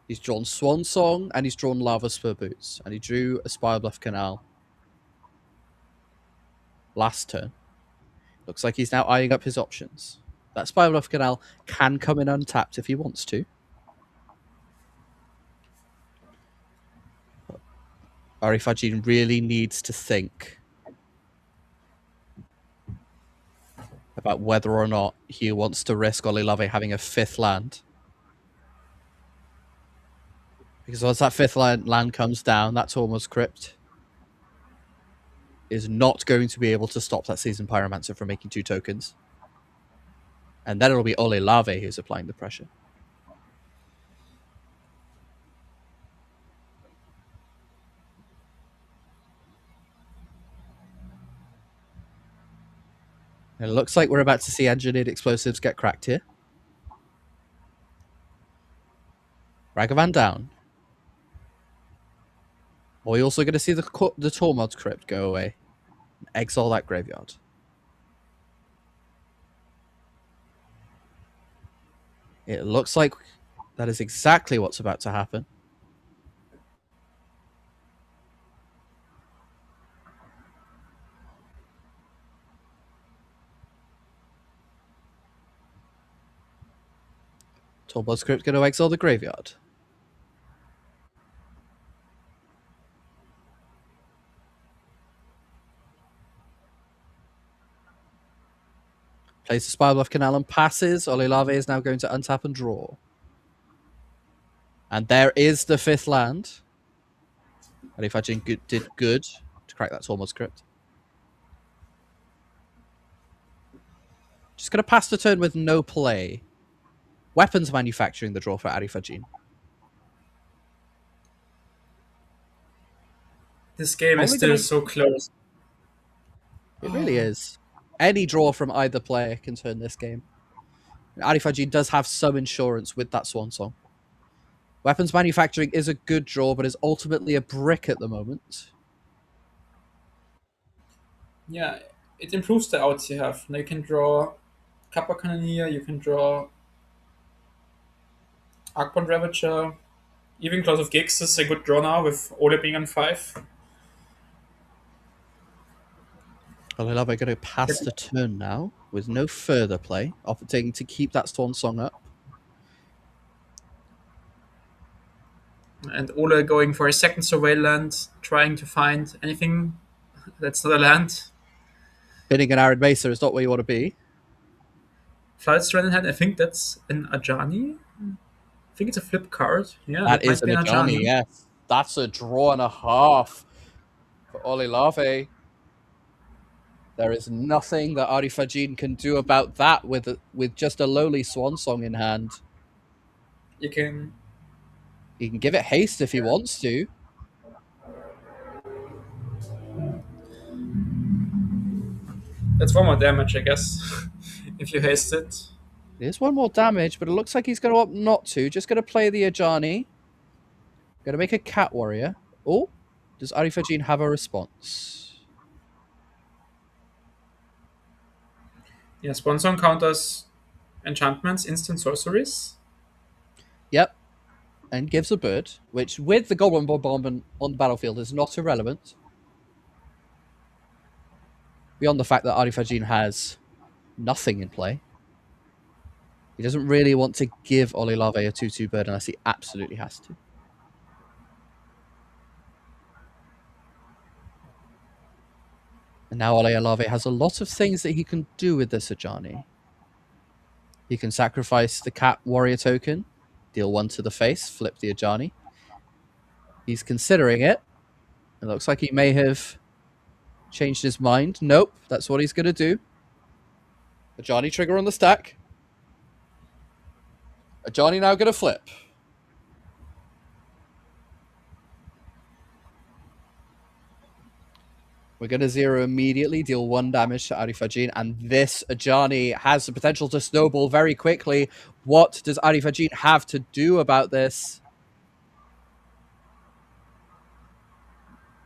He's drawn Swan Song, and he's drawn Lava Spur Boots, and he drew a Spirebluff Canal last turn. Looks like he's now eyeing up his options. That Spirebluff Canal can come in untapped if he wants to. Arifajin really needs to think about whether or not he wants to risk Olilave having a 5th land. Because once that 5th land comes down, that Tormod's Crypt is not going to be able to stop that Seasoned Pyromancer from making 2 tokens. And then it'll be Olilave who's applying the pressure. And it looks like we're about to see Engineered Explosives get cracked here. Ragavan down. Are we also going to see the Tormod's Crypt go away? And exile that graveyard. It looks like that is exactly what's about to happen. Tormod's Crypt going to exile the graveyard. Plays the Spirebluff Canal and passes. Olilave is now going to untap and draw. And there is the 5th land. Arifajin did good to crack that Tormod's Crypt. Just going to pass the turn with no play. Weapons manufacturing the draw for Arifajin. This game is still so close. It really is. Any draw from either player can turn this game. Arifajin does have some insurance with that Swan Song. Weapons manufacturing is a good draw, but is ultimately a brick at the moment. Yeah, it improves the outs you have. Now you can draw Kappa Cannoneer, you can draw Arcbound Ravager. Even Claws of Gix is a good draw now with Ole being on 5. Olilave going to pass the turn now with no further play, opting to keep that Swan Song up. And Ole going for a second surveillance, trying to find anything that's not a land. Bidding an Arid Mesa is not where you want to be. Flight strand in hand. I think that's an Ajani. I think it's a flip card. Yeah, That that is might an be an Ajani, Ajani. yes. That's a draw and a half for Olilave. There is nothing that Arifajin can do about that with just a lowly swan song in hand. You can. He can give it haste if he wants to. That's one more damage, I guess, if you haste it. There's one more damage, but it looks like he's going to opt not to. Just going to play the Ajani. Going to make a Cat Warrior. Oh, does Arifajin have a response? Yeah, Sponsor counters enchantments, instant sorceries. Yep. And gives a bird, which with the Goblin Bombardment on the battlefield is not irrelevant. Beyond the fact that Arifajin has nothing in play. He doesn't really want to give Olilave a 2-2 bird unless he absolutely has to. And now Olilave has a lot of things that he can do with this Ajani. He can sacrifice the Cat Warrior token, deal 1 to the face, flip the Ajani. He's considering it. It looks like he may have changed his mind. Nope, that's what he's going to do. Ajani trigger on the stack. Ajani now going to flip. We're going to zero immediately, deal 1 damage to Arifajin, and this Ajani has the potential to snowball very quickly. What does Arifajin have to do about this?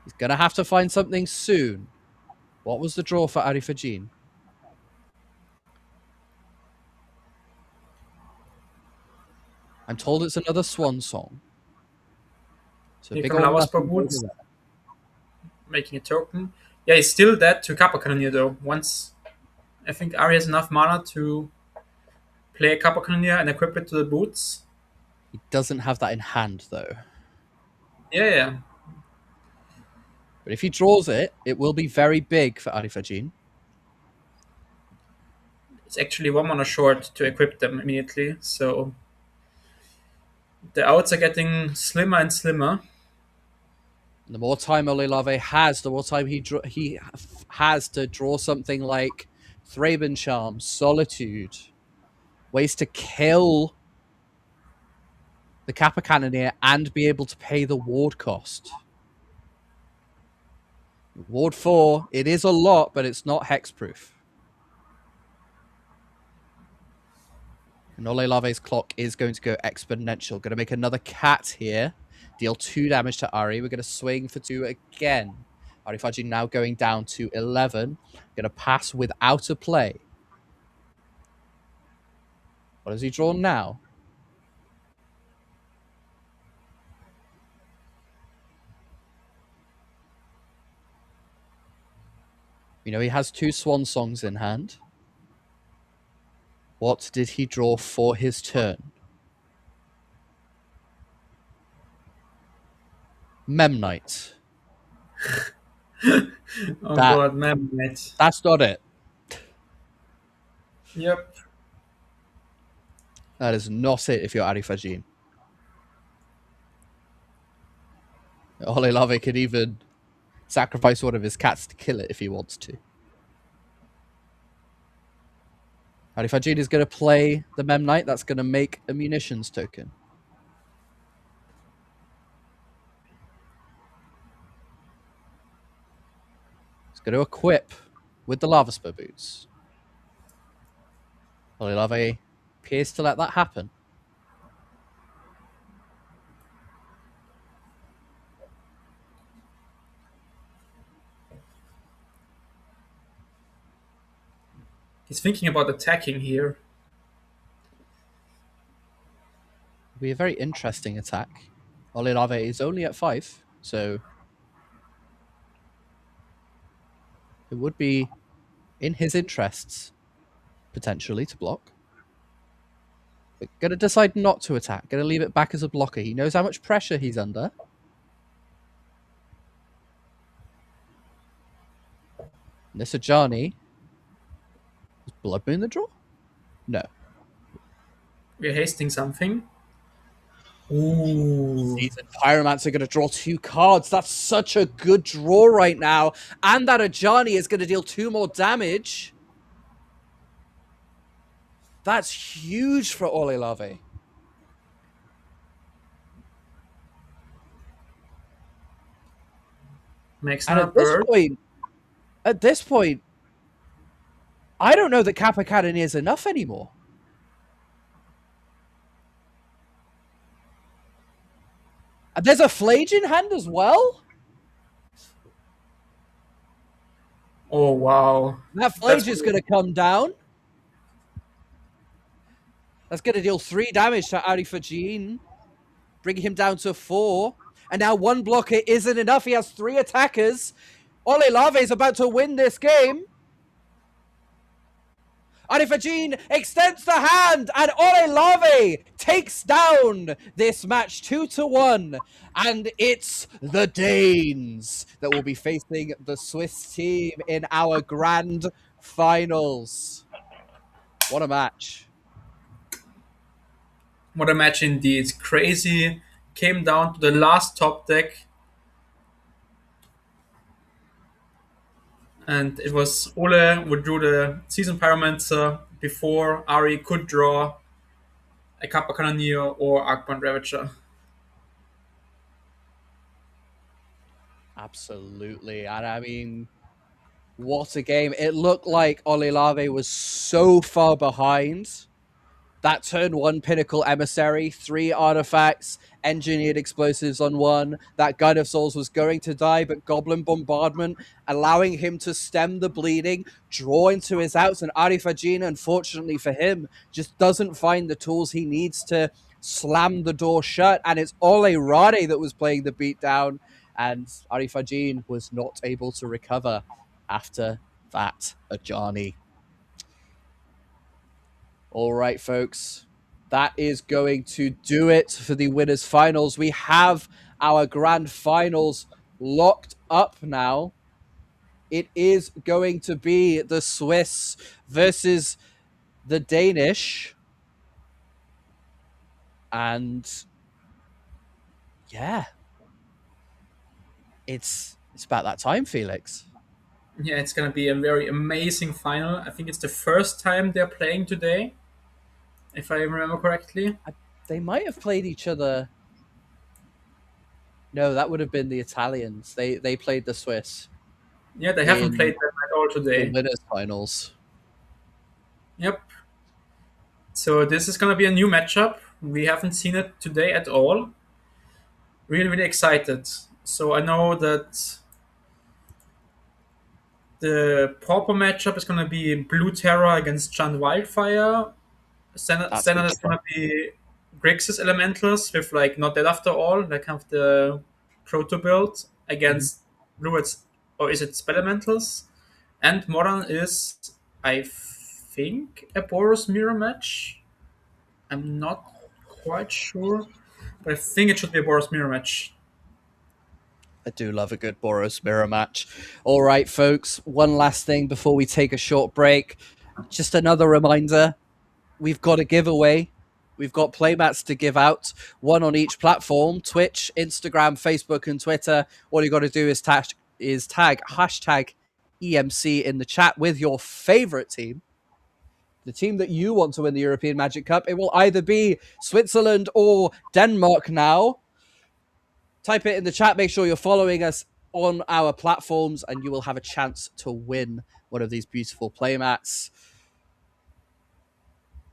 He's going to have to find something soon. What was the draw for Arifajin? I'm told it's another swan song. So Here big come old Lava's nothing Boots, over there. making a token. Yeah, he's still dead to Kappa Cannoneer though. Once I think Ari has enough mana to play a Kappa Cannoneer and equip it to the boots. He doesn't have that in hand, though. Yeah. But if he draws it, it will be very big for Arifajin. It's actually 1 mana short to equip them immediately, so the outs are getting slimmer and slimmer. The more time Olilave has, the more time he has to draw something like Thraben Charm, Solitude, ways to kill the Kappa Cannoneer and be able to pay the ward cost. Ward 4, it is a lot, but it's not hexproof. And Olelave's clock is going to go exponential. Going to make another cat here. Deal 2 damage to Ari. We're going to swing for 2 again. Arifajin now going down to 11. Going to pass without a play. What has he drawn now? You know, he has 2 swan songs in hand. What did he draw for his turn? Memnite. Oh god, Mammoth. That's not it. Yep. That is not it if you're Arifajin. Olelave could even sacrifice one of his cats to kill it if he wants to. Arifajin is going to play the Memnite. That's going to make a munitions token. He's going to equip with the Lava Spur boots. Olelave appears to let that happen. He's thinking about attacking here. It'll be a very interesting attack. Olelave is only at 5, so it would be in his interests, potentially, to block. Going to decide not to attack. Going to leave it back as a blocker. He knows how much pressure he's under. Nisajani. Is Blood Moon the draw? No. We're hasting something. Ooh. Seasoned Pyromancer going to draw 2 cards. That's such a good draw right now. And that Ajani is going to deal 2 more damage. That's huge for Olelave. Makes And at this point, I don't know that Kappa Cannon is enough anymore. And there's a Flage in hand as well. Oh, wow. That Flage is going to come down. That's going to deal 3 damage to Arifajin, bringing him down to 4. And now 1 blocker isn't enough. He has 3 attackers. Olelave is about to win this game. Arifajin extends the hand, and Olelave takes down this match 2-1. And it's the Danes that will be facing the Swiss team in our grand finals. What a match. What a match indeed. Crazy. Came down to the last top deck. And it was Ole would draw the Seasoned Pyromancer before Ari could draw a Kappa Cannoneer or Arcbound Ravager. Absolutely. And I mean, what a game. It looked like Olelave was so far behind. That turn 1 Pinnacle Emissary, 3 artifacts, engineered explosives on 1. That Gun of Souls was going to die, but Goblin Bombardment, allowing him to stem the bleeding, draw into his outs, and Arifajin, unfortunately for him, just doesn't find the tools he needs to slam the door shut. And it's Ole Rade that was playing the beatdown, and Arifajin was not able to recover after that Ajani. All right, folks, that is going to do it for the winners finals. We have our grand finals locked up now. It is going to be the Swiss versus the Danish. And yeah, it's about that time, Felix. Yeah, it's going to be a very amazing final. I think it's the first time they're playing today, if I remember correctly. They might have played each other. No, that would have been the Italians. They played the Swiss. Yeah, they haven't played them at all today. The winners finals. Yep. So this is going to be a new matchup. We haven't seen it today at all. Really, really excited. So I know that the Pauper matchup is going to be Blue Terror against Giant Wildfire. Standard is going to be Grixis Elementals with like Not Dead After All, like kind of the proto build against Blue or is it Spell Elementals? And Modern is, I think, a Boros Mirror match. I'm not quite sure, but I think it should be a Boros Mirror match. I do love a good Boros Mirror match. All right, folks, one last thing before we take a short break. Just another reminder, we've got a giveaway. We've got playmats to give out, one on each platform, Twitch, Instagram, Facebook, and Twitter. All you got to do is tag hashtag EMC in the chat with your favorite team. The team that you want to win the European Magic Cup. It will either be Switzerland or Denmark now. Type it in the chat. Make sure you're following us on our platforms, and you will have a chance to win one of these beautiful playmats.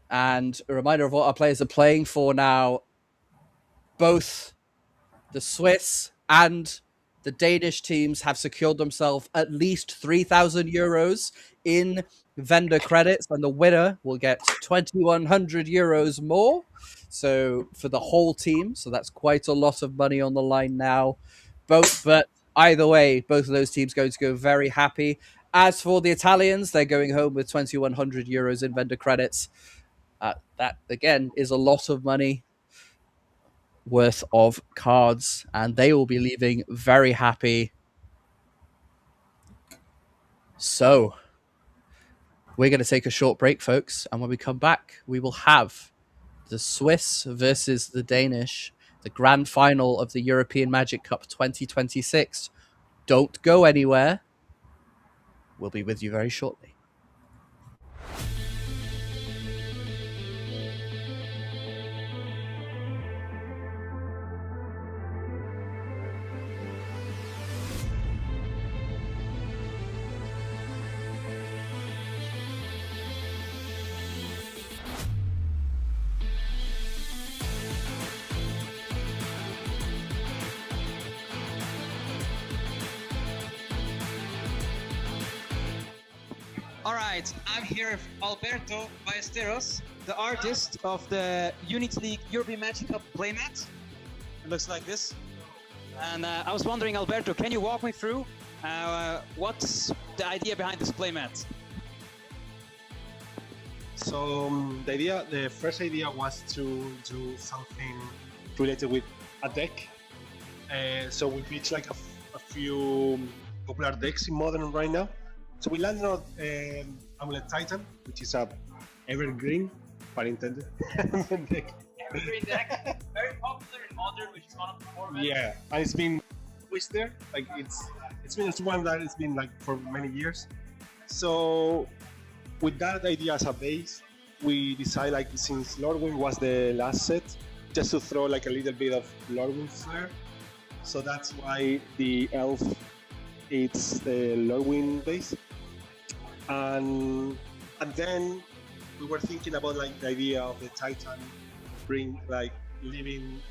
And a reminder of what our players are playing for now. Both the Swiss and the Danish teams have secured themselves at least 3,000 euros in vendor credits, and the winner will get 2,100 euros more. So for the whole team, so that's quite a lot of money on the line now. But either way, both of those teams going to go very happy. As for the Italians, they're going home with 2,100 euros in vendor credits. That again is a lot of money worth of cards, and they will be leaving very happy. So we're going to take a short break, folks, and when we come back, we will have the Swiss versus the Danish, the grand final of the European Magic Cup 2026. Don't go anywhere. We'll be with you very shortly. All right, I'm here with Alberto Ballesteros, the artist of the Unity League European Magic Cup playmat. It looks like this. And I was wondering, Alberto, can you walk me through what's the idea behind this playmat? So the first idea was to do something related with a deck. So we pitched like a few popular decks in Modern right now. So we landed on Amulet Titan, which is a evergreen, pun intended, deck. Evergreen deck, very popular in Modern, which is one of the formats. Yeah, and it's been always there. Like it's one that it's been like for many years. So with that idea as a base, we decided, like, since Lordwing was the last set, just to throw like a little bit of Lordwing flair. So that's why the elf, it's the Lordwing base. And then we were thinking about like the idea of the Titan bring like living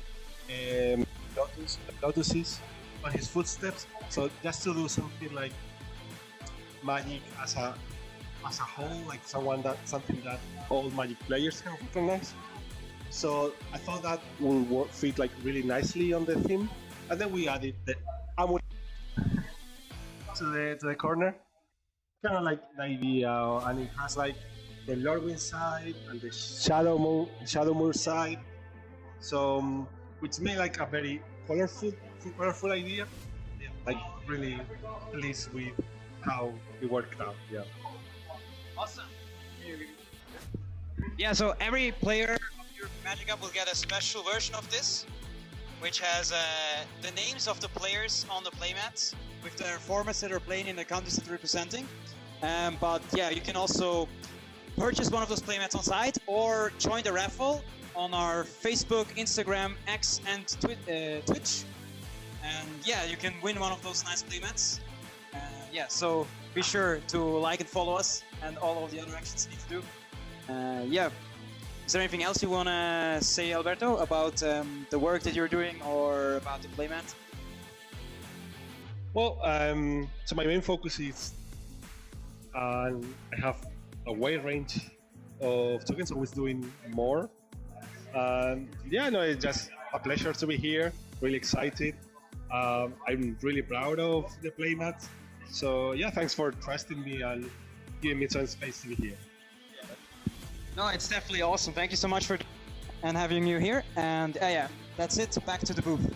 lotuses on his footsteps. So just to do something like Magic as a whole, like something that all Magic players can recognize. So I thought that would fit like really nicely on the theme, and then we added the amulet to the corner, kind of like the idea, and it has like the Lordwing side and the Shadowmoor side. So which made like a very colorful idea. Yeah, like really pleased with how it worked out. Yeah. Awesome. Yeah, so every player of your Magic Cup will get a special version of this, which has the names of the players on the playmats with their formats that are playing in the countries that they're representing. But yeah, you can also purchase one of those playmats on site or join the raffle on our Facebook, Instagram, X, and Twitch. And yeah, you can win one of those nice playmats. Yeah, so be sure to like and follow us and all of the other actions you need to do. Yeah. Is there anything else you want to say, Alberto, about the work that you're doing or about the playmat? Well, so my main focus is I have a wide range of tokens, always doing more. Yeah, no, it's just a pleasure to be here. Really excited. I'm really proud of the playmat. So yeah, thanks for trusting me and giving me some space to be here. No, it's definitely awesome. Thank you so much for and having you here. And yeah, that's it. Back to the booth.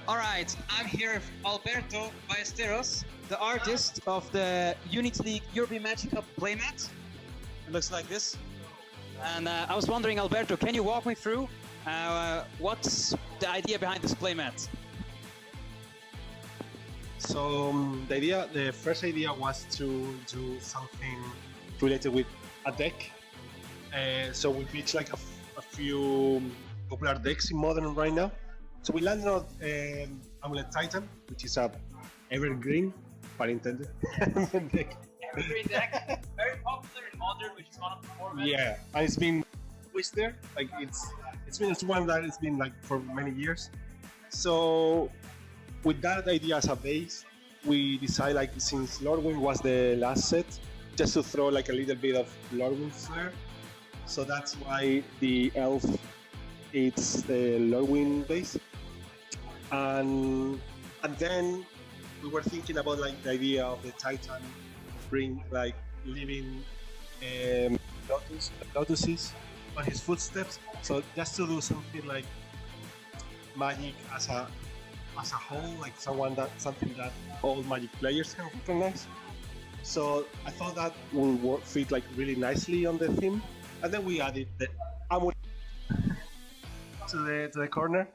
All right, I'm here with Alberto Ballesteros, the artist of the Unity League European Magic Cup playmat. It looks like this. And I was wondering, Alberto, can you walk me through what's the idea behind this playmat? So the first idea was to do something related with a deck. So we pitched like a few popular decks in Modern right now. So we landed on Amulet Titan, which is a evergreen, pun intended, deck. Evergreen deck, very popular in Modern, which is one of the formats. Yeah, and it's been always there. Like it's one that it's been like for many years. So with that idea as a base, we decided like since Lordwing was the last set, just to throw like a little bit of Lordwing flair. So that's why the elf it's the Lordwing base. And then we were thinking about like the idea of the Titan bring like living lotuses on his footsteps. So just to do something like Magic as a whole, like something that all Magic players can recognize. So I thought that would fit like really nicely on the theme, and then we added the amulet to the corner,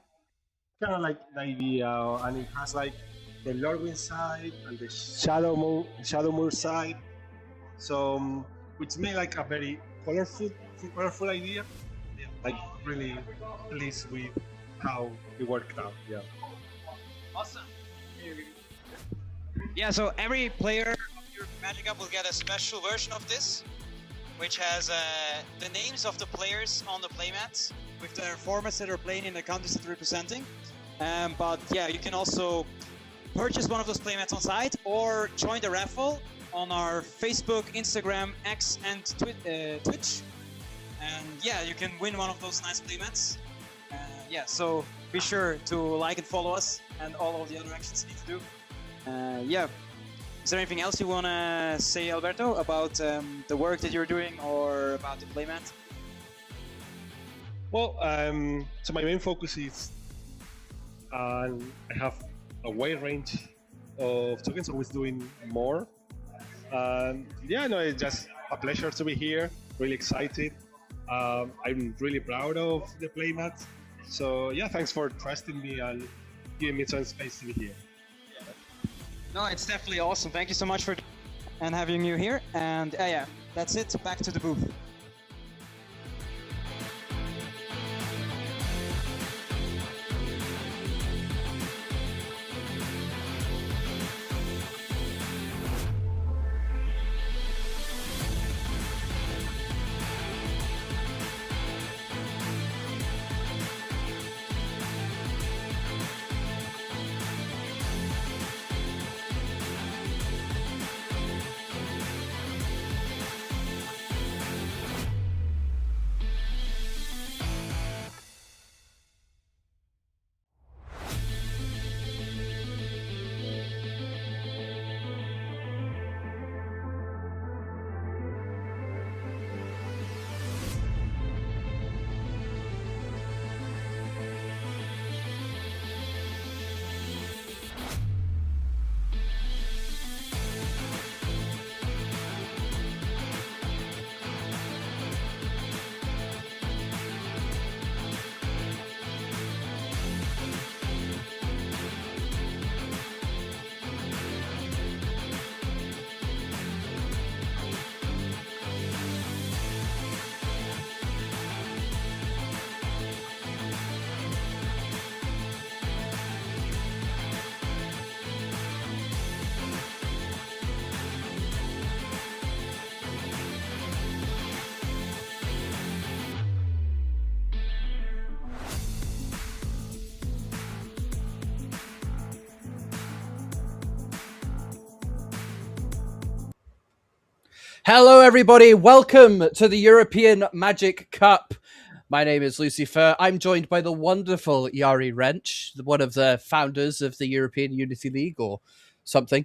kind of like the idea, and it has like the Lordwing side and the Shadowmoor side. So which made like a very colorful idea. Like really pleased with how it worked out. Yeah. Awesome. Yeah, so every player of your Magic Cup will get a special version of this, which has the names of the players on the playmats with their formats that are playing in the countries that they're representing. But yeah, you can also purchase one of those playmats on site or join the raffle on our Facebook, Instagram, X, and Twitch. And yeah, you can win one of those nice playmats. Yeah, so be sure to like and follow us and all of the other actions you need to do. Yeah. Is there anything else you want to say, Alberto, about the work that you're doing or about the playmat? Well, so my main focus is I have a wide range of tokens, always doing more. Yeah, no, it's just a pleasure to be here. Really excited. I'm really proud of the playmat. So yeah, thanks for trusting me and giving me some space to be here. No, it's definitely awesome. Thank you so much for and having you here. And yeah, that's it. Back to the booth. Hello, everybody. Welcome to the European Magic Cup. My name is Lucifer. I'm joined by the wonderful Yari Wrench, one of the founders of the European Unity League or something.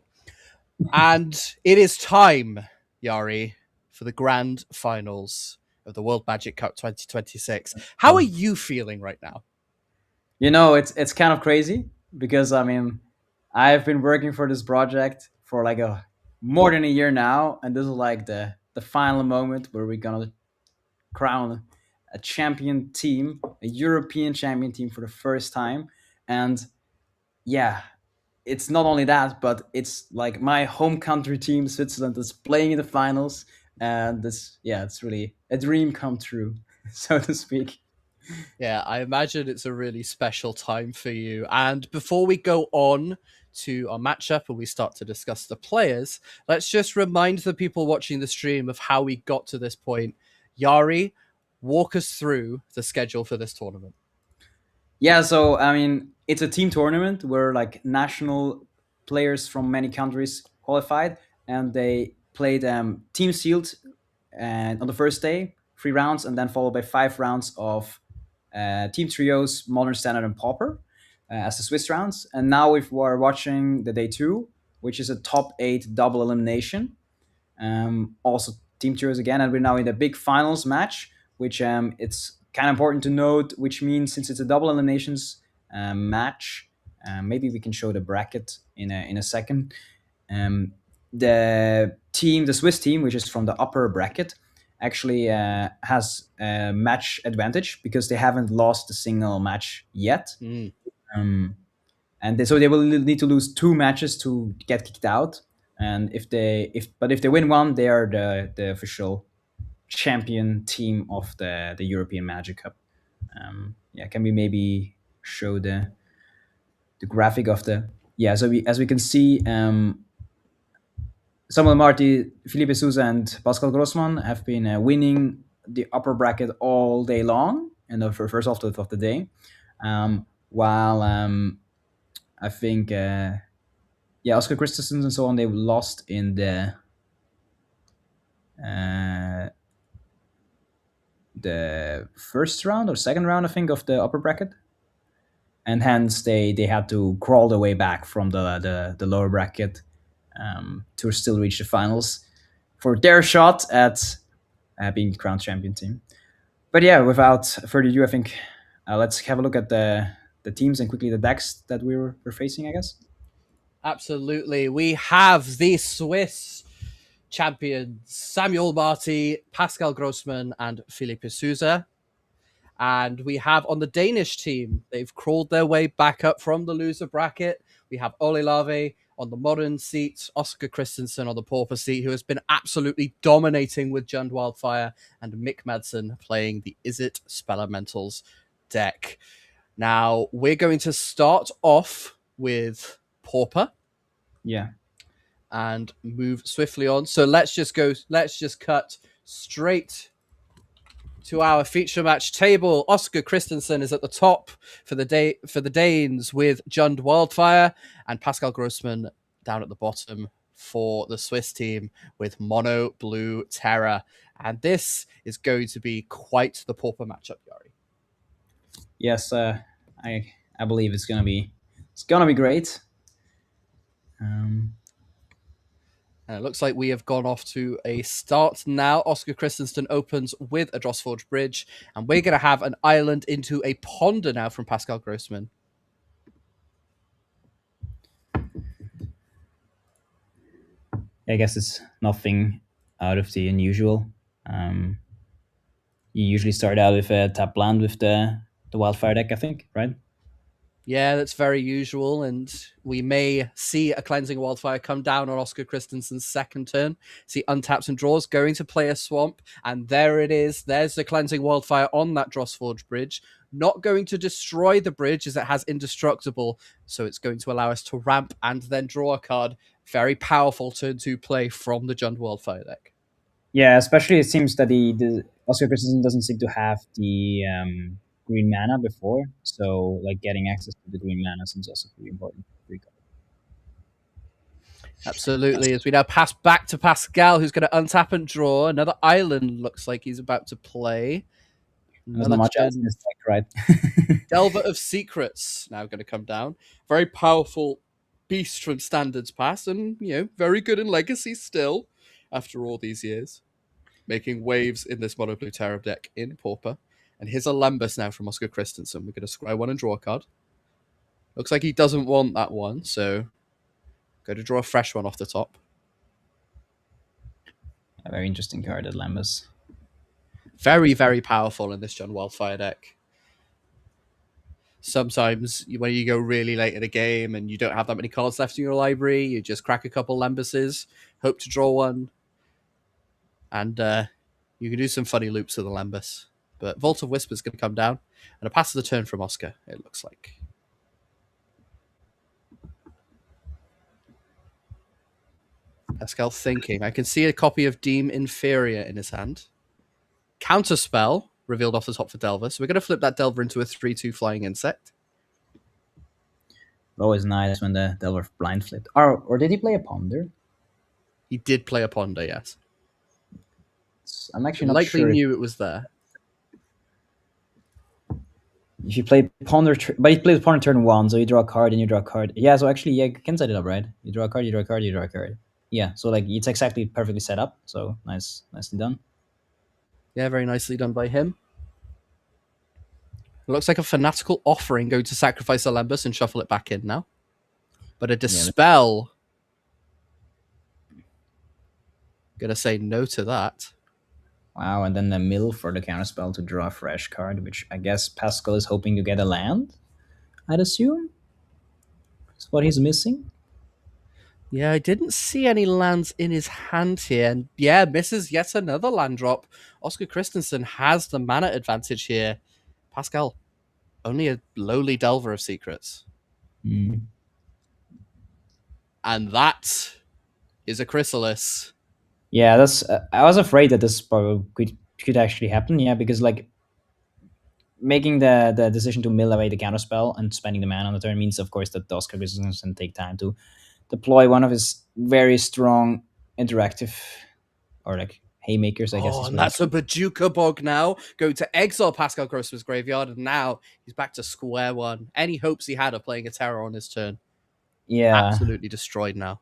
And it is time, Yari, for the grand finals of the World Magic Cup 2026. How are you feeling right now? You know, it's kind of crazy because I mean, I've been working for this project for like a more than a year now, and this is like the final moment where we're gonna crown a champion team, a European champion team for the first time. And yeah, it's not only that, but it's like my home country team, Switzerland, is playing in the finals. And this, yeah, it's really a dream come true, so to speak. Yeah, I imagine it's a really special time for you. And before we go on to our matchup and we start to discuss the players, let's just remind the people watching the stream of how we got to this point. Yari, walk us through the schedule for this tournament. Yeah, so I mean, it's a team tournament where like national players from many countries qualified, and they played team sealed, and on the first day, 3 rounds, and then followed by 5 rounds of team trios, modern standard, and pauper as the Swiss rounds. And now we are watching the day two, which is a top eight double elimination. Also team trios again, and we're now in the big finals match, which it's kind of important to note, which means since it's a double eliminations match, maybe we can show the bracket in a second. The Swiss team, which is from the upper bracket, actually has a match advantage because they haven't lost a single match yet. Mm. So they will need to lose 2 matches to get kicked out. And if they win one, they are the official champion team of the European Magic Cup. Yeah, can we maybe show the graphic of the yeah? So as we can see, Samuel Marty, Felipe Souza, and Pascal Grossman have been winning the upper bracket all day long in the first half of the day, while I think Oscar Christensen and so on, they lost in uh, the first round or second round, I think, of the upper bracket, and hence they had to crawl their way back from the lower bracket to still reach the finals for their shot at being the crown champion team. But yeah, without further ado, I think let's have a look at the teams and quickly the decks that we're facing, I guess. Absolutely. We have the Swiss champions, Samuel Marty, Pascal Grossman, and Felipe Souza. And we have on the Danish team, they've crawled their way back up from the loser bracket. We have Ole Lave on the modern seat, Oscar Christensen on the pauper seat, who has been absolutely dominating with Jund Wildfire, and Mick Madsen playing the Izzet Spelementals deck. Now, we're going to start off with pauper. Yeah. And move swiftly on. So let's just cut straight to our feature match table. Oscar Christensen is at the top for the Danes with Jund Wildfire, and Pascal Grossman down at the bottom for the Swiss team with Mono Blue Terror. And this is going to be quite the pauper matchup, Yari. Yes, I believe it's gonna be great. And it looks like we have gone off to a start now. Oscar Christensen opens with a Drossforge Bridge, and we're going to have an island into a ponder now from Pascal Grossman. I guess it's nothing out of the unusual. You usually start out with a tap land with the wildfire deck, I think, right? Yeah, that's very usual, and we may see a Cleansing Wildfire come down on Oscar Christensen's second turn. See untaps and draws, going to play a swamp, and there it is. There's the Cleansing Wildfire on that Drossforge Bridge. Not going to destroy the bridge as it has Indestructible, so it's going to allow us to ramp and then draw a card. Very powerful turn 2 play from the Jund Wildfire deck. Yeah, especially it seems that the Oscar Christensen doesn't seem to have the green mana before, so like getting access to the green mana seems also pretty important. Absolutely. As we now pass back to Pascal, who's going to untap and draw another island. Looks like he's about to play. There's not much else in this deck, right? Delver of Secrets now going to come down. Very powerful beast from Standards Pass, and very good in Legacy still after all these years, making waves in this Mono Blue Terror deck in Pauper. And here's a Lambus now from Oscar Christensen. We're going to scry one and draw a card. Looks like he doesn't want that one, so go to draw a fresh one off the top. A very interesting card at Lambus. Very, very powerful in this John Wildfire deck. Sometimes when you go really late in a game and you don't have that many cards left in your library, you just crack a couple Lambuses, hope to draw one, and you can do some funny loops with the Lambus. But Vault of Whisper's going to come down, and a pass of the turn from Oscar, it looks like. Pascal thinking. I can see a copy of Deem Inferior in his hand. Counterspell revealed off the top for Delver. So we're going to flip that Delver into a 3/2 flying insect. Always nice when the Delver blind flipped. Or did he play a Ponder? He did play a Ponder, yes. I'm actually He not likely sure. knew it was there. If you play Ponder, but he plays Ponder turn 1, so you draw a card and you draw a card. Yeah, so actually, yeah, you can set it up, right? You draw a card, you draw a card, you draw a card. Yeah, so like it's exactly perfectly set up. So nicely done. Yeah, very nicely done by him. It looks like a Fanatical Offering going to sacrifice a Lambus and shuffle it back in now. But a Dispel... Gonna say no to that. Wow, and then the mill for the counterspell to draw a fresh card, which I guess Pascal is hoping to get a land, I'd assume. That's what he's missing. Yeah, I didn't see any lands in his hand here. And yeah, misses yet another land drop. Oscar Christensen has the mana advantage here. Pascal, only a lowly Delver of Secrets. Mm. And that is a Chrysalis. Yeah, that's. I was afraid that this probably could actually happen. Yeah, because like making the decision to mill away the counterspell and spending the mana on the turn means, of course, that the Oscar Christensen take time to deploy one of his very strong interactive or like haymakers, I guess. Oh, and that's a Bajuka Bog now. Going to exile Pascal Grossman's graveyard, and now he's back to square one. Any hopes he had of playing a terror on his turn, yeah, absolutely destroyed now.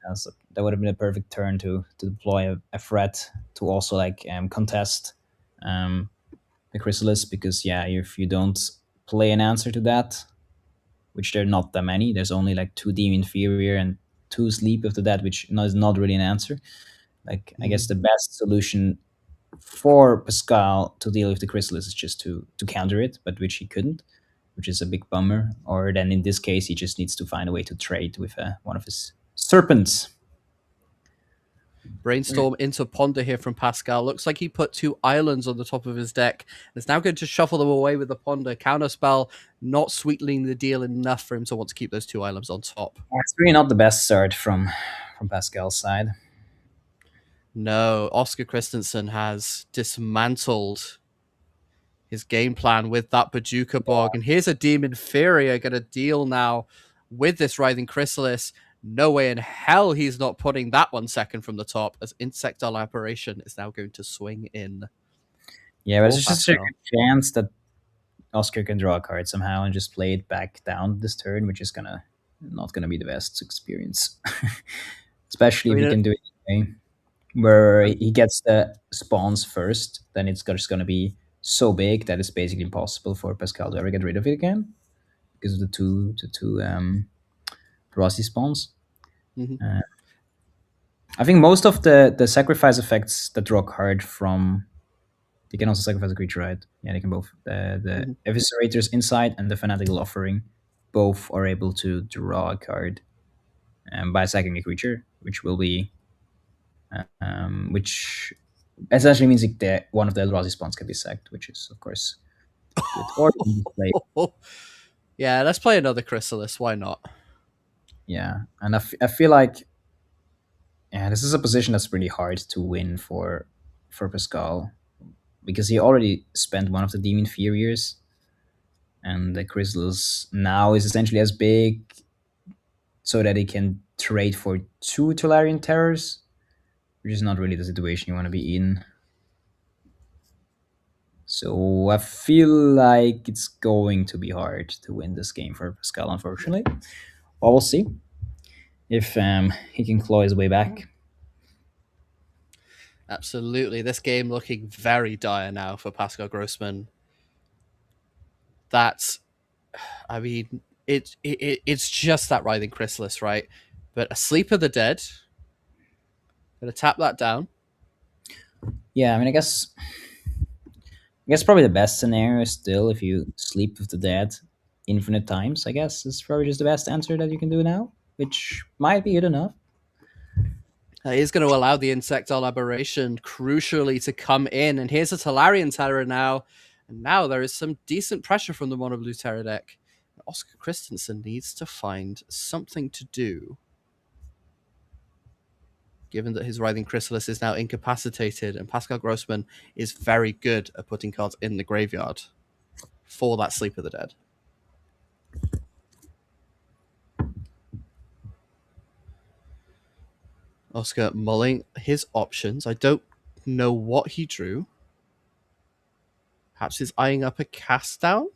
Yeah, so that would have been a perfect turn to deploy a threat to also like contest the Chrysalis, because yeah, if you don't play an answer to that, which there are not that many, there's only like 2 Deem Inferior and 2 Sleep after that, which is not really an answer. Like I guess the best solution for Pascal to deal with the Chrysalis is just to counter it, but which he couldn't, which is a big bummer. Or then in this case, he just needs to find a way to trade with one of his serpents. Brainstorm into Ponder here from Pascal. Looks like he put 2 islands on the top of his deck. It's now going to shuffle them away with the Ponder. Counterspell not sweetening the deal enough for him to want to keep those 2 islands on top. It's really not the best start from Pascal's side. No, Oscar Christensen has dismantled his game plan with that Bajuka Bog. And here's a Deem Inferior going to deal now with this Writhing Chrysalis. No way in hell he's not putting that 1 second from the top, as Insectile Apparition is now going to swing in. Yeah, but there's just a good chance that Oscar can draw a card somehow and just play it back down this turn, which is not gonna be the best experience. Especially if he can do it anyway, where he gets the spawns first, then it's just gonna be so big that it's basically impossible for Pascal to ever get rid of it again because of the two Rossi spawns. Mm-hmm. I think most of the sacrifice effects that draw a card from, they can also sacrifice a creature, right? Yeah, they can both. The Eviscerators Inside and the Fanatical Offering both are able to draw a card by sacking a creature, which will be, which essentially means that one of the Eldrazi spawns can be sacked, which is of course good. Or play. Yeah, let's play another Chrysalis. Why not? Yeah, and I feel like, yeah, this is a position that's really hard to win for Pascal, because he already spent one of the Deem Inferiors, and the Chrysalis now is essentially as big so that he can trade for 2 Tolarian Terrors, which is not really the situation you want to be in. So I feel like it's going to be hard to win this game for Pascal, unfortunately. Well, we'll see if he can claw his way back. Absolutely. This game looking very dire now for Pascal Grossman. That's, I mean, it's just that Writhing Chrysalis, right? But a Sleep of the Dead. Gonna tap that down. Yeah, I mean, I guess probably the best scenario is still if you sleep with the dead infinite times. I guess is probably just the best answer that you can do now, which might be good enough. He's going to allow the Insectile Aberration, crucially, to come in. And here's a Talarian Terror now. And now there is some decent pressure from the Mono Blue Terror deck. Oscar Christensen needs to find something to do, given that his Writhing Chrysalis is now incapacitated, and Pascal Grossman is very good at putting cards in the graveyard for that Sleep of the Dead. Oscar mulling his options. I don't know what he drew. Perhaps he's eyeing up a cast down?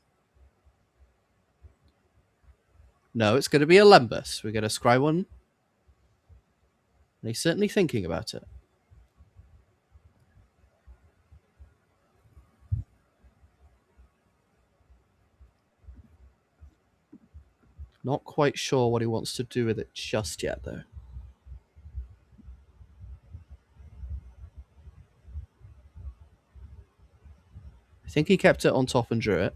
No, it's going to be a Lembus. We're going to scry one. And he's certainly thinking about it. Not quite sure what he wants to do with it just yet, though. I think he kept it on top and drew it.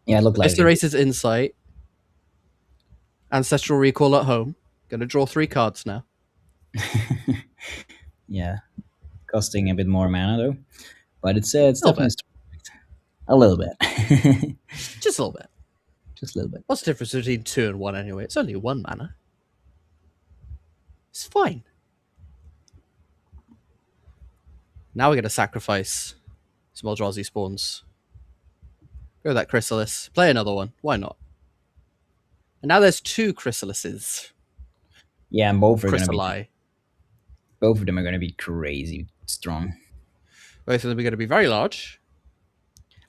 Yeah, it looked like Mr. Ace's Insight. Ancestral Recall at home. Gonna draw 3 cards now. Yeah, costing a bit more mana though, but it's A little definitely bit. a little bit, Just a little bit. just a little bit. What's the difference between 2 and 1 anyway? It's only 1 mana. It's fine. Now we're gonna sacrifice some Eldrazi spawns. Go with that Chrysalis. Play another one. Why not? And now there's 2 Chrysalises. Yeah, and both of them are gonna be crazy strong. Both of them are going to be very large.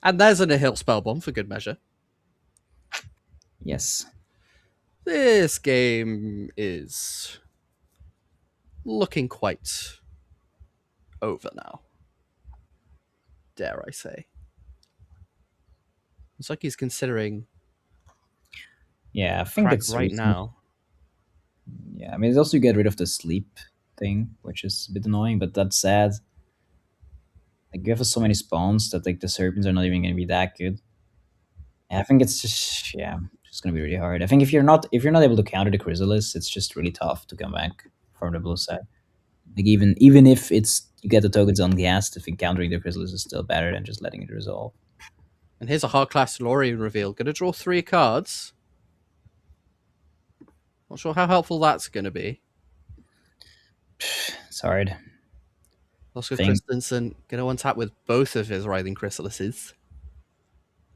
And there's a Nihil Spellbomb for good measure. Yes. This game is looking quite over now. Dare I say. It's like he's considering Yeah, I think crack it's right reasonable. now. Yeah, I mean, it's also you get rid of the sleep thing, which is a bit annoying, but that's sad. Like, you have so many spawns that like the serpents are not even going to be that good. And I think it's just going to be really hard. I think if you're not able to counter the Chrysalis, it's just really tough to come back from the blue side. Like even if it's you get the tokens on gas, I think countering the Chrysalis is still better than just letting it resolve. And here's a hard class Lorien reveal. Going to draw 3 cards. Not sure how helpful that's going to be. It's hard. Oscar Christensen going to untap with both of his Writhing Chrysalises.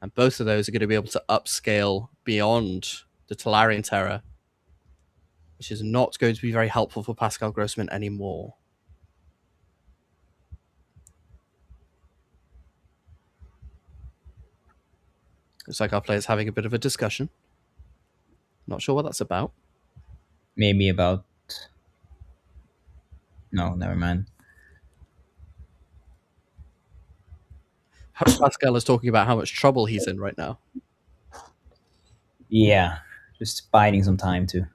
And both of those are going to be able to upscale beyond the Talarian Terror, which is not going to be very helpful for Pascal Grossman anymore. Looks like our players having a bit of a discussion. Not sure what that's about. Maybe about... No, never mind. Pascal is talking about how much trouble he's in right now. Yeah, just biding some time too.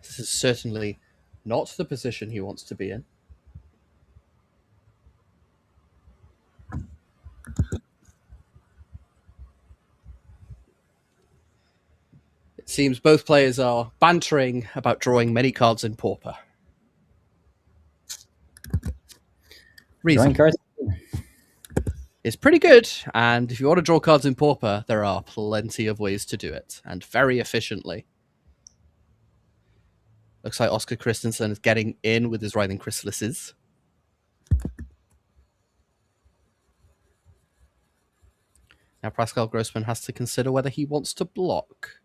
This is certainly not the position he wants to be in. It seems both players are bantering about drawing many cards in Pauper. Drawing cards. It's pretty good, and if you want to draw cards in Pauper, there are plenty of ways to do it, and very efficiently. Looks like Oscar Christensen is getting in with his Writhing Chrysalises. Now Pascal Grossman has to consider whether he wants to block.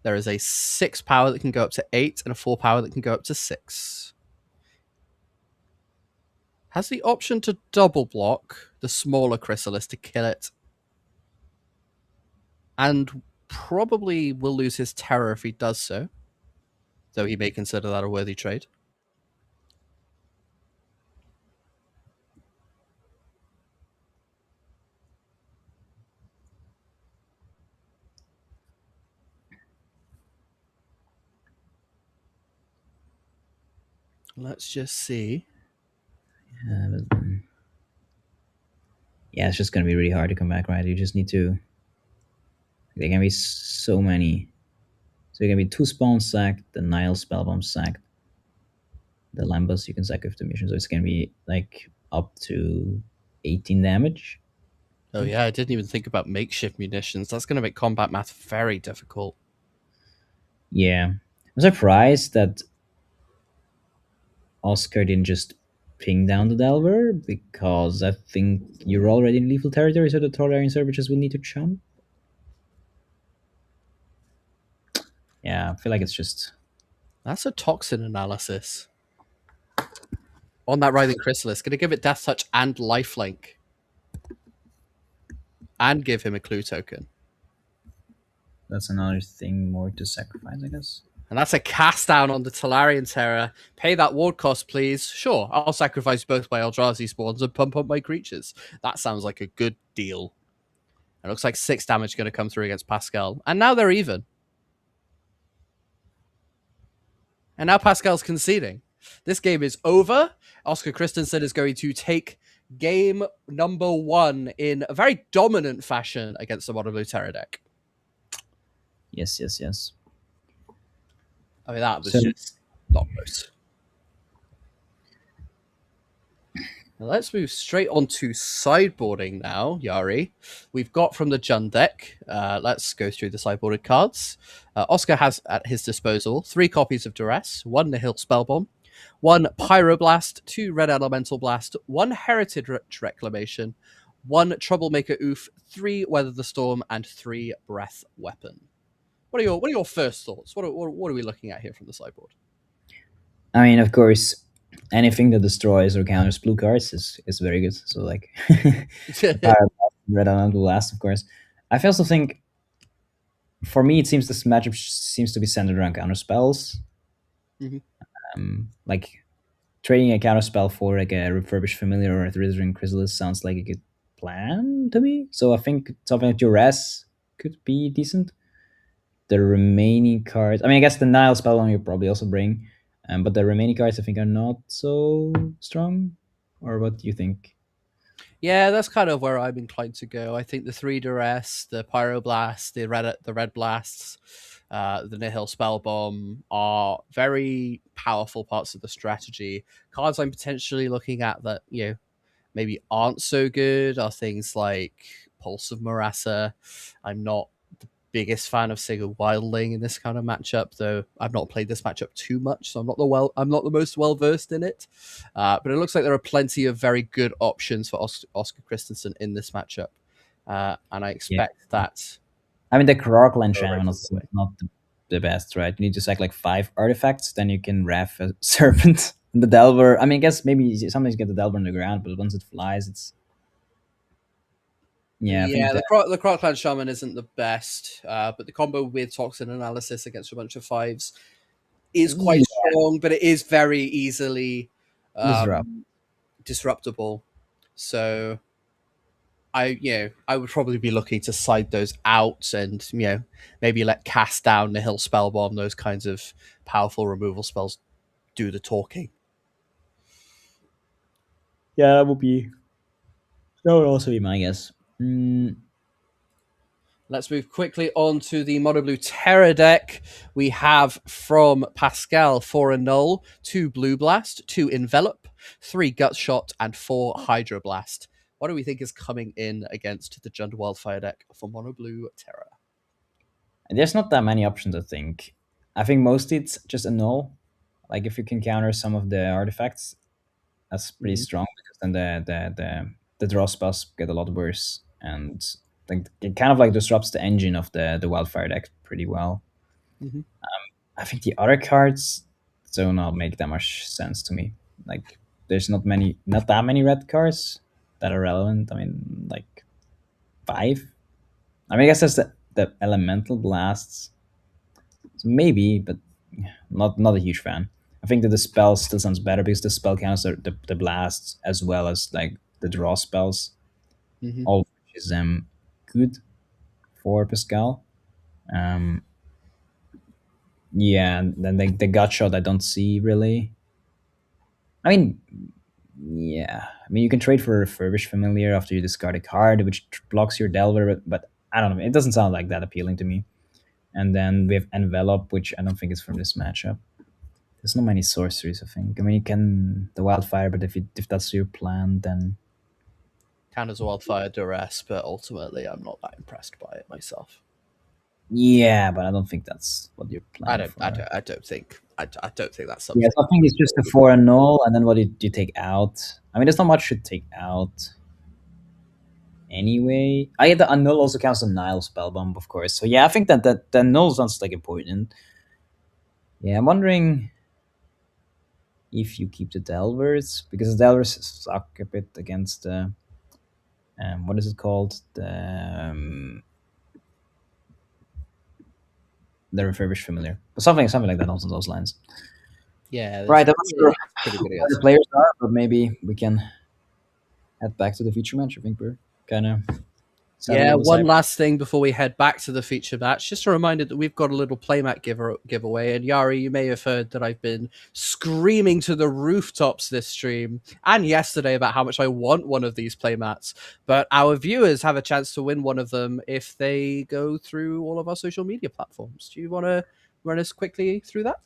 There is a 6 power that can go up to 8 and a 4 power that can go up to 6. Has the option to double block the smaller Chrysalis to kill it. And probably will lose his terror if he does so. Though he may consider that a worthy trade. Let's just see. Yeah, it's just gonna be really hard to come back, right? You just need to. There can be so many. So you can be two spawns sacked, the Nile spellbomb sacked, the Lambus you can sack with the mission. So it's gonna be like up to 18 damage. Oh yeah, I didn't even think about makeshift munitions. That's going to make combat math very difficult. Yeah, I'm surprised that Oscar didn't just ping down the Delver because I think you're already in lethal territory, so the Tolarian Servitors will need to jump. Yeah, I feel like it's just. That's a toxin analysis on that Writhing Chrysalis. Going to give it Death Touch and Lifelink, and give him a clue token. That's another thing more to sacrifice, I guess. And that's a cast down on the Talarian Terror. Pay that ward cost, please. Sure, I'll sacrifice both my Eldrazi spawns and pump up my creatures. That sounds like a good deal. It looks like 6 damage going to come through against Pascal. And now they're even. And now Pascal's conceding. This game is over. Oscar Christensen is going to take game number 1 in a very dominant fashion against the Mono Blue Terror deck. Yes, yes, yes. I mean, that was So- just not close. Now let's move straight on to sideboarding now, Yari. We've got from the Jund deck. Let's go through the sideboarded cards. Oscar has at his disposal 3 copies of Duress, 1 Nihil Spellbomb, 1 Pyroblast, 2 Red Elemental Blast, 1 Heritage Reclamation, 1 Troublemaker Oof, 3 Weather the Storm, and 3 Breath Weapon. What are your first thoughts? What are we looking at here from the sideboard? I mean, of course, anything that destroys or counters blue cards is very good. So like, Red Elemental Blast, of course. I also think, for me, it seems this matchup seems to be centered around counter spells. Mhm. Like trading a counter spell for like a refurbished familiar or a Thrizzling Chrysalis sounds like a good plan to me. So I think something like Duress could be decent. The remaining cards, I mean, I guess the Nile spell you probably also bring, but the remaining cards I think are not so strong. Or what do you think? Yeah, that's kind of where I'm inclined to go. I think the 3 Duress, the Pyroblast, the red blasts, the Nihil Spellbomb are very powerful parts of the strategy. Cards I'm potentially looking at that, maybe aren't so good are things like Pulse of Marassa. I'm not the biggest fan of Sigurd Wildling in this kind of matchup, though I've not played this matchup too much, so I'm not the most well versed in it. But it looks like there are plenty of very good options for Oscar Christensen in this matchup, and I expect that. I mean, the Krarkland Go right Shaman this is way. not the best, right? You need to sack like 5 artifacts, then you can ref a Serpent. The Delver, I mean, I guess maybe sometimes you get the Delver on the ground, but once it flies, it's. Yeah, I think The Crockland Shaman isn't the best, but the combo with Toxin Analysis against a bunch of 5s is quite strong, but it is very easily disruptible. So I would probably be looking to side those out and maybe let Cast Down, Nihil Spellbomb, those kinds of powerful removal spells do the talking. Yeah, that would also be my guess. Let's move quickly on to the Mono Blue Terror deck. We have from Pascal 4 Annul, 2 Blue Blast, 2 Envelop, 3 Gut Shot, and 4 Hydroblast. What do we think is coming in against the Jund Wildfire deck for Mono Blue Terror? There's not that many options, I think. I think mostly it's just Annul. Like if you can counter some of the artifacts, that's pretty strong because then the draw spells get a lot worse, and like it kind of like disrupts the engine of the wildfire deck pretty well. Mm-hmm. I think the other cards do not make that much sense to me. Like there's not that many red cards that are relevant. I mean, like 5. I mean, I guess that's the elemental blasts. So maybe, but not a huge fan. I think that the spell still sounds better because the spell counts the blasts as well as like the draw spells. Mm-hmm. All of which is good for Pascal. Yeah, and then the gut shot I don't see really. I mean, yeah. I mean, you can trade for a refurbished familiar after you discard a card, which blocks your Delver, but I don't know. It doesn't sound like that appealing to me. And then we have Envelop, which I don't think is from this matchup. There's not many sorceries, I think. I mean, you can the Wildfire, but if that's your plan, then Counters Wildfire Duress, but ultimately I'm not that impressed by it myself. yeah, but I don't think that's what you're I planning don't, for. I don't think, I don't think that's Yeah, something. so I think it's just a 4 and null, and then what did you take out? I mean, there's not much to take out anyway. I the null also counts the Nile spellbomb, of course. So yeah, I think that the null sounds like important. Yeah, I'm wondering if you keep the Delvers because the Delvers suck a bit against the what is it called the refurbished familiar, but something like that, also those lines. Yeah, Right, I'm not sure it's pretty good where the against. players are, but maybe we can head back to the feature match. I think we're kind of settled Yeah, on the one side. last thing before we head back to the feature match. Just a reminder that we've got a little playmat giveaway. And Yari, you may have heard that I've been screaming to the rooftops this stream and yesterday about how much I want one of these playmats. But our viewers have a chance to win one of them if they go through all of our social media platforms. Do you want to run us quickly through that?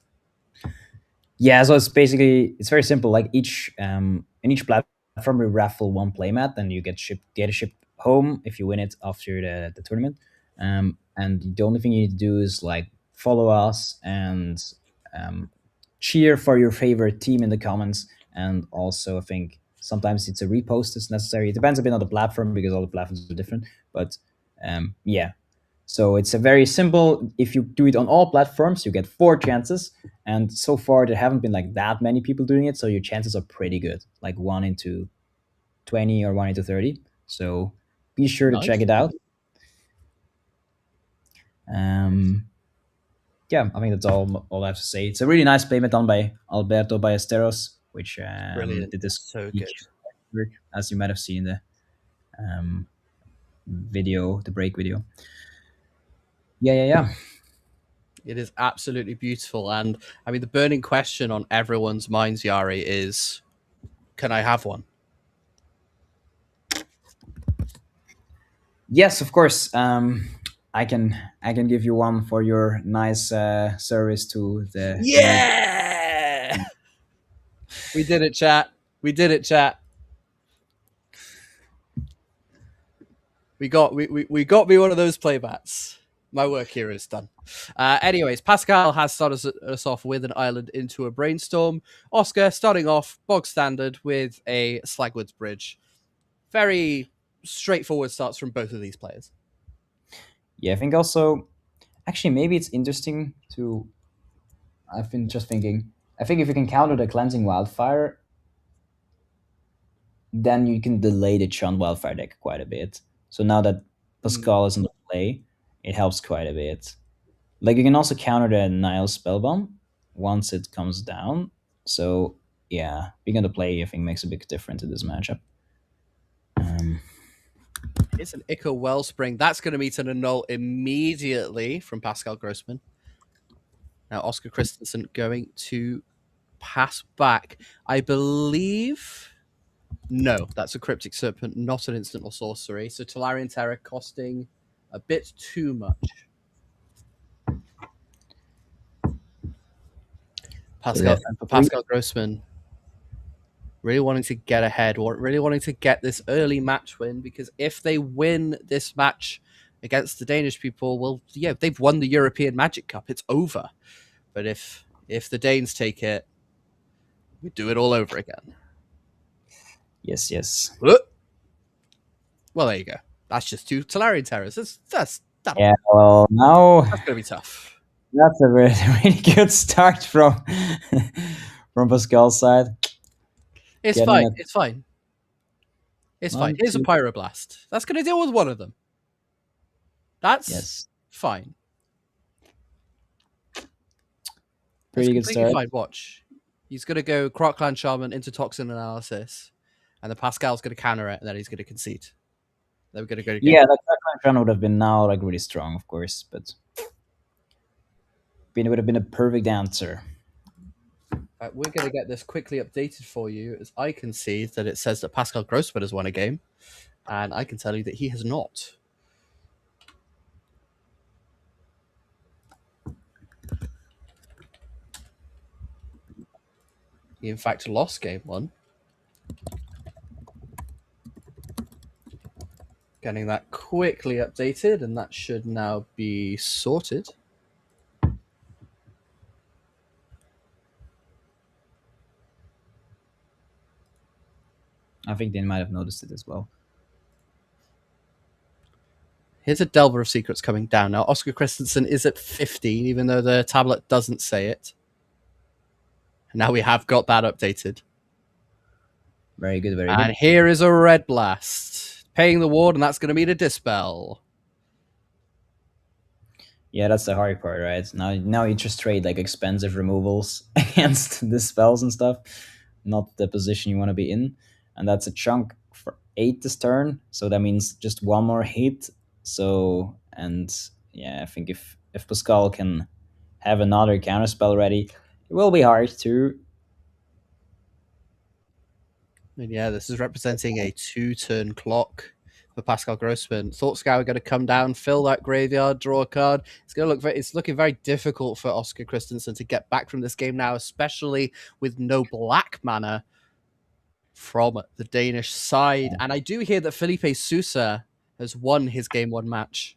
Yeah, so it's very simple. Like each in each platform we raffle one playmat, and you get a ship home if you win it after the tournament. And the only thing you need to do is like follow us and um, cheer for your favorite team in the comments. And also, I think sometimes it's a repost is necessary. It depends a bit on the platform because all the platforms are different. But yeah, so it's a very simple. If you do it on all platforms, you get 4 chances, and so far there haven't been like that many people doing it, so your chances are pretty good, like 1 into 20 or 1 into 30. So be sure to check Nice. it out. Um, yeah, I think that's all I have to say. It's a really nice playmat done by Alberto Ballesteros, which Brilliant. did this So good. speech work, as you might have seen the um, video, the break video. Yeah. It is absolutely beautiful. And I mean, the burning question on everyone's minds, Yari, is can I have one? Yes, of course. I can give you one for your nice service to the league. Yeah! We did it, chat. We did it, chat. We got me one of those playbats. My work here is done. Anyways, Pascal has started us off with an island into a brainstorm. Oscar starting off bog standard with a Slagwoods bridge. Very straightforward starts from both of these players. Yeah, I think also, actually, maybe it's interesting to. I've been just thinking. I think if you can counter the cleansing wildfire, then you can delay the Chun wildfire deck quite a bit. So now that Pascal is in the play, it helps quite a bit. Like you can also counter the Nile spellbomb once it comes down. So yeah, being on the play, I think makes a big difference in this matchup. It's an Ica Wellspring. That's going to meet an annul immediately from Pascal Grossman. Now, Oscar Christensen going to pass back. I believe. No, that's a Cryptic Serpent, not an instant or sorcery. So Tolarian Terror costing a bit too much. Pascal, and for Pascal Grossman, really wanting to get ahead, really wanting to get this early match win, because if they win this match against the Danish people, well, yeah, they've won the European Magic Cup. It's over. But if the Danes take it, we do it all over again. Yes. Well, there you go. That's just 2 Tolarian Terrors. That's Yeah, well, now going to be tough. that's a really, really good start from from Pascal's side. It's Getting fine. it. It's fine. It's fine. One, Here's a two. Pyroblast. That's going to deal with one of them. That's Yes, fine. That's pretty good completely start. fine. Watch. He's going to go Crocland Shaman into Toxin Analysis, and then Pascal's going to counter it, and then he's going to concede. Then we're going to go to game. Yeah, that run would have been now like really strong, of course, but it would have been a perfect answer. We're going to get this quickly updated for you, as I can see that it says that Pascal Grossman has won a game, and I can tell you that he has not. He, in fact, lost game one. Getting that quickly updated, and that should now be sorted. I think they might have noticed it as well. Here's a Delver of Secrets coming down. Now, Oscar Christensen is at 15, even though the tablet doesn't say it. And now we have got that updated. Very good, very And good. here is a Red Blast. Paying the ward, and that's going to be the Dispel. Yeah, that's the hard part, right? Now you just trade like expensive removals against the spells and stuff, not the position you want to be in. And that's a chunk for 8 this turn, so that means just one more hit. So, and yeah, I think if Pascal can have another counter spell ready, it will be hard to. And yeah, this is representing a 2-turn clock for Pascal Grossman. Thought Scour going to come down, fill that graveyard, draw a card. It's looking very difficult for Oscar Christensen to get back from this game now, especially with no black mana from the Danish side. And I do hear that Felipe Sousa has won his game 1 match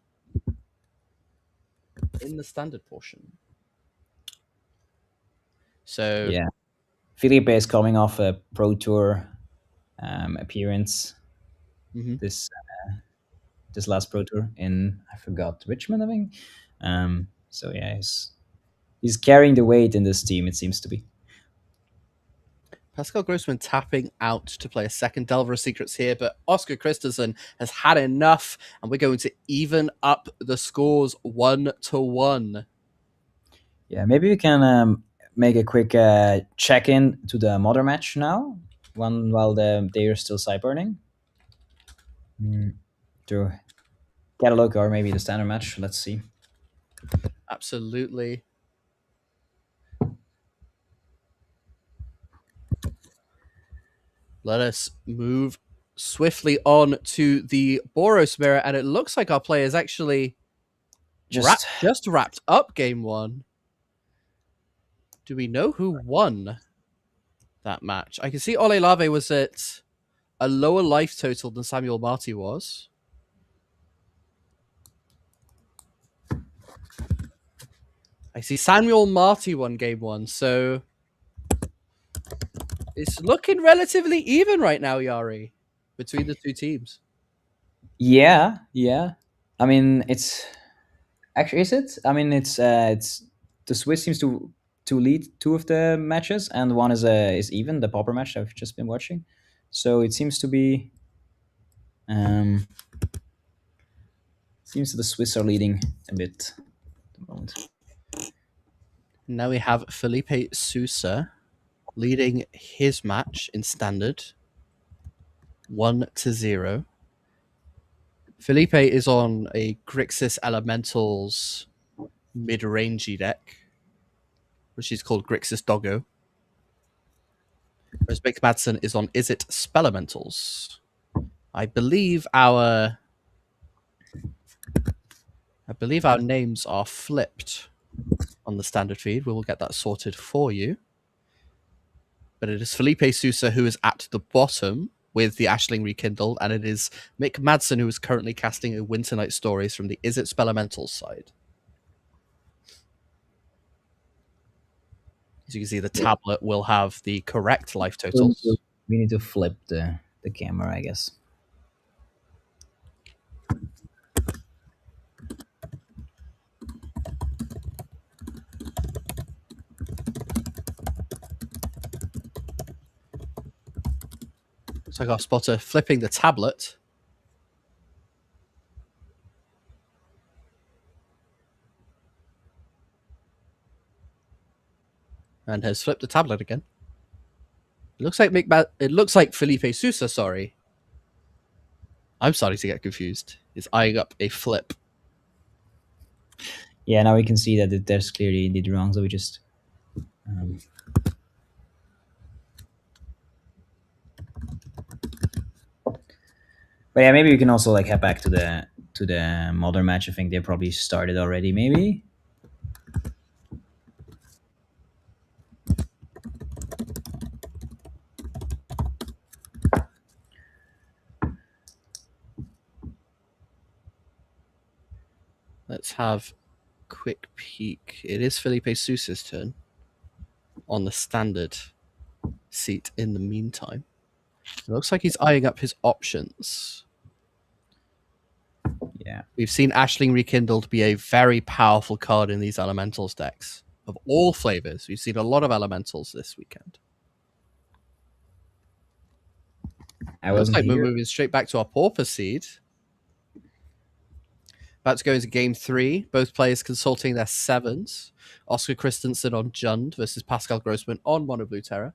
in the standard portion. So Yeah, Felipe is coming off a Pro Tour appearance this last Pro Tour in, I forgot, Richmond, I think. So yeah, he's carrying the weight in this team, it seems to be. Pascal Grossman tapping out to play a second Delver of Secrets here, but Oscar Christensen has had enough, and we're going to even up the scores 1-1. Yeah, maybe we can make a quick check-in to the Mother match now, while they are still side burning. To get a look, or maybe the standard match. Let's see. Absolutely. Let us move swiftly on to the Boros mirror, and it looks like our players actually just wrapped up game 1. Do we know who won that match? I can see Ole Lave was at a lower life total than Samuel Marty was. I see Samuel Marty won game 1, so it's looking relatively even right now, Yari, between the two teams. Yeah. I mean, it's actually, is it? I mean, it's the Swiss seems to lead 2 of the matches, and one is even the Pauper match I've just been watching. So it seems to be. Seems the Swiss are leading a bit at the moment. Now we have Felipe Sousa leading his match in standard 1-0. Felipe is on a Grixis Elementals mid-rangey deck, which is called Grixis Doggo. Whereas Mick Madsen is on Is It Spelementals. I believe our names are flipped on the standard feed. We will get that sorted for you. But it is Felipe Sousa who is at the bottom with the Ashling Rekindled, and it is Mick Madsen who is currently casting a Winter Night Stories from the Is It Spelementals side. As you can see, the tablet will have the correct life totals. We need to flip the camera, I guess. Looks like our spotter flipping the tablet. And has flipped the tablet again. It looks like Felipe Sousa, sorry. I'm starting to get confused. Is eyeing up a flip. Yeah, now we can see that there's clearly did wrong, so we just But yeah, maybe we can also like head back to the modern match. I think they probably started already. Maybe. Let's have a quick peek. It is Felipe Sousa's turn on the standard seat in the meantime. It looks like he's eyeing up his options. Yeah. We've seen Ashling Rekindled be a very powerful card in these elementals decks of all flavors. We've seen a lot of elementals this weekend. I Looks wasn't like we're here. moving straight back to our Pauper seed. About to go into game 3. Both players consulting their 7s. Oscar Christensen on Jund versus Pascal Grossman on Mono Blue Terra.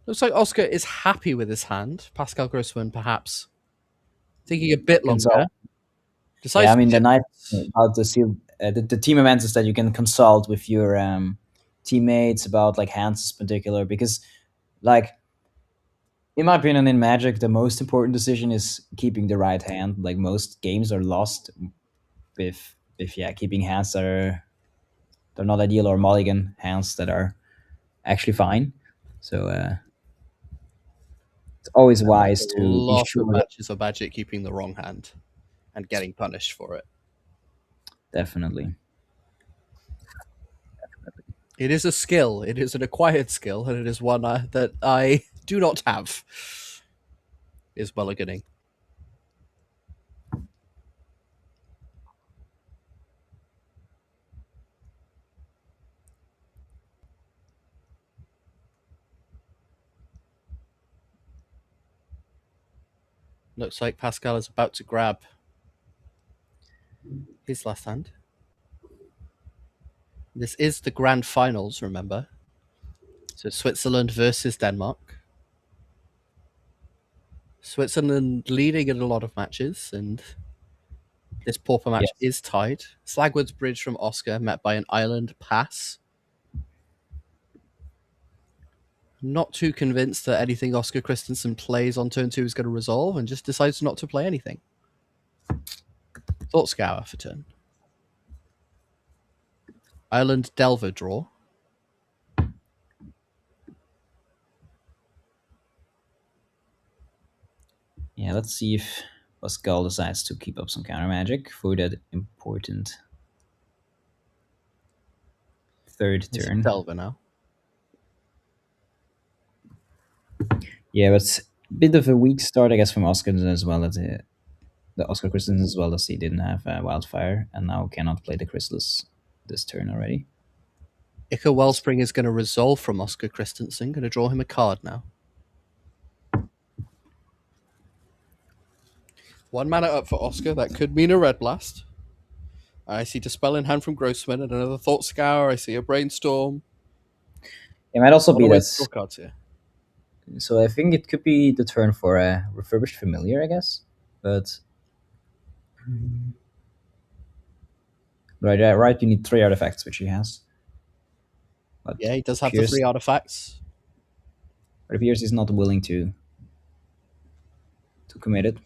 Looks like Oscar is happy with his hand. Pascal Grossman perhaps thinking a bit longer. Consult. Decides Yeah, I to mean the chip nice it. about the team events is that you can consult with your teammates about like hands in particular, because like in my opinion in Magic the most important decision is keeping the right hand. Like most games are lost with yeah keeping hands that are they're not ideal, or mulligan hands that are actually fine. So it's always And there's wise a to be lot sure of that matches of Magic keeping the wrong hand and getting punished for it. definitely. It is a skill. It is an acquired skill, and it is one that I do not have. Is mulliganing. Looks like Pascal is about to grab his last hand. This is the grand finals, remember? So Switzerland versus Denmark. Switzerland leading in a lot of matches, and this Pauper match Yes. is tied. Slagwood's Bridge from Oscar, met by an Island Pass. Not too convinced that anything Oscar Christensen plays on turn 2 is going to resolve, and just decides not to play anything. Thought Scour for turn. Island Delver draw. Yeah, let's see if Pascal decides to keep up some counter magic for that important third It's turn. Delver now. Yeah, but a bit of a weak start, I guess, from Oscar as well as the Oscar Christensen as well, as he didn't have Wildfire and now cannot play the Chrysalis this turn already. Ica Wellspring is going to resolve from Oscar Christensen. Going to draw him a card now. 1 mana up for Oscar. That could mean a Red Blast. I see Dispel in hand from Grossman and another Thought Scour. I see a Brainstorm. It might A also lot be of ways to that. draw cards here. So I think it could be the turn for a Refurbished Familiar, I guess. But right. You need 3 artifacts, which he has. But Yeah, he does have the Pierce, 3 artifacts. it appears he's not willing to commit it.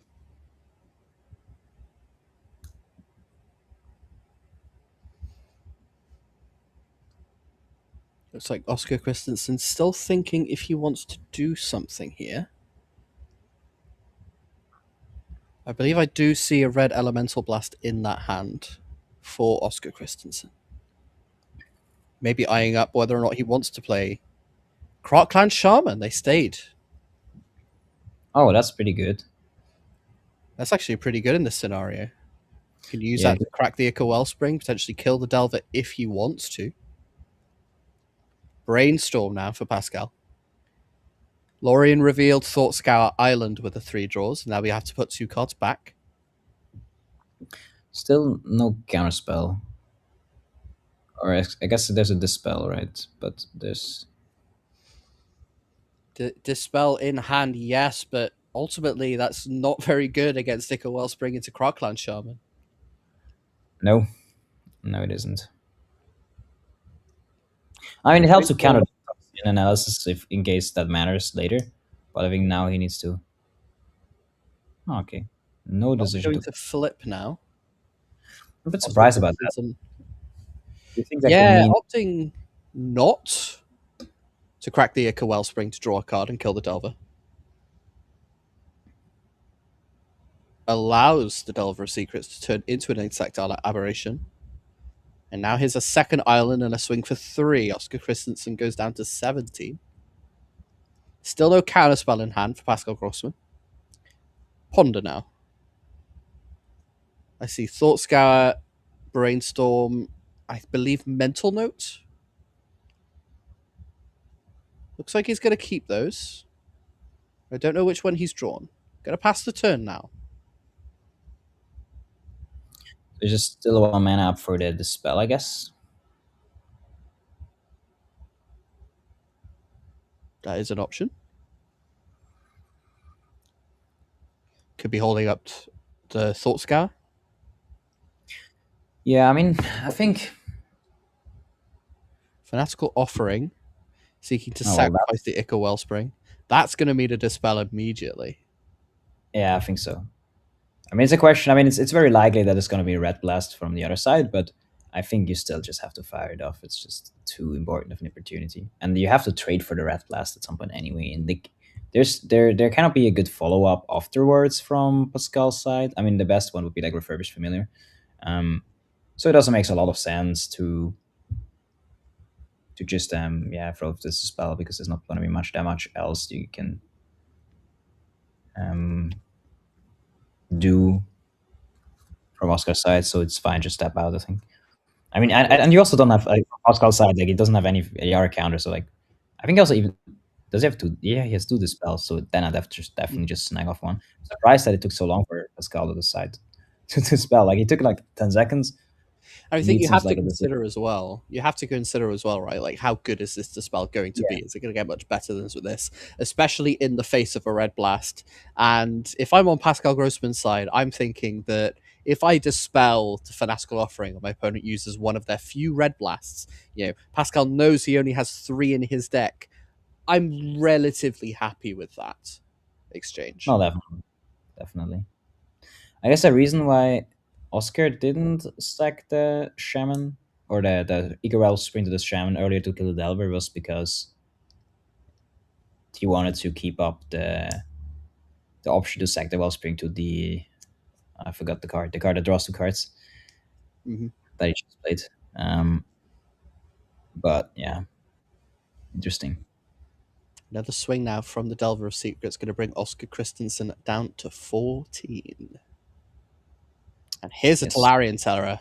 Looks like Oscar Christensen still thinking if he wants to do something here. I believe I do see a red Elemental Blast in that hand for Oscar Christensen. Maybe eyeing up whether or not he wants to play Crockland Shaman. They stayed. Oh, that's pretty good. That's actually pretty good in this scenario. You can use Yeah, that to crack the Ica Wellspring, potentially kill the Delver if he wants to. Brainstorm now for Pascal. Lorien revealed Thought Scour Island with the 3 draws. Now we have to put 2 cards back. still no counterspell. Or I guess there's a dispel, right? But there's Dispel in hand, yes, but ultimately that's not very good against Ica Wellspring into Crockland Shaman. no. No, it isn't. I mean, it helps to counter Brainstorm. in analysis if in case that matters later. But I think now he needs to. Oh, okay, no Not decision going to. to flip now. I'm a bit Oscar surprised about that. Christensen. Do you think that could Yeah, mean? opting not to crack the Ica Wellspring to draw a card and kill the Delver. Allows the Delver of Secrets to turn into an insectile aberration. And now here's a second island and a swing for 3. Oscar Christensen goes down to 17. Still no counterspell in hand for Pascal Grossman. Ponder now. I see Thought Scour, Brainstorm, I believe Mental Note. Looks like he's going to keep those. I don't know which one he's drawn. Going to pass the turn now. There's just still one mana up for the spell, I guess. That is an option. Could be holding up the Thought Scour. Yeah, I mean, I think. Fanatical Offering, seeking to Oh, well, sacrifice the Ica Wellspring. That's going to mean a Dispel immediately. yeah, I think so. I mean, it's a question. I mean, it's very likely that it's going to be a red blast from the other side, but I think you still just have to fire it off. It's just too important of an opportunity, and you have to trade for the red blast at some point anyway. And there cannot be a good follow up afterwards from Pascal's side. I mean, the best one would be like Refurbished Familiar. So it also makes a lot of sense to just throw this spell because there's not going to be much damage else you can do from Oscar's side, so it's fine. Just step out, I think. I mean, and you also don't have like, Pascal's side, like it doesn't have any AR counter, so like I think also even does he have two? Yeah, he has two dispels, so then I'd have to just definitely just snag off one. I'm surprised that it took so long for Pascal to decide to dispel. Like he took like 10 seconds. I To think me, it you have seems to like a decision. consider as well. You have to consider as well, right? Like, how good is this Dispel going to be? Yeah. Is it going to get much better than this, especially in the face of a Red Blast? And if I'm on Pascal Grossman's side, I'm thinking that if I Dispel the Fanatical Offering and my opponent uses one of their few Red Blasts, Pascal knows he only has 3 in his deck. I'm relatively happy with that exchange. No, definitely. I guess the reason why Oscar didn't stack the Shaman or the Icarel Spring to the Shaman earlier to kill the Delver was because he wanted to keep up the option to sack the Wellspring to the I forgot the card that draws 2 cards Mm-hmm. that he just played. But yeah, interesting. Another swing now from the Delver of Secrets, going to bring Oscar Christensen down to 14. And here's a Yes. Talarian Terror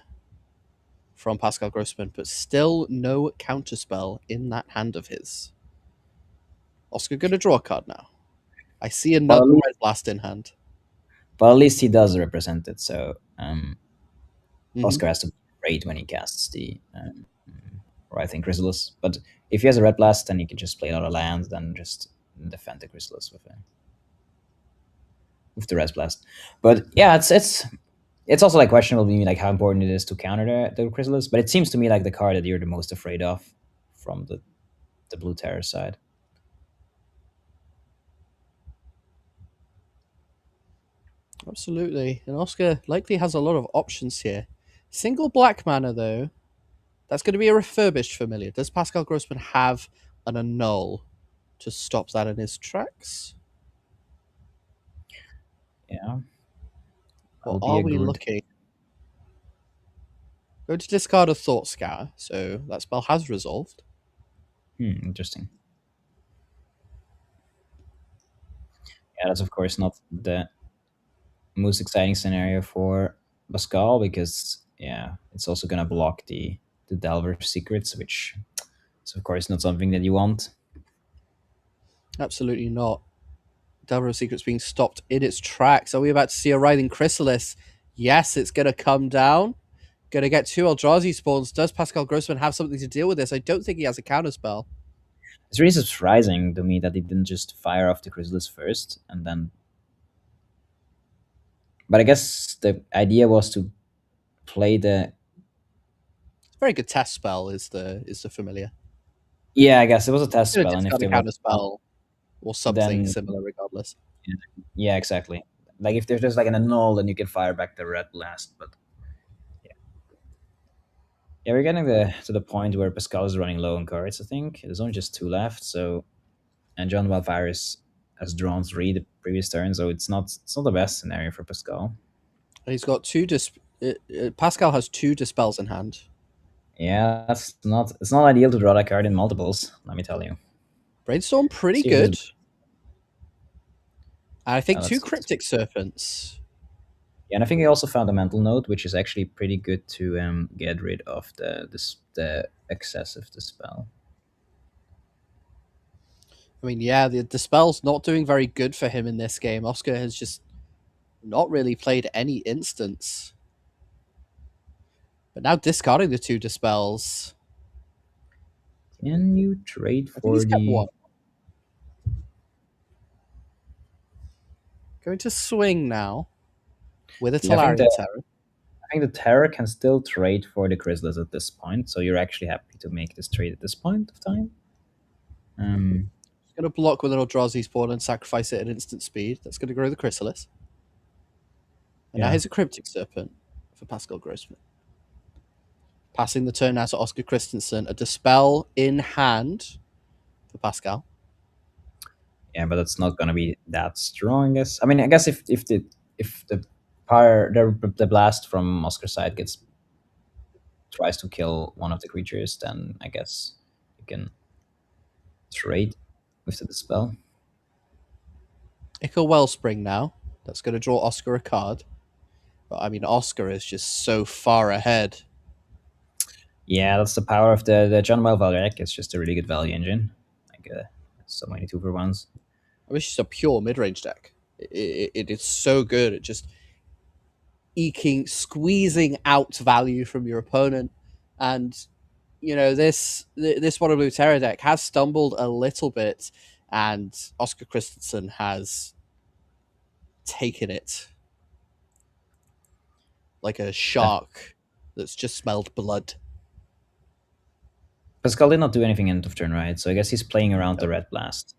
from Pascal Grossman, but still no counterspell in that hand of his. Oscar going to draw a card now. I see another Well, Red Blast in hand. but at least he does represent it. So Mhm. Oscar has to be afraid when he casts the Writhing Chrysalis. But if he has a red blast, then he can just play another land, then just defend the Chrysalis with the red blast. But yeah, it's also like questionable to me like how important it is to counter the Chrysalis. But it seems to me like the card that you're the most afraid of from the blue terror side. Absolutely. And Oscar likely has a lot of options here. Single black mana, though. That's going to be a refurbished familiar. Does Pascal Grossman have an annul to stop that in his tracks? Yeah. Or Will be are a we good. looking? Going to discard a Thought Scour, so that spell has resolved. Interesting. Yeah, that's of course not the most exciting scenario for Pascal because yeah, it's also gonna block the Delver secrets, which is of course not something that you want. Absolutely not. Delver of Secrets being stopped in its tracks. Are we about to see a Writhing Chrysalis? Yes, it's going to come down. Going to get 2 Eldrazi spawns. Does Pascal Grossman have something to deal with this? I don't think he has a counterspell. It's really surprising to me that he didn't just fire off the Chrysalis first and then. But I guess the idea was to play the Very good test spell is the familiar. Yeah, I guess it was a test It's going to spell, and if discard a there was counter spell or something then similar, regardless. yeah, exactly. Like if there's just like an annul, then you can fire back the red blast. But yeah, we're getting to the point where Pascal is running low on cards. I think there's only just 2 left. So and John Wildfire has drawn 3 the previous turn, so it's not the best scenario for Pascal. He's got 2 Pascal has 2 dispels in hand. Yeah, it's not ideal to draw that card in multiples. Let me tell you. Brainstorm pretty See if good. this- And I think Oh, 2 that's Cryptic Serpents. Yeah, and I think he also found a mental note, which is actually pretty good to get rid of the excessive dispel. I mean, yeah, the spell's not doing very good for him in this game. Oscar has just not really played any instance. But now discarding the 2 dispels. Can you trade I think for he's kept the? 1. Going to swing now with a Yeah, Talarian Terror. I think the Terror can still trade for the Chrysalis at this point, so you're actually happy to make this trade at this point of time. Going to block with an Eldrazi Spawn and sacrifice it at instant speed. That's going to grow the Chrysalis. And now Yeah. here's a Cryptic Serpent for Pascal Grossman. Passing the turn now to Oscar Christensen. A Dispel in hand for Pascal. Yeah, but it's not gonna be that strong. I guess if the fire the blast from Oscar's side tries to kill one of the creatures, then I guess you can trade with the dispel. Ichor Wellspring now. That's going to draw Oscar a card. But I mean, Oscar is just so far ahead. Yeah, that's the power of the John Melville deck. It's just a really good value engine. Like so many 2-for-1s. I wish it's a pure mid-range deck. It is so good at just squeezing out value from your opponent. And, you know, this Water Blue Terror deck has stumbled a little bit, and Oscar Christensen has taken it like a shark that's just smelled blood. Pascal did not do anything end of turn, right? So I guess he's playing around the red blast.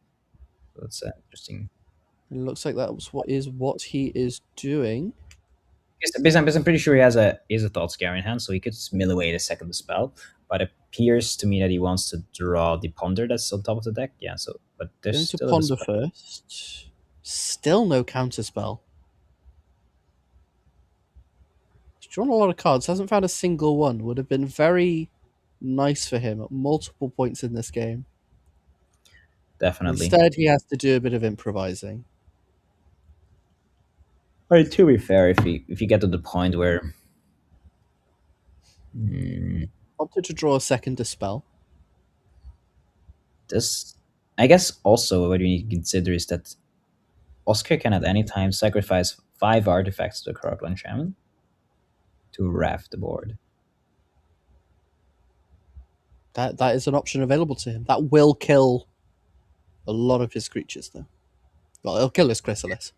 So that's interesting. It looks like that was what he is doing. Because I'm pretty sure he has a Thought Scare in hand, so he could just mill away the second spell. But it appears to me that he wants to draw the Ponder that's on top of the deck. Yeah, so but there's Going to still Ponder first. Still no counterspell. He's drawn a lot of cards. Hasn't found a single one. Would have been very nice for him at multiple points in this game. Definitely. Instead, he has to do a bit of improvising. But to be fair, if you get to the point where Opted to draw a second Dispel. this, I guess also what you need to consider is that Oscar can at any time sacrifice 5 artifacts to the Croclan Shaman to raft the board. That is an option available to him. That will kill a lot of his creatures, though. Well, it'll kill his Chrysalis.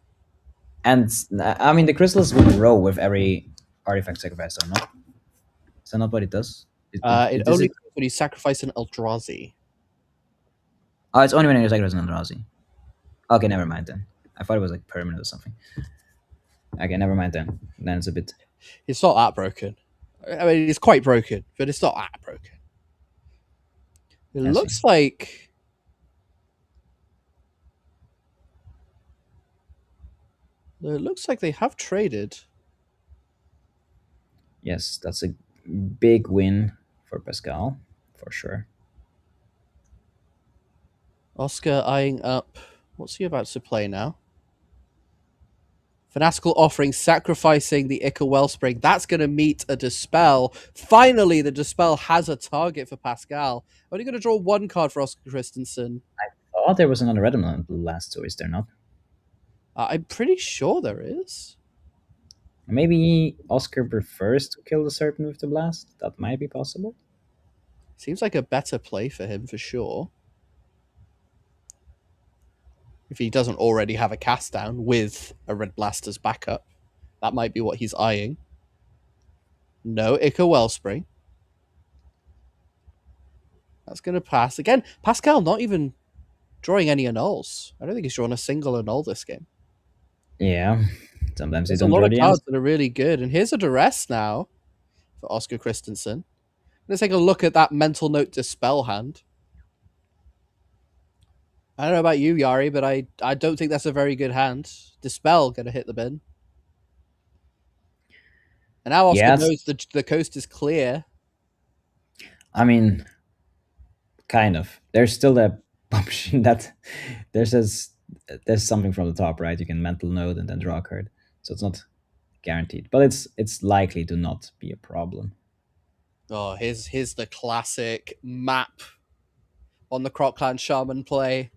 And I mean, the Chrysalis will grow with every artifact sacrifice, or not? Is that not what it does? It only goes when you sacrifice an Eldrazi. Oh, it's only when you sacrifice an Eldrazi. Okay, never mind then. I thought it was like permanent or something. Okay, never mind then. Then it's a bit. It's not that broken. I mean, it's quite broken, but it's not that broken. It looks like they have traded. Yes, that's a big win for Pascal, for sure. Oscar eyeing up. What's he about to play now? Fanatical Offering, sacrificing the Ichor Wellspring. That's going to meet a Dispel. Finally, the Dispel has a target for Pascal. Only going to draw 1 card for Oscar Christensen. Oh, there was another red on the last, so is there not? I'm pretty sure there is. Maybe Oscar prefers to kill the Serpent with the blast. That might be possible. Seems like a better play for him for sure. If he doesn't already have a cast down with a Red Blaster's backup, that might be what he's eyeing. No, Ichor Wellspring. That's going to pass. Again, Pascal not even drawing any annuls. I don't think he's drawn a single annul this game. Yeah, sometimes they There's a don't lot draw of the cards ends. that are really good. And here's a duress now for Oscar Christensen. Let's take a look at that mental note dispel hand. I don't know about you, Yari, but I don't think that's a very good hand. Dispel going to hit the bin. And now Oscar Yeah, knows the coast is clear. I mean, kind of. There's still that option that there's this, there's something from the top, right? You can mental note and then draw a card, so it's not guaranteed, but it's likely to not be a problem. Oh, here's the classic map on the Crocland Shaman play.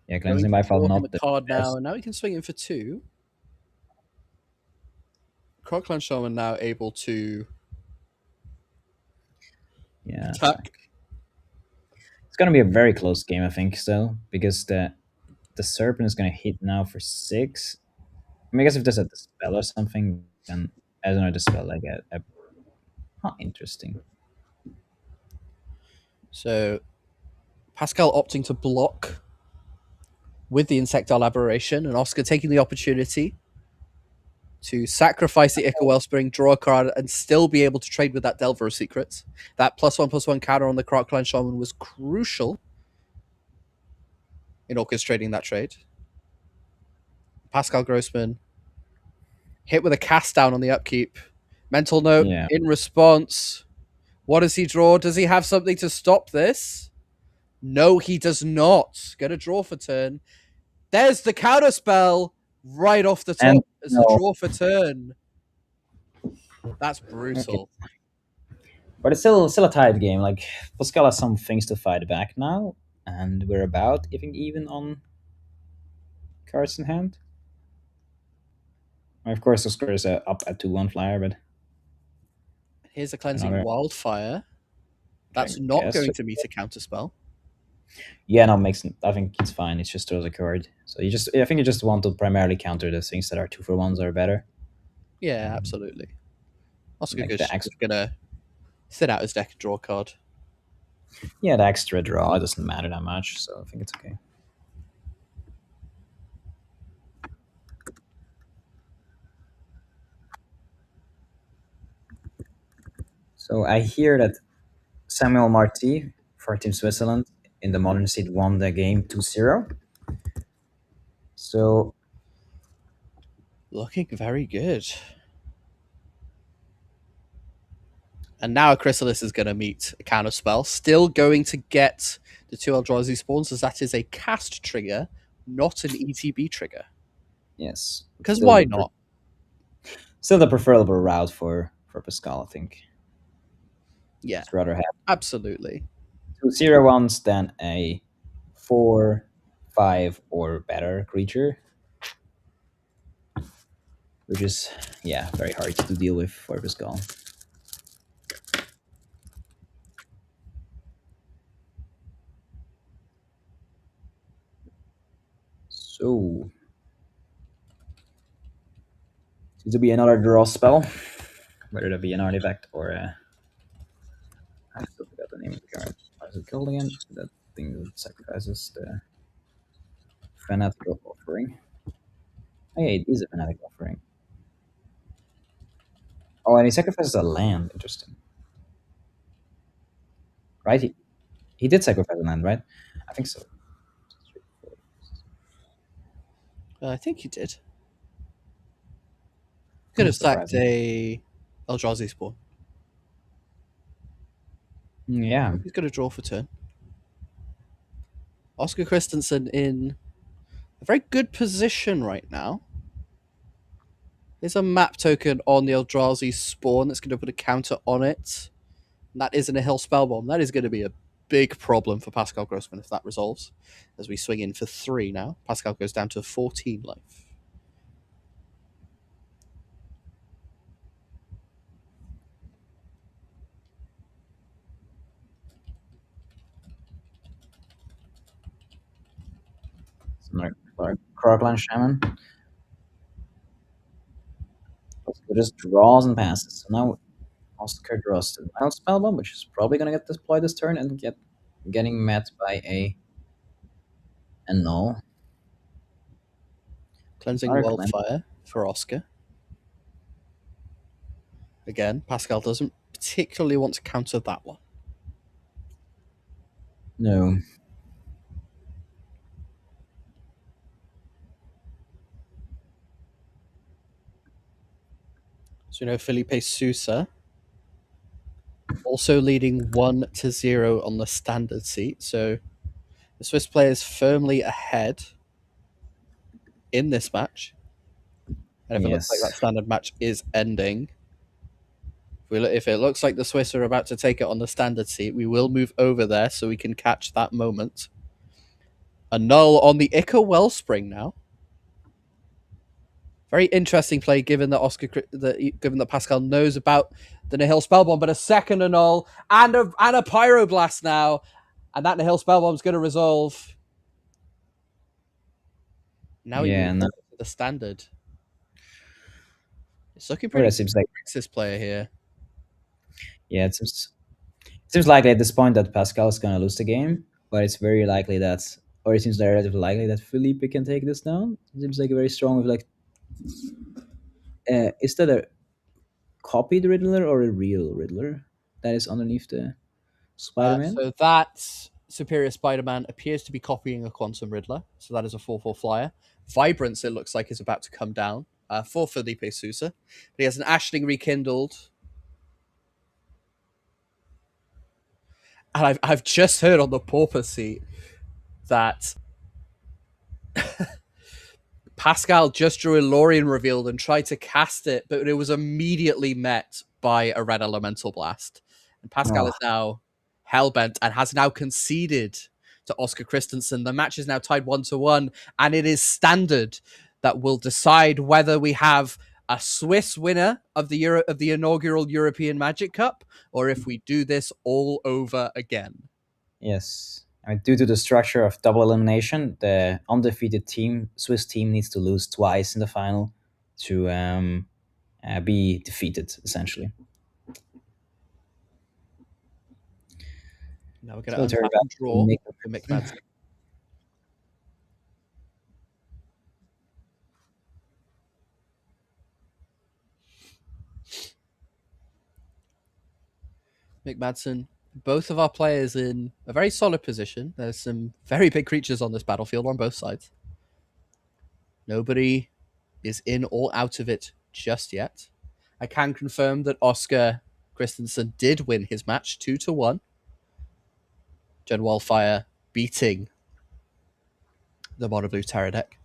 Yeah, Going cleansing to by fall draw him a not the card now, best. and now he can swing in for 2. Crocland Shaman now able to Yeah, attack. it's gonna be a very close game, I think, so because the serpent is gonna hit now for 6. I mean, I guess if there's a dispel or something, then I don't know, dispel like a huh, interesting. So Pascal opting to block with the Insectile Aberration, and Oscar taking the opportunity to sacrifice the Ichor Wellspring, draw a card, and still be able to trade with that Delver of Secrets. That +1/+1 counter on the Crocline Shaman was crucial in orchestrating that trade. Pascal Grossman hit with a cast down on the upkeep. Mental note Yeah, in response. What does he draw? Does he have something to stop this? No, he does not. Get a draw for turn. There's the counter spell right off the and top. It's the no, draw for turn. That's okay, brutal. but it's still a tight game. Like Pascal has some things to fight back now, and we're about giving even on cards in hand. Of course, Oscar is up at 2-1 flyer, but Here's a cleansing another, wildfire. I That's not guess. going to meet a counter spell. Yeah, no, makes. I think it's fine. It's just throws a card. So I think you just want to primarily counter the things that are 2-for-1s or better. Yeah, absolutely. Oscar Like Gush the is gonna sit out his deck and draw a card. Yeah, the extra draw doesn't matter that much, so I think it's okay. So I hear that Samuel Marty for Team Switzerland in the modern seed won the game 2-0. So Looking very good. And now Chrysalis is going to meet a counter spell. Still going to get the 2 Eldrazi spawns, as that is a cast trigger, not an ETB trigger. yes, Because still why the not? still the preferable route for Pascal, I think. Yeah, It's rather have absolutely. 2-0-1s than a 4-5 or better creature, which is very hard to deal with for Pascal. So seems to be another draw spell, whether that be an artifact or a. I still forgot the name of the card. What is it called again? That thing that sacrifices the fanatical offering. Oh, yeah, it is a fanatical offering. Oh, and he sacrifices a land. Interesting. Right? He did sacrifice a land, right? I think so. I think he did. Could have sacked Surprising. a Eldrazi spawn. Yeah. He's going to draw for turn. Oscar Christensen in a very good position right now. There's a map token on the Eldrazi spawn that's going to put a counter on it. And that isn't a Hill Spellbomb. That is going to be a big problem for Pascal Grossman if that resolves. As we swing in for 3 now. Pascal goes down to 14 life. Like Crocline Shaman. It just draws and passes. So now Oscar draws the final spellbomb, which is probably gonna get deployed this turn and getting met by a null. Cleansing Another cleanse. Wildfire for Oscar. Again, Pascal doesn't particularly want to counter that one. No. So Felipe Sousa also leading 1-0 on the standard seat. So the Swiss player is firmly ahead in this match. And if it looks like that Yes. standard match is ending, if it looks like the Swiss are about to take it on the standard seat, we will move over there so we can catch that moment. A null on the Ica Wellspring now. Very interesting play, given that Pascal knows about the Nihil Spellbomb, but a second annul and a Pyroblast now, and that Nihil Spellbomb is going to resolve. Now he Yeah, moves no. to the standard. It's looking Well, pretty it seems like this player here. yeah, it seems likely at this point that Pascal is gonna lose the game, but it's very likely that, or it seems relatively likely that Felipe can take this down. It seems like a very strong, like, is that a copied Riddler or a real Riddler that is underneath the Spider-Man? So that Superior Spider-Man appears to be copying a Quantum Riddler. So that is a 4/4 flyer. Vibrance, it looks like, is about to come down for Felipe Sousa. But he has an Ashling rekindled. And I've just heard on the Pauper seat that Pascal just drew a Lorien revealed and tried to cast it, but it was immediately met by a red elemental blast. And Pascal is now hellbent and has now conceded to Oscar Christensen. The match is now tied 1-1, and it is standard that will decide whether we have a Swiss winner of the inaugural European Magic Cup, or if we do this all over again. Yes. I mean, due to the structure of double elimination, the undefeated Swiss team, needs to lose twice in the final to be defeated, essentially. Now we're going So to turn untap back and draw to for Mick Madsen. Mick Madsen, both of our players in a very solid position. There's some very big creatures on this battlefield on both sides. Nobody is in or out of it just yet. I can confirm that Oscar Christensen did win his match 2-1. Gen Wildfire beating the Mono Blue Terror deck.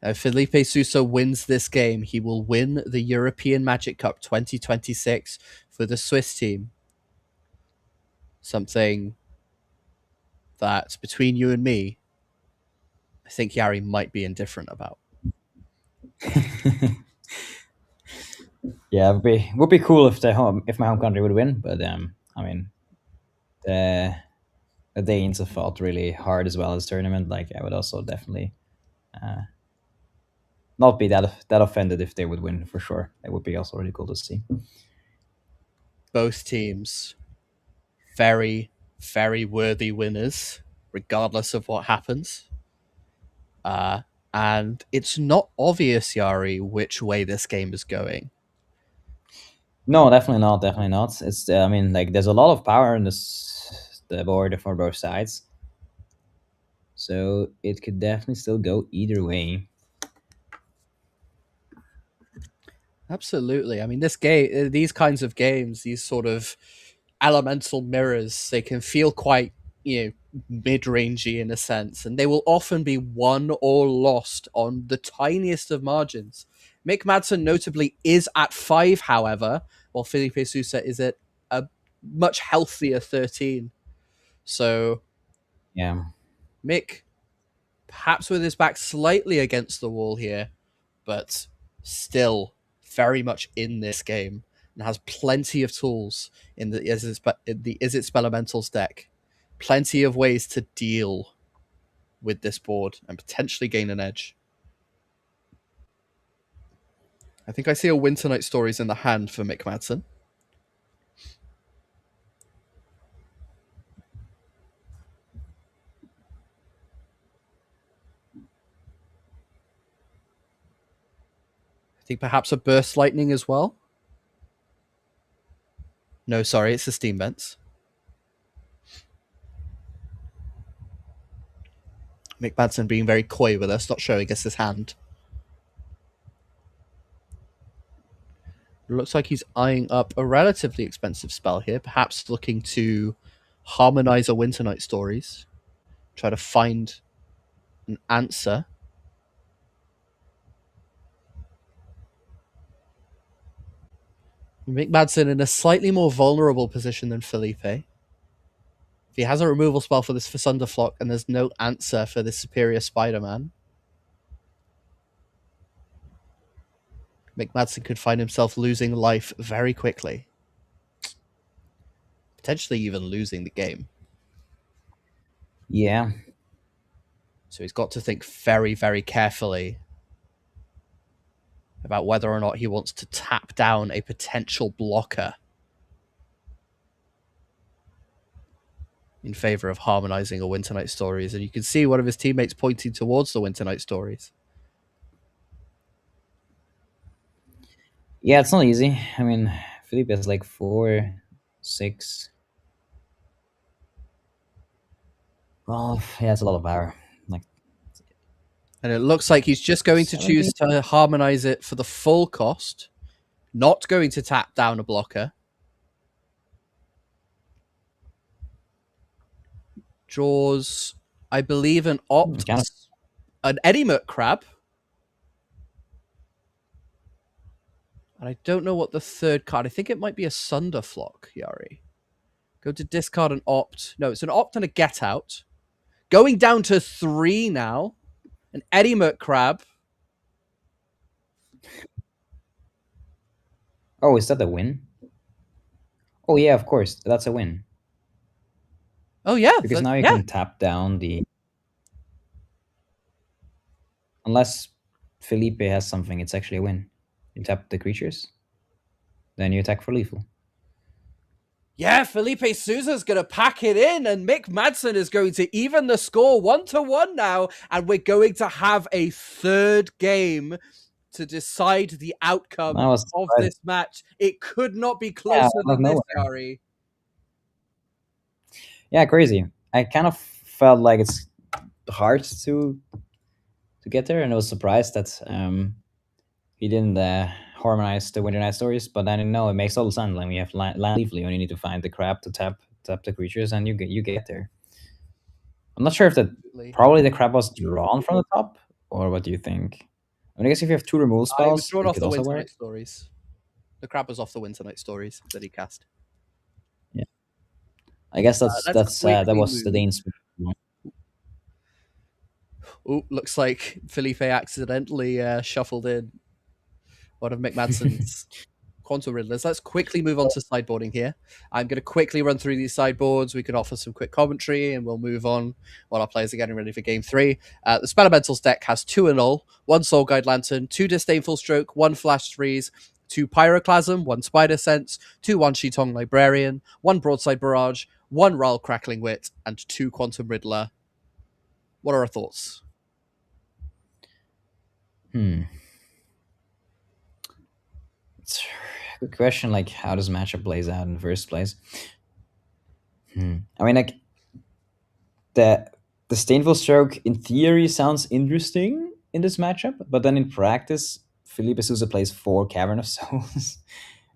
If Felipe Sousa wins this game, he will win the European Magic Cup 2026 for the Swiss team. Something that, between you and me, I think Yari might be indifferent about. Yeah, would be cool if my home country would win, but I mean, the Danes have fought really hard as well as tournament. Like, I would also definitely not be that offended if they would win for sure. It would be also really cool to see. Both teams, very, very worthy winners, regardless of what happens. And it's not obvious, Yari, which way this game is going. No, definitely not. Definitely not. It's I mean, like, there's a lot of power in the board for both sides, so it could definitely still go either way. Absolutely. I mean, these kinds of games, these sort of elemental mirrors, they can feel quite, mid-rangey in a sense, and they will often be won or lost on the tiniest of margins. Mick Madsen notably is at 5, however, while Felipe Sousa is at a much healthier 13. So Yeah. Mick, perhaps with his back slightly against the wall here, but still very much in this game and has plenty of tools in the Izzet Spelementals deck. Plenty of ways to deal with this board and potentially gain an edge. I think I see a Winter Night Stories in the hand for Mick Madsen. I think perhaps a burst lightning as well. No, sorry, it's the steam vents. Mick Madsen being very coy with us, not showing us his hand. It looks like he's eyeing up a relatively expensive spell here, perhaps looking to harmonize a Winter Night Stories, try to find an answer. Mick Madsen in a slightly more vulnerable position than Felipe. If he has a removal spell for this Thunderflock and there's no answer for this Superior Spider-Man, Mick Madsen could find himself losing life very quickly. Potentially even losing the game. Yeah. So he's got to think very, very carefully about whether or not he wants to tap down a potential blocker in favor of harmonizing a Winter Night Stories. And you can see one of his teammates pointing towards the Winter Night Stories. Yeah, it's not easy. I mean, Felipe has like 4, 6. Well, yeah, it's a lot of power. Like, And it looks like he's just going to 17? choose to harmonize it for the full cost, not going to tap down a blocker. Draws, I believe, an opt, kind of. an Eddie Crab. And I don't know what the third card. I think it might be a Sunderflock, Yari. Go to discard and opt. No, it's an opt and a get out. Going down to 3 now. An Eddie Crab. Oh, is that a win? Oh yeah, of course, that's a win. Oh yeah, Because now you can tap down the. Unless Felipe has something, it's actually a win. You tap the creatures, then you attack for lethal. Yeah, Felipe Souza's going to pack it in, and Mick Madsen is going to even the score 1-1 now, and we're going to have a third game to decide the outcome of this match. It could not be closer than this, Yari. Yeah, crazy. I kind of felt like it's hard to get there, and I was surprised that he didn't harmonize the Winter Night Stories. But then no, it makes all sense. Like we have land lethally, and you need to find the crab to tap the creatures, and you get there. I'm not sure if that probably the crab was drawn from the top, or what do you think? I mean, I guess if you have 2 removal spells, it was drawn off the Winter Night Stories. The crab was off the Winter Night Stories that he cast. Yeah, I guess that was the Dane's. Oh, looks like Felipe accidentally shuffled in one of Mick Madsen's Quantum Riddlers. Let's quickly move on to sideboarding here. I'm going to quickly run through these sideboards. We can offer some quick commentary, and we'll move on while our players are getting ready for Game 3. The Spell Elementals deck has 2 Annul, 1 Soul Guide Lantern, 2 Disdainful Stroke, 1 Flash Freeze, 2 Pyroclasm, 1 Spider Sense, 2 Wan Shi Tong Librarian, 1 Broadside Barrage, 1 Ral Crackling Wit, and 2 Quantum Riddler. What are our thoughts? It's a good question. Like, how does matchup plays out in the first place? I mean, like the Disdainful Stroke in theory sounds interesting in this matchup, but then in practice, Felipe Souza plays 4 Cavern of Souls,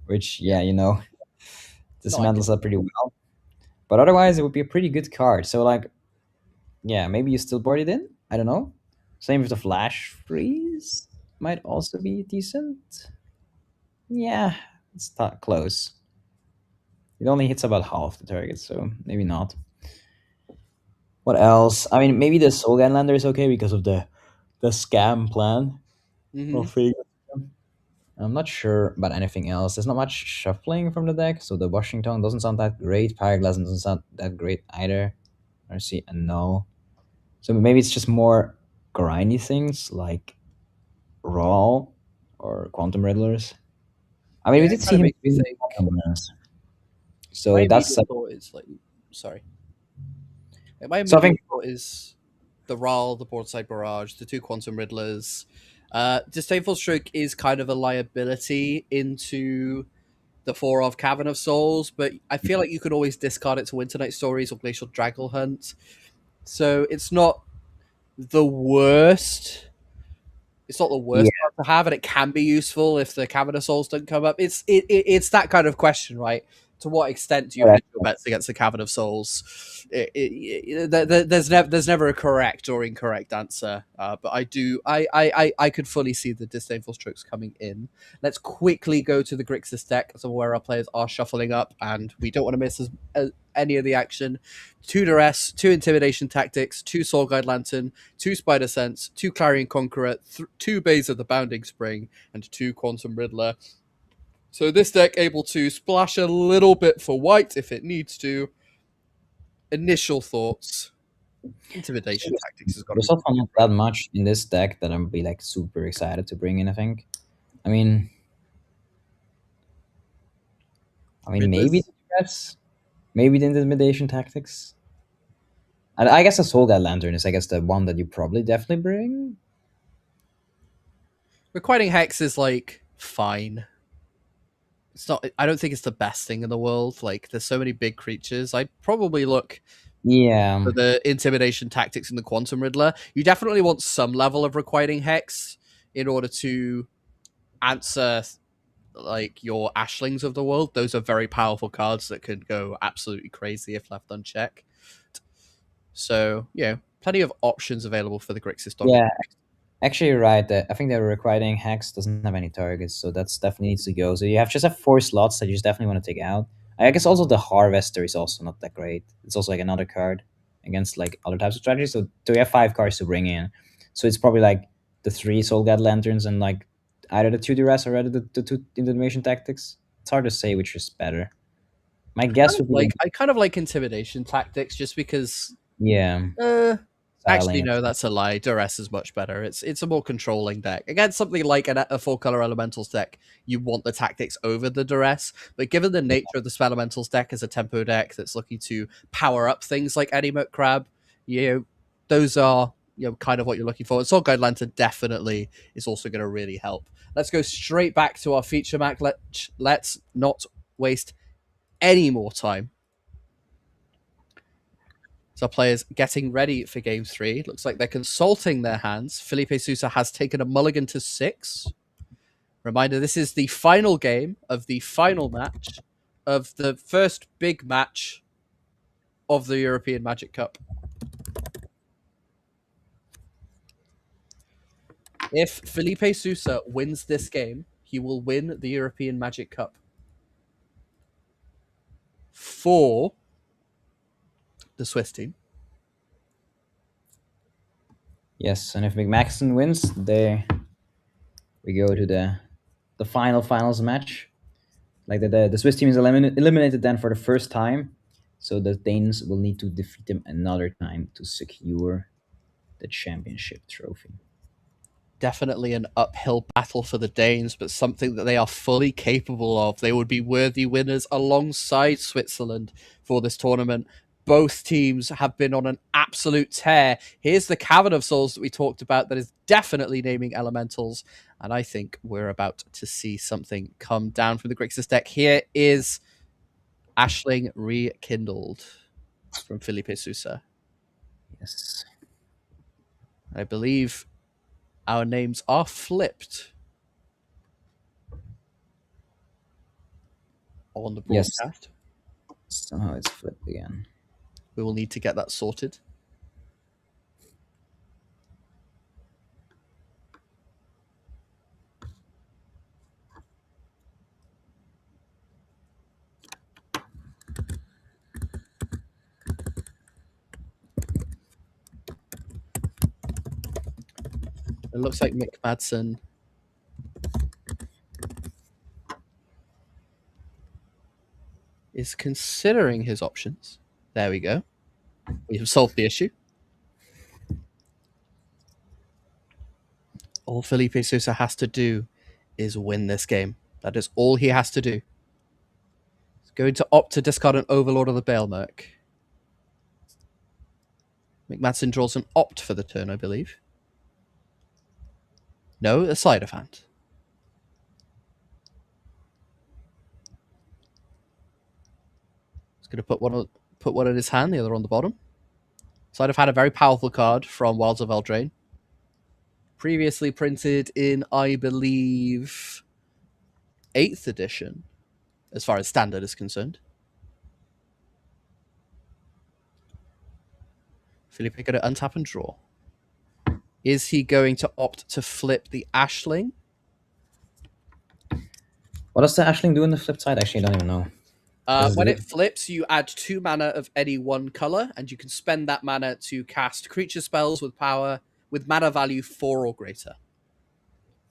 which dismantles that pretty well. But otherwise, it would be a pretty good card. So like, yeah, maybe you still board it in. I don't know. Same with the Flash Freeze. Might also be decent. Yeah, it's not close. It only hits about half the target, so maybe not. What else? I mean, maybe the Soul Lander is okay because of the scam plan. I'm not sure about anything else. There's not much shuffling from the deck, so the Washington doesn't sound that great. Pyroglasm doesn't sound that great either. I see a no. So maybe it's just more grindy things like Raw or Quantum Riddlers. I mean, we did see him think. So my that's thought is like, sorry. My immediate thought is the Ral, the Broadside Barrage, the 2 Quantum Riddlers, Disdainful Stroke is kind of a liability into the 4 of Cavern of Souls, but I feel like you could always discard it to Winter Night Stories or Glacial Draggle Hunt. So it's not the worst. It's not the worst card to have, and it can be useful if the Cavern of Souls don't come up. It's that kind of question, right? To what extent do you hedge your bets against the Cavern of Souls? There's never a correct or incorrect answer, but I could fully see the Disdainful Strokes coming in. Let's quickly go to the Grixis deck, so where our players are shuffling up, and we don't want to miss any of the action. 2 Duress, 2 Intimidation Tactics, 2 Soul Guide Lantern, 2 Spider Sense, 2 Clarion Conqueror, 2 Bays of the Bounding Spring, and 2 Quantum Riddler. So this deck able to splash a little bit for white if it needs to. Initial thoughts. Intimidation Tactics has got There's to also not that much in this deck that I'm be like super excited to bring in. I mean, maybe the dress, maybe the intimidation tactics. And I guess the Soul Guide Lantern is, I guess, the one that you probably definitely bring. Requiting Hex is like fine. It's not. I don't think it's the best thing in the world. Like, there's so many big creatures. I'd probably look Yeah, for the Intimidation Tactics in the Quantum Riddler. You definitely want some level of Requiting Hex in order to answer like your Ashlings of the world. Those are very powerful cards that could go absolutely crazy if left unchecked. So, plenty of options available for the Grixis dog. yeah. Actually, you're right. I think the requiring hex doesn't have any targets, so that's definitely needs to go. So you just have 4 slots that you just definitely want to take out. I guess also the Harvester is also not that great. It's also like another card against like other types of strategies. So you have 5 cards to bring in. So it's probably like the 3 Soul Guide Lanterns and like either the 2 Duress or either the 2 Intimidation Tactics. It's hard to say which is better. My guess would be I kind of like Intimidation Tactics just because yeah. actually, Styling. no, that's a lie. Duress is much better. It's a more controlling deck. Against something like a 4-color Elementals deck, you want the tactics over the Duress. But given the nature of the Spell Elementals deck as a tempo deck that's looking to power up things like Eddie Crab, those are kind of what you're looking for. And Soul Guide Lantern definitely is also going to really help. Let's go straight back to our feature match. Let's not waste any more time. So our players getting ready for game 3. Looks like they're consulting their hands. Felipe Sousa has taken a mulligan to 6. Reminder, this is the final game of the final match of the first big match of the European Magic Cup. If Felipe Sousa wins this game, he will win the European Magic Cup for the Swiss team. Yes, and if McMaxon wins, we go to the finals match. Like the Swiss team is eliminated then for the first time, so the Danes will need to defeat them another time to secure the championship trophy. Definitely an uphill battle for the Danes, but something that they are fully capable of. They would be worthy winners alongside Switzerland for this tournament. Both teams have been on an absolute tear. Here's the Cavern of Souls that we talked about that is definitely naming elementals. And I think we're about to see something come down from the Grixis deck. Here is Ashling Rekindled from Felipe Sousa. Yes. I believe our names are flipped on the broadcast. Yes. Somehow it's flipped again. We will need to get that sorted. It looks like Mick Madsen is considering his options. There we go. We have solved the issue. All Felipe Sousa has to do is win this game. That is all he has to do. He's going to opt to discard an Overlord of the Baelmerk. McMadsen draws an opt for the turn, I believe. No, a sleight of hand. He's going to put one in his hand, the other on the bottom. Sleight of hand, a very powerful card from Wilds of Eldraine. Previously printed in, I believe, 8th edition, as far as standard is concerned. Felipe going to untap and draw. Is he going to opt to flip the Ashling? What does the Ashling do on the flip side? Actually, I don't even know. When it flips, you add 2 mana of any one color, and you can spend that mana to cast creature spells with power with mana value 4 or greater.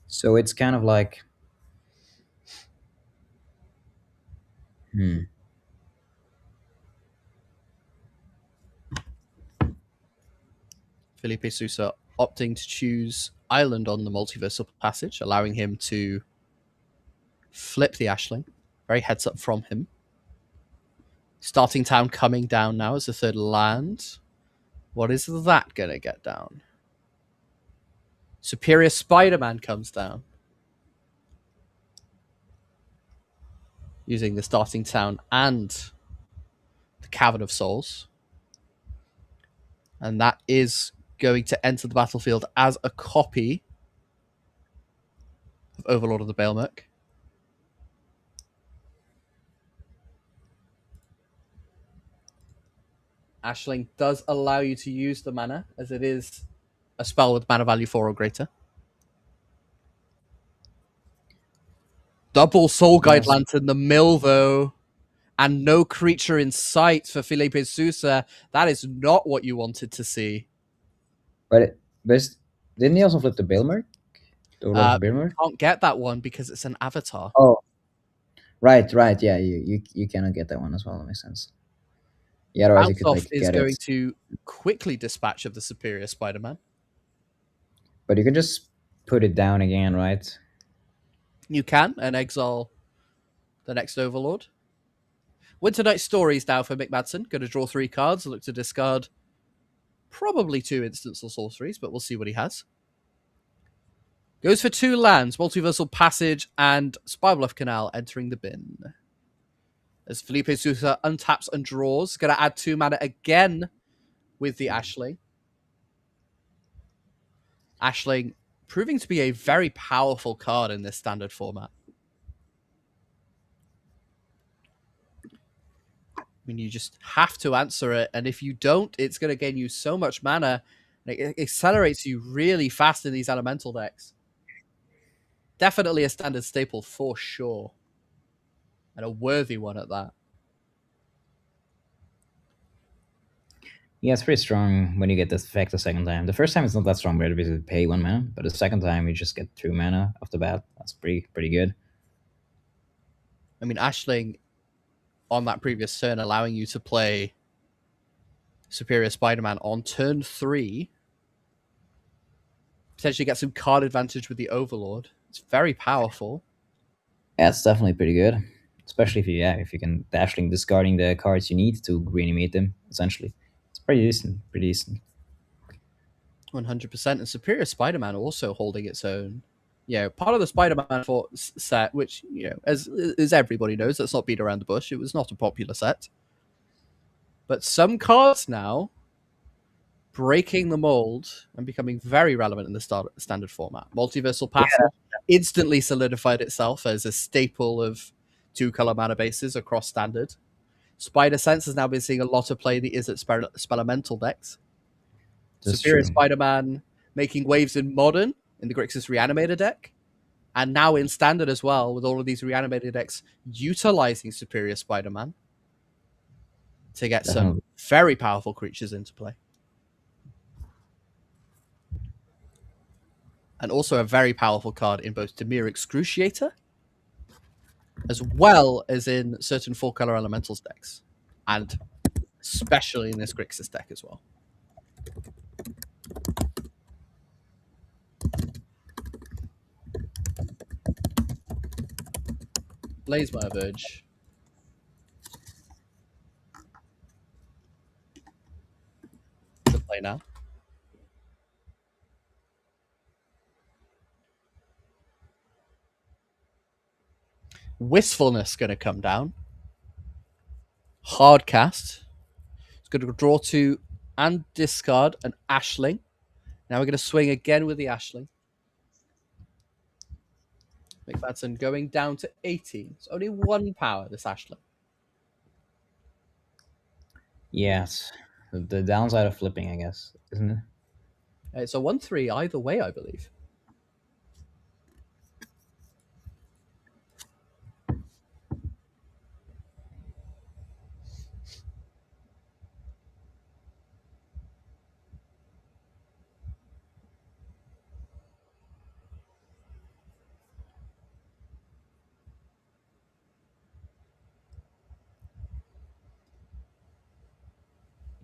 So it's kind of like. Felipe Sousa opting to choose Island on the Multiversal Passage, allowing him to flip the Ashling. Very heads up from him. Starting Town coming down now as the 3rd land. What is that going to get down? Superior Spider-Man comes down. Using the Starting Town and the Cavern of Souls. And that is going to enter the battlefield as a copy of Overlord of the Baelmerk. Ashling does allow you to use the mana, as it is a spell with mana value 4 or greater. Double Soul Guide Lantern, the mill, though, and no creature in sight for Felipe Sousa. That is not what you wanted to see. But didn't he also flip the Baelmerk? The Overlord of the Baelmerk? Can't get that one because it's an avatar. Oh, right. Yeah, you cannot get that one as well. That makes sense. Yeah, otherwise you could Bounce Off like is get going it. to quickly dispatch of the Superior Spider-Man. But you can just put it down again, right? You can, and exile the next Overlord. Winter Night Stories now for Mick Madsen. Going to draw 3 cards, look to discard probably 2 instants or sorceries, but we'll see what he has. Goes for 2 lands, Multiversal Passage and Spybluff Canal entering the bin. As Felipe Sousa untaps and draws, going to add 2 mana again with the Ashling. Ashling proving to be a very powerful card in this standard format. I mean, you just have to answer it, and if you don't, it's going to gain you so much mana. It accelerates you really fast in these elemental decks. Definitely a standard staple for sure. And a worthy one at that. Yeah, it's pretty strong when you get this effect the second time. The first time it's not that strong, but you basically pay 1 mana. But the second time you just get 2 mana off the bat. That's pretty good. I mean, Ashling on that previous turn, allowing you to play Superior Spider-Man on turn 3. Potentially get some card advantage with the Overlord. It's very powerful. Yeah, it's definitely pretty good. Especially if you can Ashling discarding the cards you need to reanimate them, essentially. It's pretty decent. 100%. And Superior Spider-Man also holding its own. Yeah, part of the Spider-Man set, which, as everybody knows, that's not beat around the bush. It was not a popular set. But some cards now breaking the mold and becoming very relevant in the standard format. Multiversal Passage instantly solidified itself as a staple of 2-color mana bases across standard. Spider Sense has now been seeing a lot of play in the Izzet Spellamental decks. That's Superior true. Spider-Man making waves in Modern, in the Grixis Reanimator deck, and now in Standard as well, with all of these Reanimator decks utilizing Superior Spider-Man to get some very powerful creatures into play. And also a very powerful card in both Dimir Excruciator, as well as in certain 4-color Elementals decks, and especially in this Grixis deck as well. Blazemire Verge. To play now. Wistfulness going to come down. Hard cast. It's going to draw 2 and discard an Ashling. Now we're going to swing again with the Ashling. McMadsen going down to 18. It's only 1 power, this Ashling. Yes. The downside of flipping, I guess, isn't it? It's a 1-3 either way, I believe.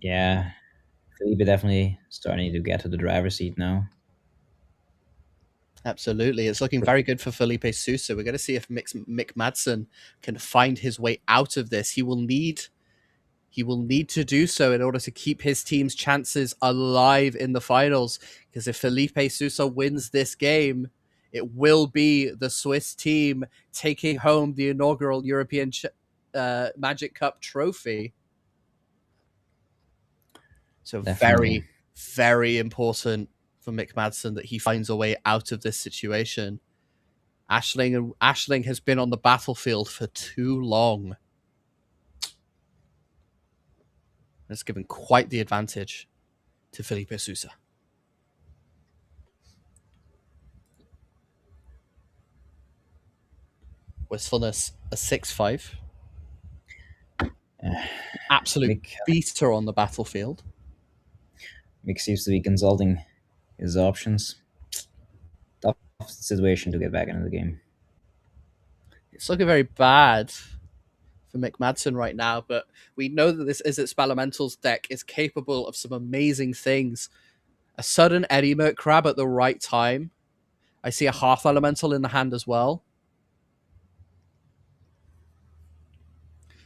Yeah. Felipe definitely starting to get to the driver's seat now. Absolutely. It's looking very good for Felipe Sousa. We're going to see if Mick Madsen can find his way out of this. He will need to do so in order to keep his team's chances alive in the finals. Because if Felipe Sousa wins this game, it will be the Swiss team taking home the inaugural European Magic Cup trophy. So Definitely. very, very important for Mick Madsen that he finds a way out of this situation. Ashling has been on the battlefield for too long. It's given quite the advantage to Felipe Sousa. Wistfulness, a 6-5. Absolute beater on the battlefield. Mick seems to be consulting his options. Tough situation to get back into the game. It's looking very bad for Mick Madsen right now, but we know that this Izzet Spelemental's deck is capable of some amazing things. A sudden Eddie Merc Crab at the right time. I see a Hearth Elemental in the hand as well.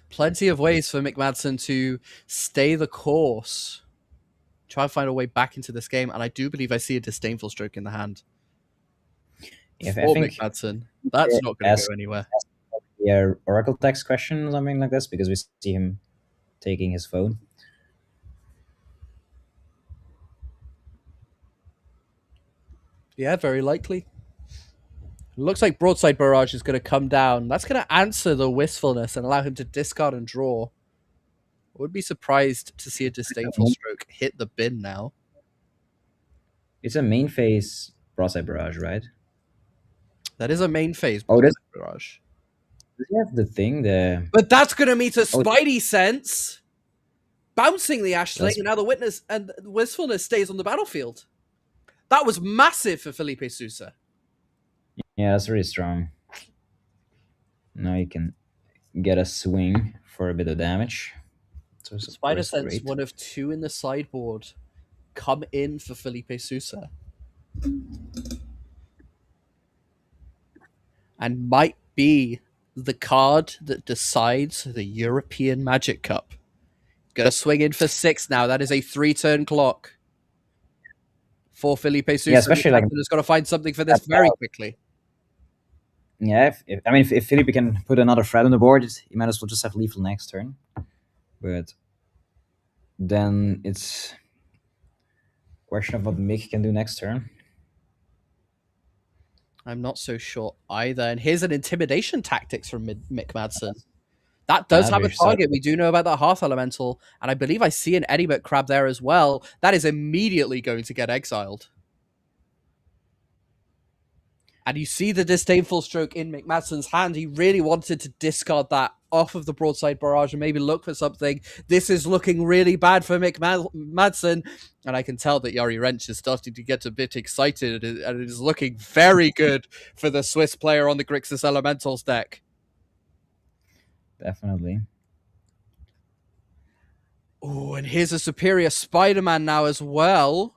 Plenty of ways for Mick Madsen to stay the course. Try and find a way back into this game, and I do believe I see a Disdainful Stroke in the hand. Yeah, for I think Mick Madsen. That's not going to go anywhere. Yeah, Oracle text question or something like this, because we see him taking his phone. Yeah, very likely. Looks like Broadside Barrage is going to come down. That's going to answer the Wistfulness and allow him to discard and draw. I would be surprised to see a Disdainful Stroke hit the bin now. It's a main phase Broadside Barrage, right? That is a main phase Oh, Broadside Barrage. Does he have the thing? But that's going to meet a Spidey sense. Bouncing the Ashling, and now the Witness and the Wistfulness stays on the battlefield. That was massive for Felipe Sousa. Yeah, that's really strong. Now you can get a swing for a bit of damage. So Spider Sense, one of 2 in the sideboard, come in for Felipe Sousa. And might be the card that decides the European Magic Cup. Gonna swing in for 6 now. That is a 3-turn clock for Felipe Sousa. Yeah, especially like has got to find something for this very quickly. Yeah, if Felipe can put another threat on the board, he might as well just have lethal next turn. But then it's a question of what Mick can do next turn. I'm not so sure either. And here's an intimidation tactics from Mick Madsen. That does have a target. We do know about that Hearth Elemental, and I believe I see an Eddie Crab there as well. That is immediately going to get exiled. And you see the Disdainful Stroke in Mick Madsen's hand. He really wanted to discard that off of the Broadside Barrage and maybe look for something. This is looking really bad for Mick Madsen. And I can tell that Yari Wrench is starting to get a bit excited, and it is looking very good for the Swiss player on the Grixis Elementals deck. Definitely. Oh, and here's a Superior Spider-Man now as well.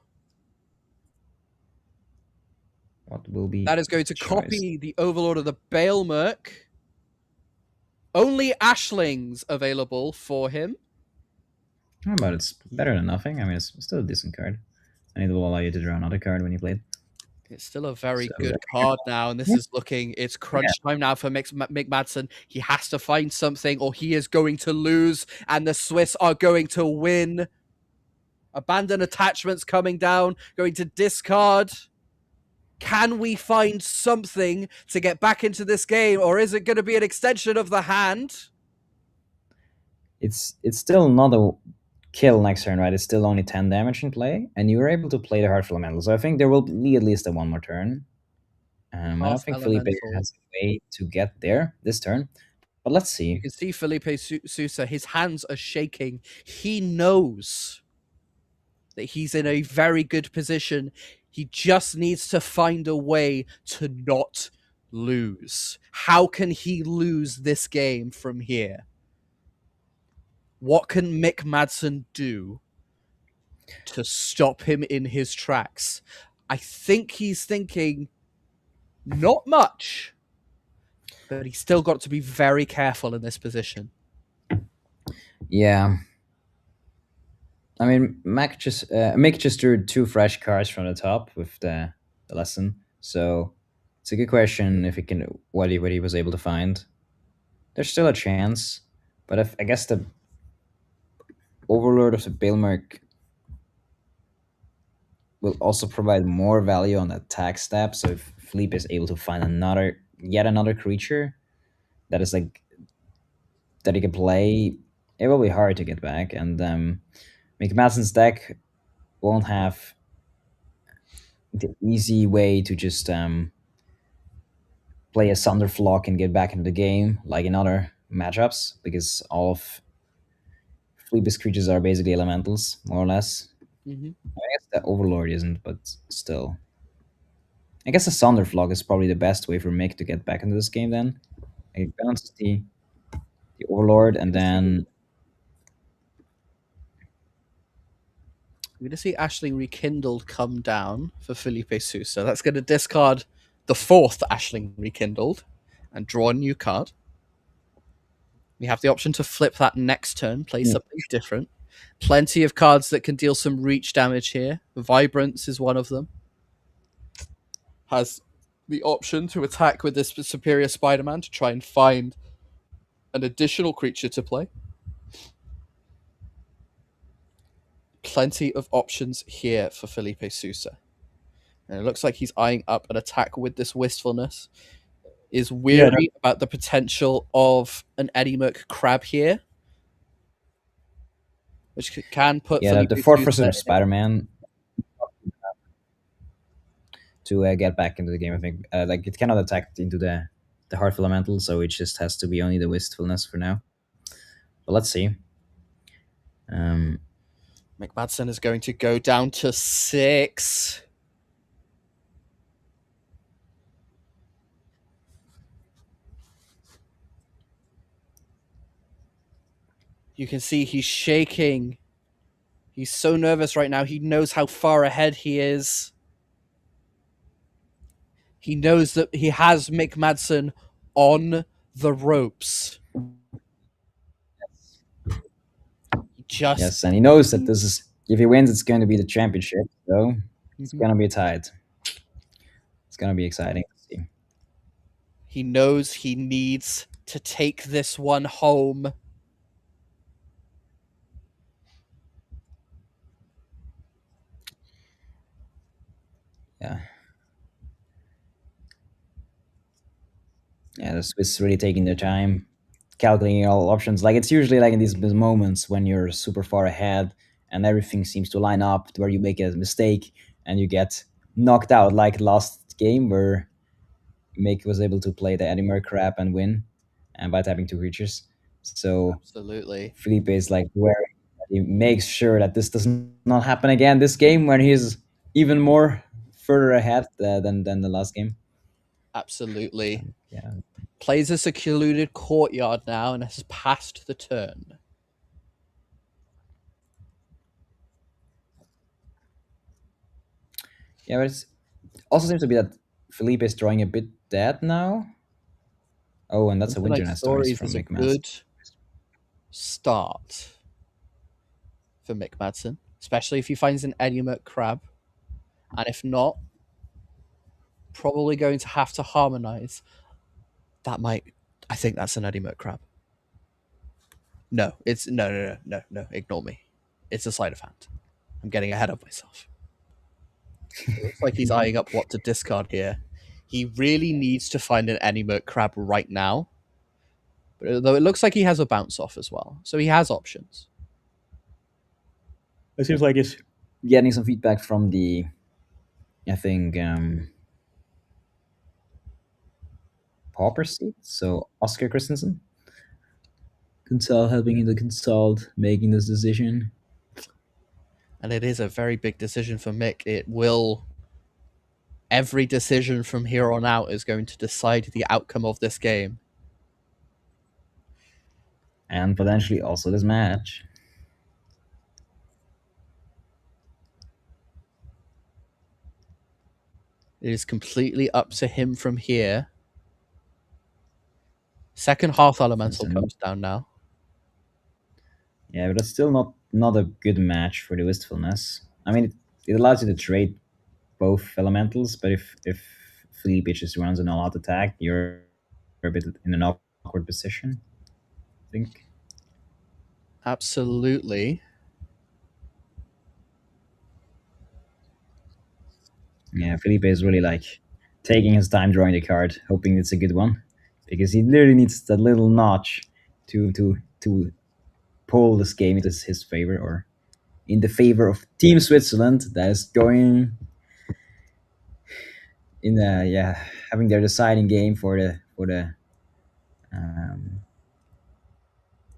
What will be that is going to copy the Overlord of the Bale Merc. Only Ashlings available for him. But it's better than nothing. I mean, it's still a decent card. And it will allow you to draw another card when you play it. It's still a very So good card now, and this yeah, is looking. It's yeah. crunch time now for Mick Madsen. He has to find something, or he is going to lose, and the Swiss are going to win. Abandon attachments coming down, going to discard. Can we find something to get back into this game, or is it going to be an extension of the hand? It's still not a kill next turn, right? It's still only 10 damage in play, and you were able to play the Heart Elemental. So I think there will be at least a one more turn. I don't Hearth think Felipe Elemental. has a way to get there this turn, but let's see. You can see Felipe Sousa. His hands are shaking. He knows that he's in a very good position. He just needs to find a way to not lose. How can he lose this game from here? What can Mick Madsen do to stop him in his tracks? I think he's thinking not much, but he's still got to be very careful in this position. Yeah. I mean, Mick just drew 2 fresh cards from the top with the lesson, so it's a good question if he can what he was able to find. There's still a chance, but I guess the Overlord of the Bailmark will also provide more value on the attack step. So if Felipe is able to find yet another creature that is like that he can play, it will be hard to get back. And McMadson's deck won't have the easy way to just play a Sunderflock and get back into the game like in other matchups, because all of Felipe's creatures are basically elementals, more or less. Mm-hmm. I guess the Overlord isn't, but still. I guess a Sunderflock is probably the best way for Mick to get back into this game then. It bounces the Overlord, and then We're going to see Ashling Rekindled come down for Felipe Sousa. That's going to discard the 4th Ashling Rekindled and draw a new card. We have the option to flip that next turn, play something different. Plenty of cards that can deal some reach damage here. Vibrance is one of them. Has the option to attack with this Superior Spider-Man to try and find an additional creature to play. Plenty of options here for Felipe Sousa. And it looks like he's eyeing up an attack with this Wistfulness. Is weary about the potential of an Eddie Merc Crab here, which can put Felipe the 4th Sousa versus Spider-Man to get back into the game. I think like it cannot attack into the Hearth Elemental, so it just has to be only the Wistfulness for now. But let's see. Mick Madsen is going to go down to 6. You can see he's shaking. He's so nervous right now. He knows how far ahead he is. He knows that he has Mick Madsen on the ropes. Yes, and he knows that this is if he wins, it's going to be the championship. So it's going to be tight. It's going to be exciting to see. He knows he needs to take this one home. Yeah. Yeah, the Swiss really taking their time, calculating all options. Like it's usually like in these moments when you're super far ahead and everything seems to line up to where you make a mistake and you get knocked out, like last game where Mick was able to play the Edimer crap and win, and by tapping 2 creatures. So Absolutely. Felipe is like where he makes sure that this does not happen again this game when he's even more further ahead than the last game. Absolutely. Yeah. Plays a secluded courtyard now and has passed the turn. Yeah, but it also seems to be that Felipe is drawing a bit dead now. Oh, and that's a Winter Nest Stories from is a Mick Madsen. good start for Mick Madsen, especially if he finds an Eddie Merc Crab. And if not, probably going to have to harmonize. That might. I think that's an Eddie Crab. No, it's no. Ignore me. It's a sleight of hand. I'm getting ahead of myself. It looks like he's eyeing up what to discard here. He really needs to find an Eddie Crab right now. But though it looks like he has a bounce off as well, so he has options. It seems like he's getting some feedback from the, I think, Pauper seat. So Oscar Christensen, consult helping him to consult, making this decision. And it is a very big decision for Mick. It will. Every decision from here on out is going to decide the outcome of this game. And potentially also this match. It is completely up to him from here. Second half elemental comes down now. Yeah, but that's still not a good match for the wistfulness. I mean, it allows you to trade both elementals, but if Felipe just runs an all-out attack, you're a bit in an awkward position, I think. Absolutely. Yeah, Felipe is really like taking his time drawing the card, hoping it's a good one, because he literally needs that little notch to pull this game into his favor, or in the favor of Team Switzerland, that is going in the having their deciding game for the um,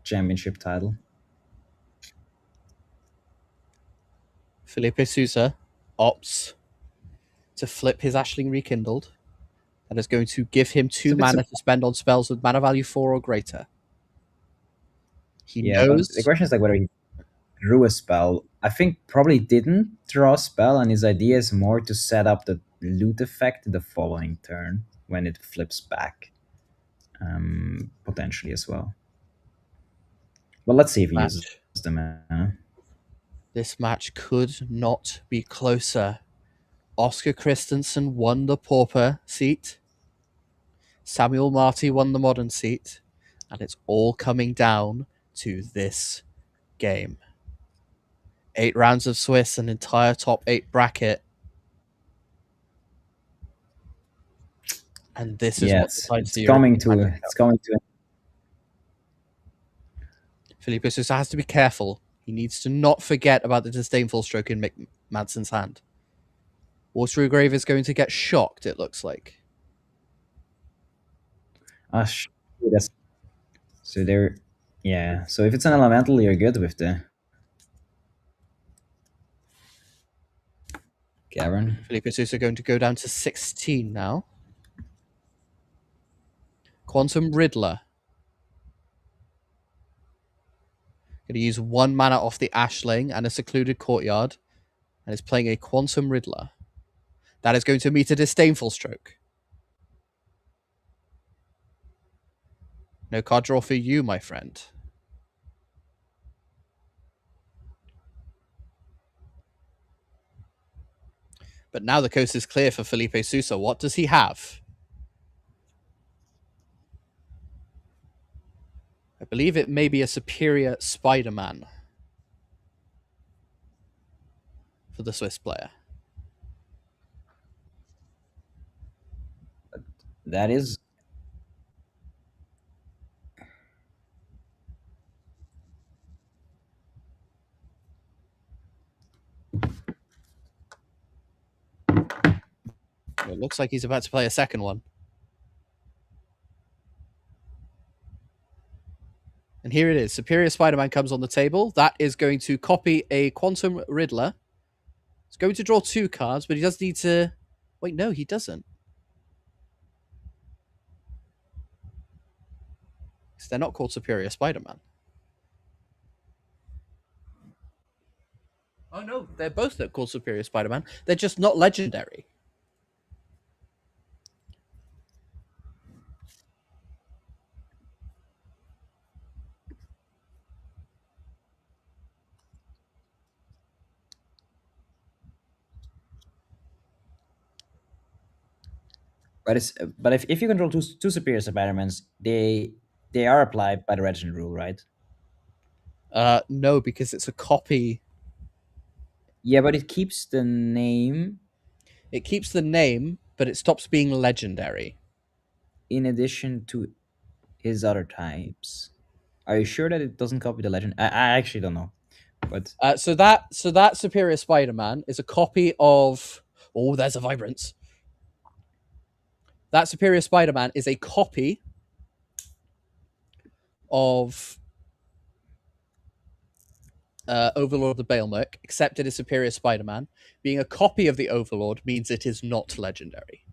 championship title. Felipe Sousa opts to flip his Ashling Rekindled. That is going to give him 2 mana to spend on spells with mana value 4 or greater. He Yeah, but the knows. question is like whether he drew a spell. I think probably didn't draw a spell, and his idea is more to set up the loot effect the following turn when it flips back, potentially as well. Well, let's see if he uses them. This match could not be closer. Oscar Christensen won the Pauper seat. Samuel Marty won the Modern seat. And it's all coming down to this game. 8 rounds of Swiss, an entire top 8 bracket. And this is Yeah, what decides the it's coming to. Felipe Sousa has to be careful. He needs to not forget about the disdainful stroke in Mick Madsen's hand. Watery Grave is going to get shocked, it looks like. That's so there. Yeah, so if it's an elemental, you're good with the cavern. Felipe Sousa going to go down to 16 now. Quantum Riddler. Going to use 1 mana off the Ashling and a Secluded Courtyard. And is playing a Quantum Riddler. That is going to meet a Disdainful Stroke. No card draw for you, my friend. But now the coast is clear for Felipe Sousa. What does he have? I believe it may be a superior Spider-Man for the Swiss player. That is. It looks like he's about to play a second one. And here it is. Superior Spider-Man comes on the table. That is going to copy a Quantum Riddler. He's going to draw 2 cards, but he does need to... Wait, no, he doesn't. Because they're not called Superior Spider-Man. Oh, no, they're both not called Superior Spider-Man. They're just not legendary. but if you control two superior Spider-Mans, they are applied by the legend rule, right? No, because it's a copy. Yeah, but it keeps the name It keeps the name, but it stops being legendary. in addition to his other types. Are you sure that it doesn't copy the legend? I actually don't know, but So that Superior Spider-Man is a copy of. Oh, there's a Vibrance. That Superior Spider-Man is a copy of Overlord of the Baelmerk, except it is Superior Spider-Man. Being a copy of the Overlord means it is not legendary.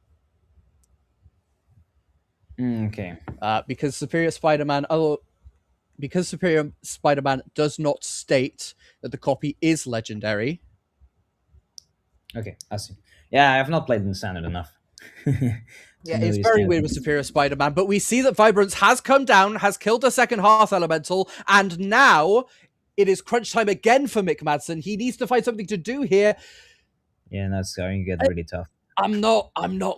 okay. Because Superior Spider-Man, because Superior Spider-Man does not state that the copy is legendary. Okay, I see. Yeah, I have not played in standard enough. Yeah, it's very weird with Superior Spider-Man, but we see that Vibrance has come down, has killed the second Hearth Elemental, and now it is crunch time again for Mick Madsen. He needs to find something to do here. Yeah, that's going to get really tough. I'm not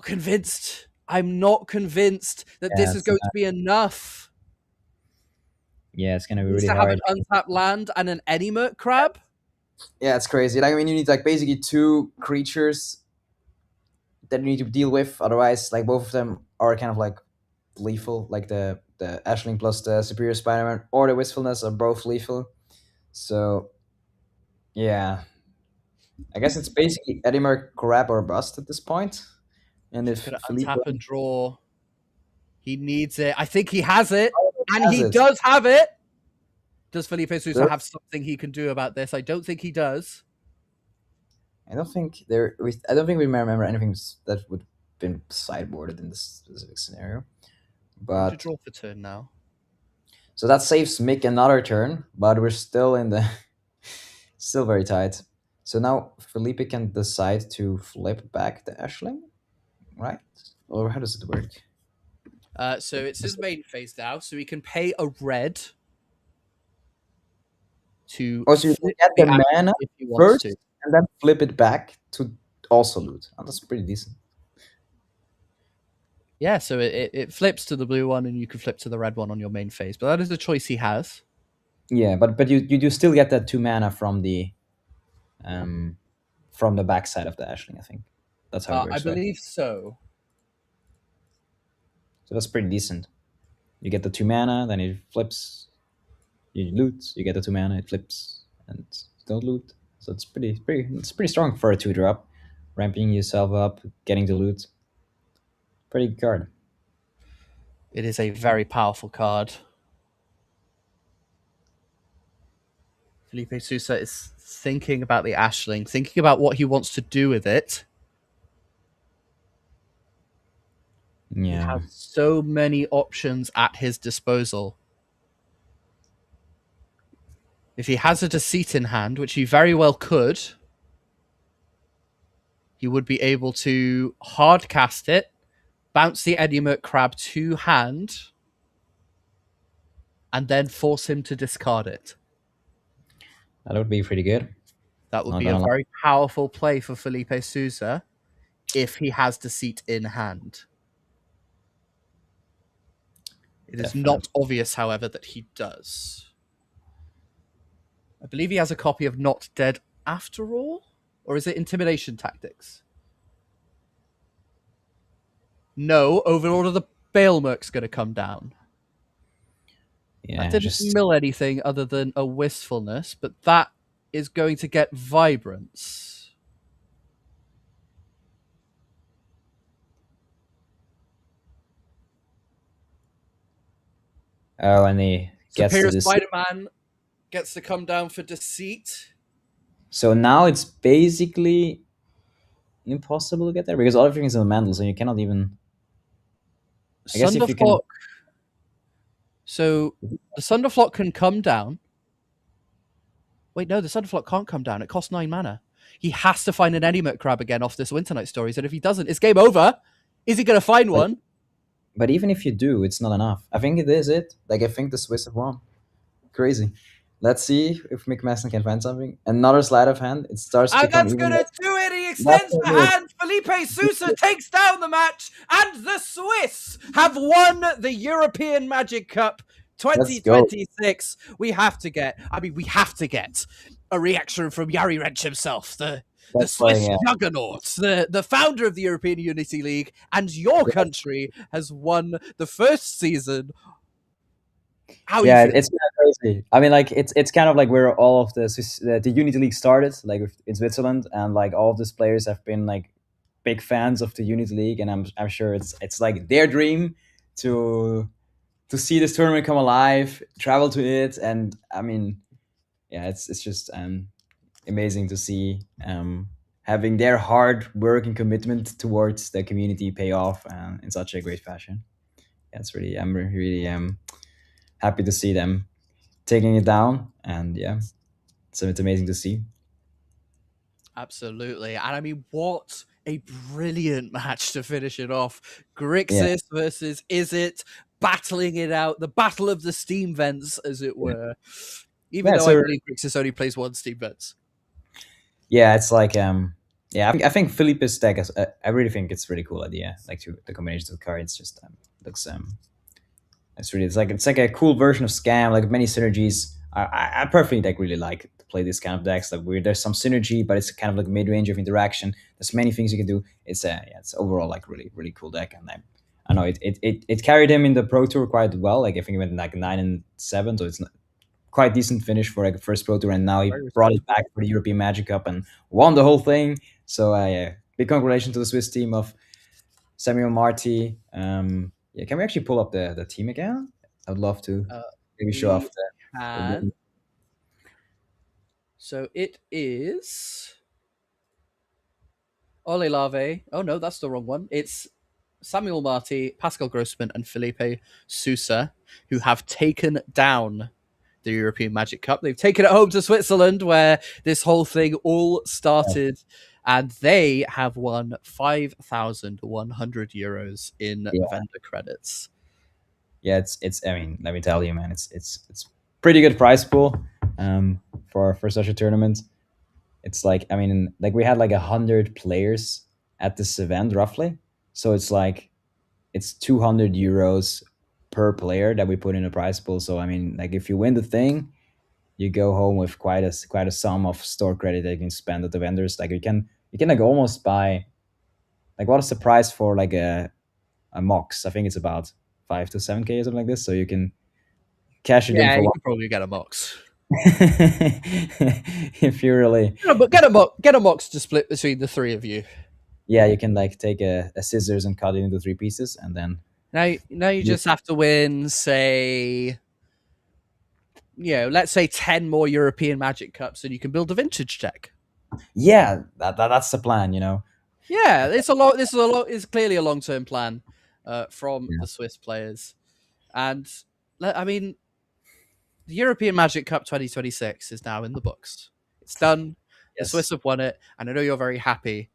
convinced. I'm not convinced that Yeah, this is going to be enough. Yeah, it's going to be He needs really to have hard. an untapped land and an Edimurt crab. Yeah, it's crazy. Like, I mean, you need like basically two creatures that you need to deal with. Otherwise, like both of them are kind of like lethal. Like the Ashling plus the Superior Spider-Man or the Wistfulness are both lethal. So yeah, I guess it's basically Edimer grab or bust at this point. And He's if going to Felipe untap and draw. He needs it. I think he has it. And has he it. does have it. Does Felipe Sousa Does- have something he can do about this? I don't think he does. I don't think we remember anything that would have been sideboarded in this specific scenario. Going to But draw for turn now. so that saves Mick another turn, but we're still in the still very tight. So now Felipe can decide to flip back the Ashling, right? Or how does it work? So it's his main phase now, so he can pay a red to Oh, so you flip get the the action mana if he wants first to. and then flip it back to also loot. Oh, that's pretty decent. Yeah, so it flips to the blue one, and you can flip to the red one on your main phase. But that is the choice he has. Yeah, but you do still get that 2 mana from the backside of the Ashling, I think. That's how it works, I right? believe so. So that's pretty decent. You get the 2 mana, then it flips, you loot, you get the 2 mana, it flips, and you don't loot. So it's pretty strong for a 2-drop. Ramping yourself up, getting the loot. Pretty good card. It is a very powerful card. Felipe Sousa is thinking about the Ashling, thinking about what he wants to do with it. He Yeah. has so many options at his disposal. If he has a Deceit in hand, which he very well could, he would be able to hard cast it, bounce the Edimurt Crab to hand, and then force him to discard it. That would be pretty good. That would Not be a gonna lie. very powerful play for Felipe Sousa if he has Deceit in hand. It is not obvious, however, that he does. I believe he has a copy of Not Dead After All? Or is it Intimidation Tactics? No, Overlord of the Baelmerk's going to come down. Yeah, That didn't just mill anything other than a Wistfulness, but that is going to get Vibrance. and he gets Superior to this. Spider-Man gets to come down for Deceit. So now it's basically impossible to get there because everything is in the mantle, so you cannot even. I guess if you can. Sunderflock. So the Sunderflock can come down. Wait, no, the Sunderflock can't come down. It costs 9 mana. He has to find an Edimurt Crab again off this Winter Night Stories, and if he doesn't, it's game over. Is he going to find one? But even if you do, it's not enough. I think it is it. Like I think the Swiss have won. Crazy. Let's see if Mick Masson can find something. Another sleight of hand. It starts to And become that's even going more. to do it. He That's extends so the good. hand. Felipe Sousa takes down the match. And the Swiss have won the European Magic Cup Let's go. 2026. We have to get a reaction from Yari Wrench himself, the That's Swiss playing. juggernaut, the founder of the European Unity League. And your country has won the first season. How are you Yeah, feeling? it's kind of crazy. I mean, like it's kind of like where all of the Unity League started, like in Switzerland, and like all of these players have been like big fans of the Unity League, and I'm sure it's like their dream to see this tournament come alive, travel to it, and I mean, yeah, it's just amazing to see having their hard work and commitment towards the community pay off in such a great fashion. Yeah, it's really I'm really happy to see them taking it down, and yeah, so it's amazing to see. Absolutely. And I mean, what a brilliant match to finish it off. Yeah, Grixis versus Is It, battling it out, the battle of the Steam Vents, as it yeah, were. Even yeah. though I So believe Grixis only plays one Steam Vents. yeah, it's like yeah, I think Felipe's deck is I really think it's really cool idea, like the combinations of cards just looks it's like a cool version of Scam, like many synergies. I personally like really like to play this kind of decks, like where there's some synergy, but it's kind of like mid range of interaction. There's many things you can do. It's yeah, it's overall like really cool deck, and I know it carried him in the Pro Tour quite well. Like I think he went like 9-7, so it's quite decent finish for like a first Pro Tour, and now he Very brought it respectable. back for the European Magic Cup and won the whole thing. So yeah, big congratulations to the Swiss team of Samuel Marty. Yeah, can we actually pull up the team again? I would love to Uh, maybe show off we the can. So it is Ole Lave. Oh no, that's the wrong one. It's Samuel Marty, Pascal Grossman, and Felipe Sousa, who have taken down the European Magic Cup. They've taken it home to Switzerland, where this whole thing all started, and they have won 5,100 euros in yeah, vendor credits. yeah. It's. I mean, let me tell you, man. It's pretty good prize pool for such a tournament. It's like I mean, like we had like 100 players at this event roughly, so it's like it's 200 euros per player that we put in a prize pool. So I mean, like if you win the thing, you go home with quite a sum of store credit that you can spend at the vendors. Like you can like almost buy like what is the price for like a Mox? I think it's about 5 to 7K or something like this. So you can cash it in Yeah, for you one. could probably get a Mox. If you really, No, but get a Mox to split between the three of you. yeah, you can like take a scissors and cut it into 3 pieces, and then Now you you, just have to win, say, let's say 10 more European Magic Cups, and you can build a vintage deck. yeah, that's the plan, you know. Yeah, it's a lot. This is a lot. Is clearly a long-term plan from Yeah. the Swiss players, and I mean, the European Magic Cup 2026 is now in the books. It's done. The Yes. Swiss have won it, and I know you're very happy.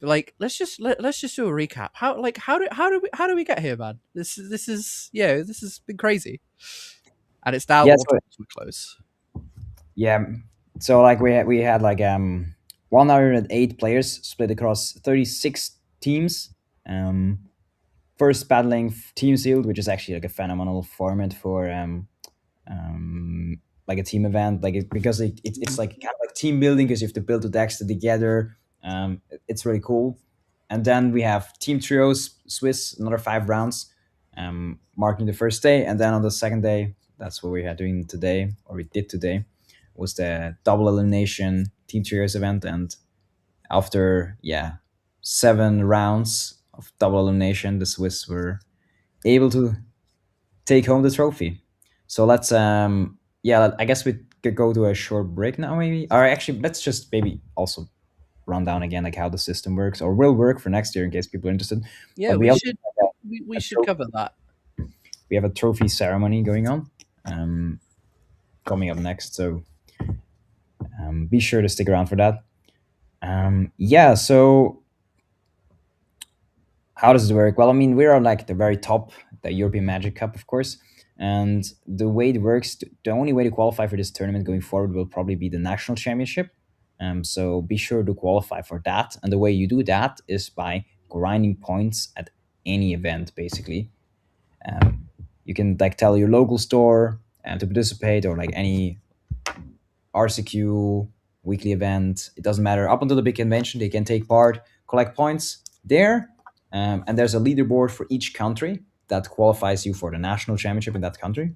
But like, let's just do a recap. How do we get here, man? This has been crazy, and it's now Yeah. all So to a close. yeah. So like we had like 108 players split across 36 teams. Um, First battling Team Sealed, which is actually like a phenomenal format for like a team event, like because it's like kind of like team building because you have to build the decks together. It's really cool. And then we have team trios, Swiss, another 5 rounds, marking the first day, and then on the second day, that's what we are doing today, or we did today, was the double elimination team trios event, and after 7 rounds of double elimination, the Swiss were able to take home the trophy. So let's I guess we could go to a short break now, maybe. Or actually, let's just maybe also run down again like how the system works or will work for next year in case people are interested. Yeah, But we we have should we a should cover that. we have a trophy ceremony going on coming up next, so be sure to stick around for that. So how does it work? Well, I mean, we're on like the very top, the European Magic Cup, of course. And the way it works, the only way to qualify for this tournament going forward will probably be the national championship. So be sure to qualify for that. And the way you do that is by grinding points at any event, basically. You can like tell your local store to participate, or like any RCQ weekly event. It doesn't matter. Up until the big convention, they can take part, collect points there, and there's a leaderboard for each country that qualifies you for the national championship in that country.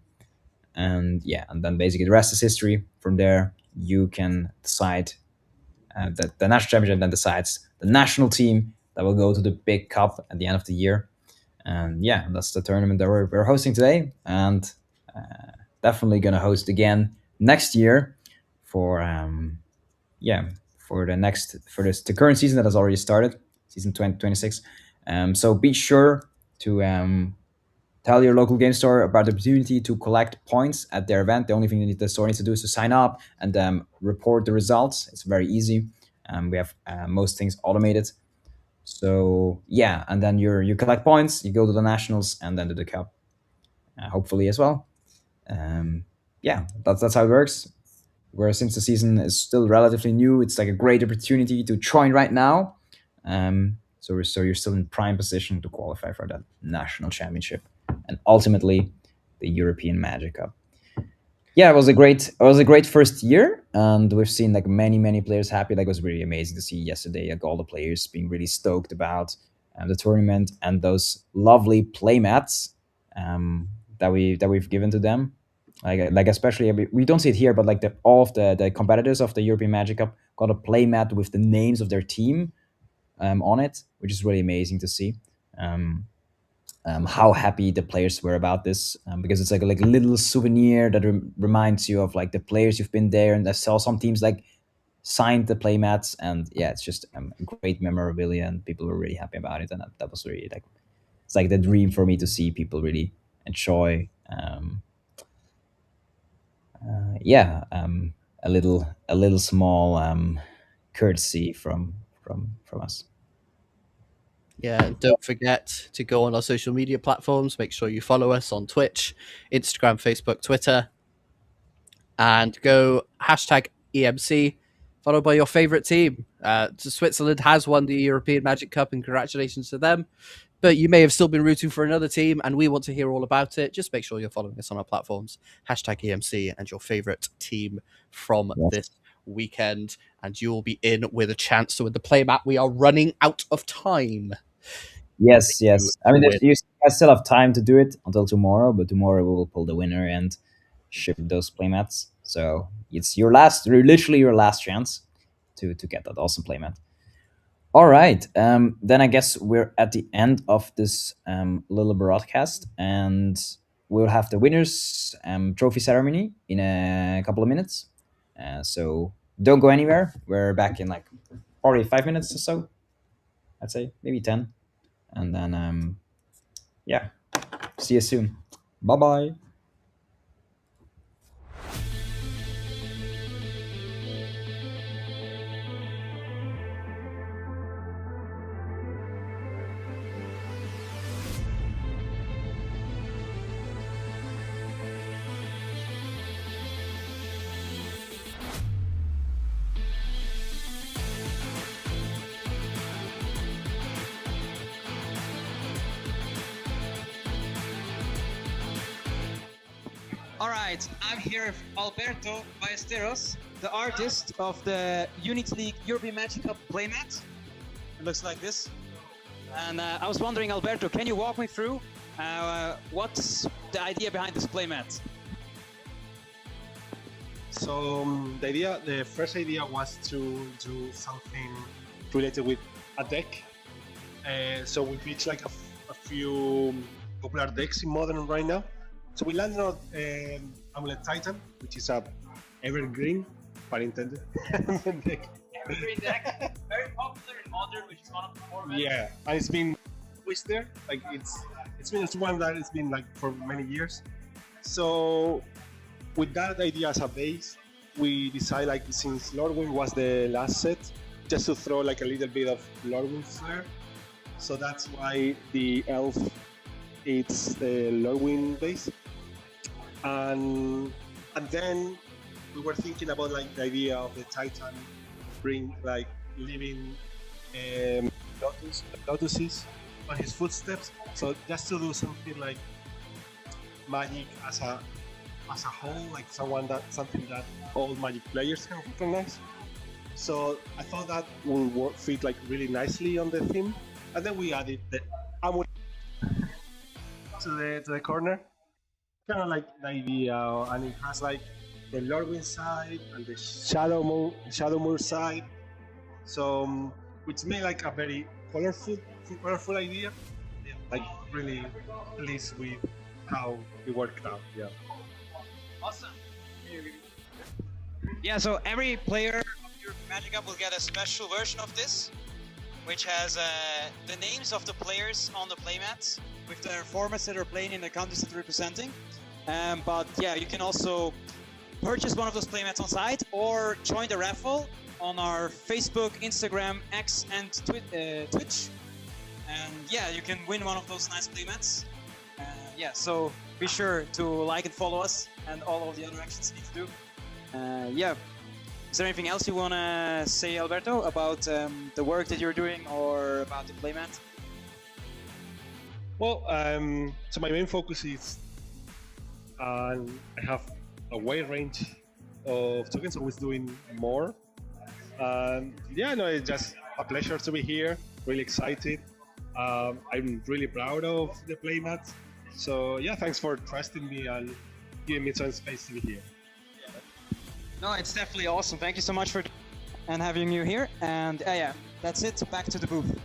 And yeah, and then basically the rest is history. From there, you can decide that the national championship then decides the national team that will go to the big cup at the end of the year. And yeah, that's the tournament that we're hosting today, and definitely gonna host again next year for for the current season that has already started, season 2026. So be sure to tell your local game store about the opportunity to collect points at their event. The only thing the store needs to do is to sign up and report the results. It's very easy. We have most things automated. So yeah, and then you collect points, you go to the nationals, and then to the cup, hopefully as well. Yeah, that's how it works. Where since the season is still relatively new, it's like a great opportunity to join right now. So you're still in prime position to qualify for that national championship and ultimately the European Magic Cup. Yeah, it was a great first year, and we've seen like many players happy. Like, it was really amazing to see yesterday, like all the players being really stoked about the tournament and those lovely playmats that we've given to them. Like especially, we don't see it here, but like all of the competitors of the European Magic Cup got a playmat with the names of their team on it, which is really amazing to see. How happy the players were about this, because it's like a little souvenir that reminds you of like the players you've been there. And I saw some teams like signed the playmats, and yeah, it's just great memorabilia, and people were really happy about it. And that was really like, it's like the dream for me to see people really enjoy a little small courtesy from us. Yeah, and don't forget to go on our social media platforms. Make sure you follow us on Twitch, Instagram, Facebook, Twitter, and go hashtag EMC, followed by your favorite team. Switzerland has won the European Magic Cup, and congratulations to them. But you may have still been rooting for another team, and we want to hear all about it. Just make sure you're following us on our platforms, hashtag EMC, and your favorite team from Yes. this weekend, and you will be in with a chance to win the playmat. We are running out of time. Yes. I mean, win. you guys still have time to do it until tomorrow, but tomorrow we will pull the winner and ship those playmats. So it's literally your last chance to get that awesome playmat. All right. Then I guess we're at the end of this little broadcast, and we'll have the winners trophy ceremony in a couple of minutes. So don't go anywhere. We're back in like probably 5 minutes or so. I'd say maybe 10. And then yeah, see you soon. Bye bye. All right, I'm here with Alberto Ballesteros, the artist of the Unity League European Magic Cup playmat. It looks like this. And I was wondering, Alberto, can you walk me through what's the idea behind this playmat? So the first idea was to do something related with a deck. So we pitched like a few popular decks in Modern right now. So we landed on Amulet Titan, which is a evergreen, pun intended, deck. Evergreen deck, very popular in Modern, which is one of the formats. Yeah, and it's been Twister. Like it's one that it's been like for many years. So with that idea as a base, we decided, like, since Lordwind was the last set, just to throw like a little bit of Lordwind flair. So that's why the elf, it's the Lordwind base. and then we were thinking about like the idea of the Titan bring like living lotuses on his footsteps. So just to do something like Magic as a whole, like something that all Magic players can recognize. So I thought that would fit like really nicely on the theme, and then we added the amulet to the corner, kind of like the idea, and it has like the Lordwing side and the Shadowmoor side. So which made like a very colorful idea. Like really pleased with how it worked out. Yeah. Awesome. Yeah, so every player of your Magic Up will get a special version of this, which has the names of the players on the playmats with their formats that are playing in the countries that they're representing. But yeah, you can also purchase one of those playmats on site or join the raffle on our Facebook, Instagram, X, and Twitch. And yeah, you can win one of those nice playmats. Yeah, so be sure to like and follow us and all of the other actions you need to do. Yeah, is there anything else you want to say, Alberto, about the work that you're doing or about the playmat? Well, so my main focus is I have a wide range of tokens, always doing more. Yeah, no, it's just a pleasure to be here. Really excited. I'm really proud of the playmat. So yeah, thanks for trusting me and giving me some space to be here. No, it's definitely awesome. Thank you so much for and having you here. And yeah, that's it. Back to the booth.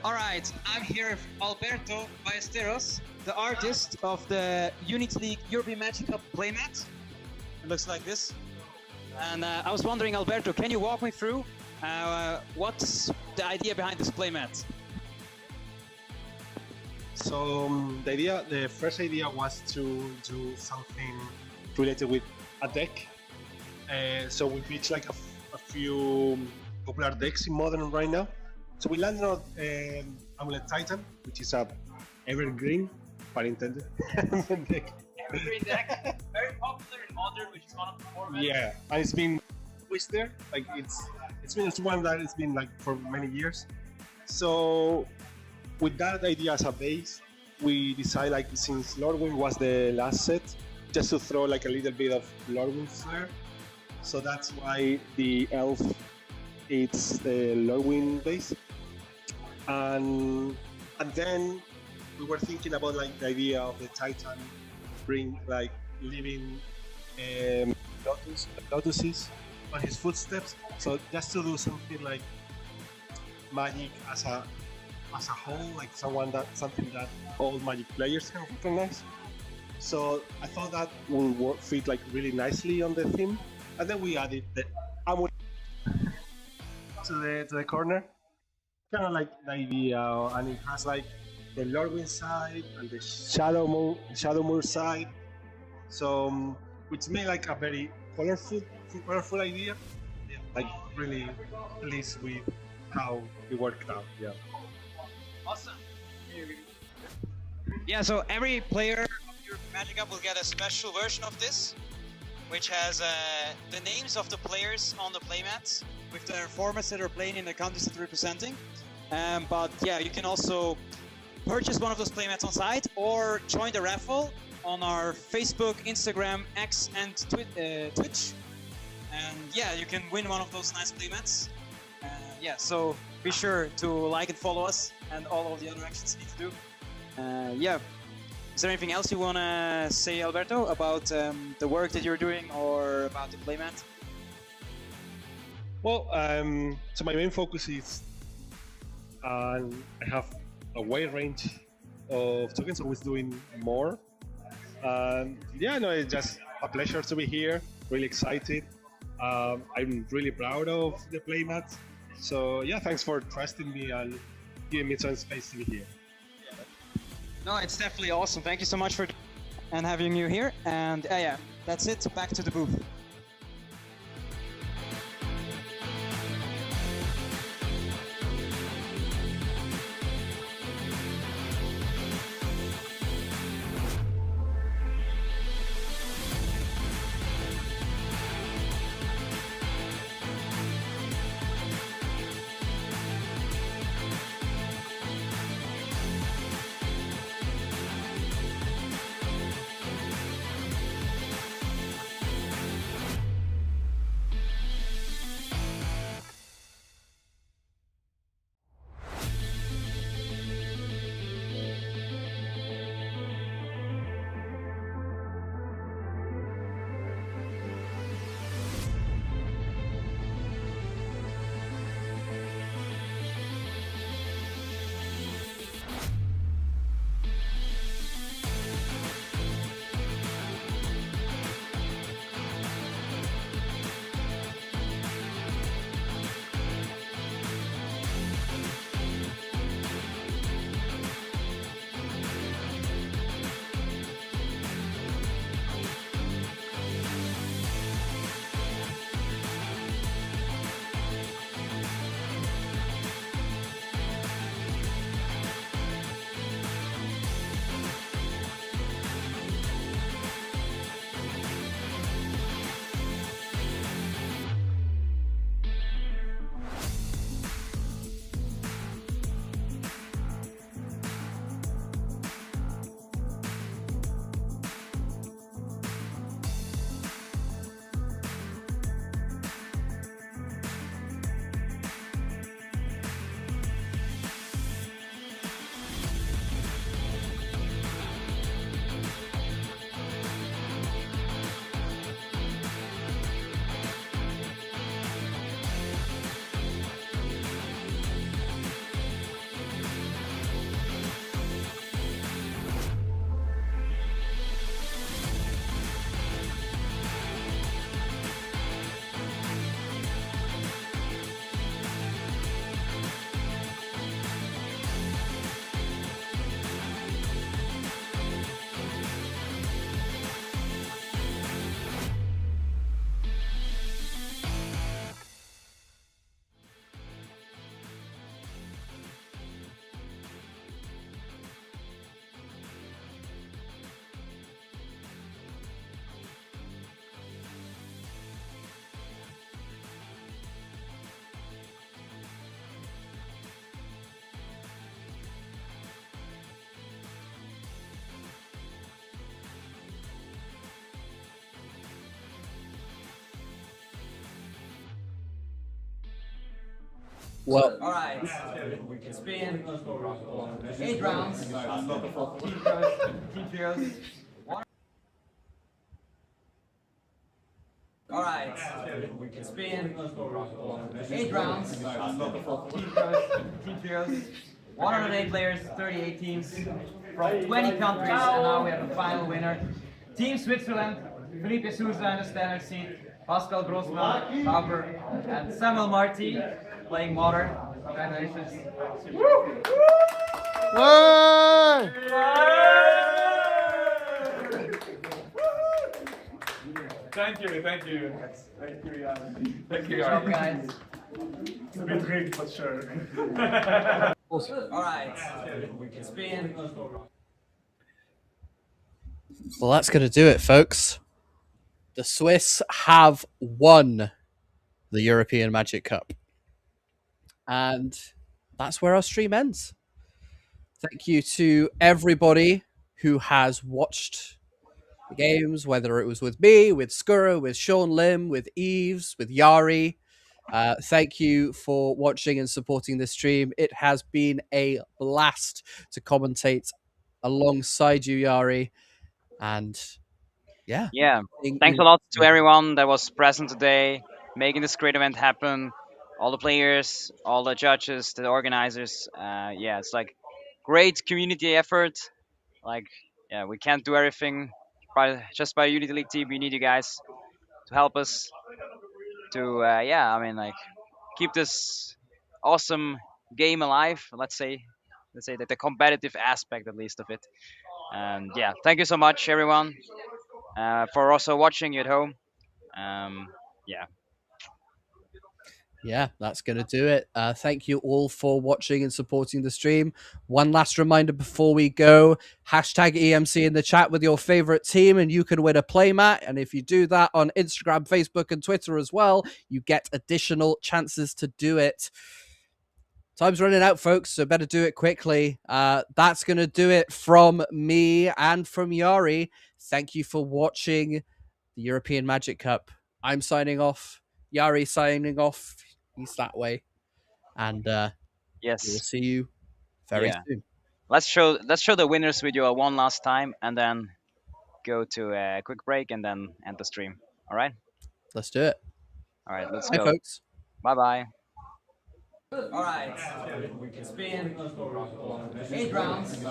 All right, I'm here with Alberto Ballesteros, the artist of the Unity League European Magic Cup playmat. It looks like this. And I was wondering, Alberto, can you walk me through what's the idea behind this playmat? So the first idea was to do something related with a deck. So we pitched like a few popular decks in Modern right now. So we landed on Amulet Titan, which is a evergreen, pun intended, deck. Evergreen deck, very popular in Modern, which is one of the formats. Yeah, and it's been twister. Like it's one that it's been like for many years. So with that idea as a base, we decided like since Lordwind was the last set, just to throw like a little bit of Lordwind flair. So that's why the elf it's the Lordwind base. And then we were thinking about like the idea of the Titan bring like living lotuses on his footsteps. So just to do something like magic as a whole, like something that all Magic players can recognize. So I thought that would fit like really nicely on the theme, and then we added the amulet to the corner, kind of like the idea, and it has like the Lordwind side and the Shadow Moon side. So which made like a very colorful idea. Yeah, like really pleased with how it worked out. Yeah. Awesome. Yeah, so every player of your Magic Cup will get a special version of this, which has the names of the players on the playmats with their formats that are playing in the countries that they're representing. But yeah, you can also purchase one of those playmats on site or join the raffle on our Facebook, Instagram, X, and Twitch. And yeah, you can win one of those nice playmats. Yeah, so be sure to like and follow us and all of the other actions you need to do. Yeah, is there anything else you want to say, Alberto, about the work that you're doing or about the playmat? Well, so my main focus is I have a wide range of tokens, always doing more. Yeah, no, it's just a pleasure to be here. Really excited. I'm really proud of the playmat. So yeah, thanks for trusting me and giving me some space to be here. No, it's definitely awesome. Thank you so much for and having you here. And yeah, that's it. Back to the booth. Well, All right. It's been 8 rounds. Team trios. All right. It's been 8 rounds. Team trios. 108 players, 38 teams from 20 countries, and now we have a final winner. Team Switzerland, Felipe Souza in the standard seat, Pascal Grossman, Pauper, and Samuel Marti playing water. Congratulations. Thank you. Thank you, Thank you, Good job, guys. It's a bit rigged, but sure. All right. It's been well, that's going to do it, folks. The Swiss have won the European Magic Cup. And that's where our stream ends. Thank you to everybody who has watched the games, whether it was with me, with Skura, with Sean Lim, with Eves, with Yari. Thank you for watching and supporting this stream. It has been a blast to commentate alongside you, Yari. And yeah. Yeah. Thanks a lot to everyone that was present today, making this great event happen. All the players, all the judges, the organizers. Yeah, it's like great community effort. Like, yeah, we can't do everything just by Unity League team. We need you guys to help us to, yeah, I mean, like, keep this awesome game alive. Let's say that the competitive aspect at least of it. And yeah, thank you so much, everyone, for also watching you at home. Yeah. Yeah, that's going to do it. Thank you all for watching and supporting the stream. One last reminder before we go, hashtag EMC in the chat with your favorite team and you can win a playmat. And if you do that on Instagram, Facebook, and Twitter as well, you get additional chances to do it. Time's running out, folks, so better do it quickly. That's going to do it from me and from Yari. Thank you for watching the European Magic Cup. I'm signing off. Yari signing off. He's that way. And Yes. we'll see you very soon. Let's show the winners video one last time and then go to a quick break and then end the stream. All right? Let's do it. All right, let's Bye, go. folks. Bye-bye. all right. It's been 8 rounds. Team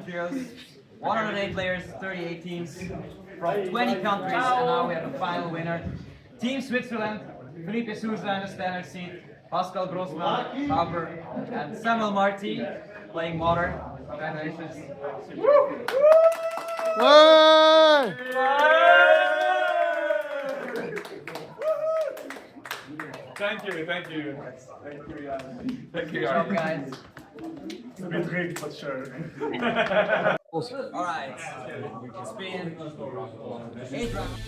trios. 108 players, 38 teams from 20 countries, and now we have a final winner. Team Switzerland, Felipe Souza in the standard seat, Pascal Grossman, Pauper, and Samuel Marti playing water. Congratulations. Thank you. Thank you, Good job, guys. It's a bit rigged, but sure. All right. It's been 8 rounds.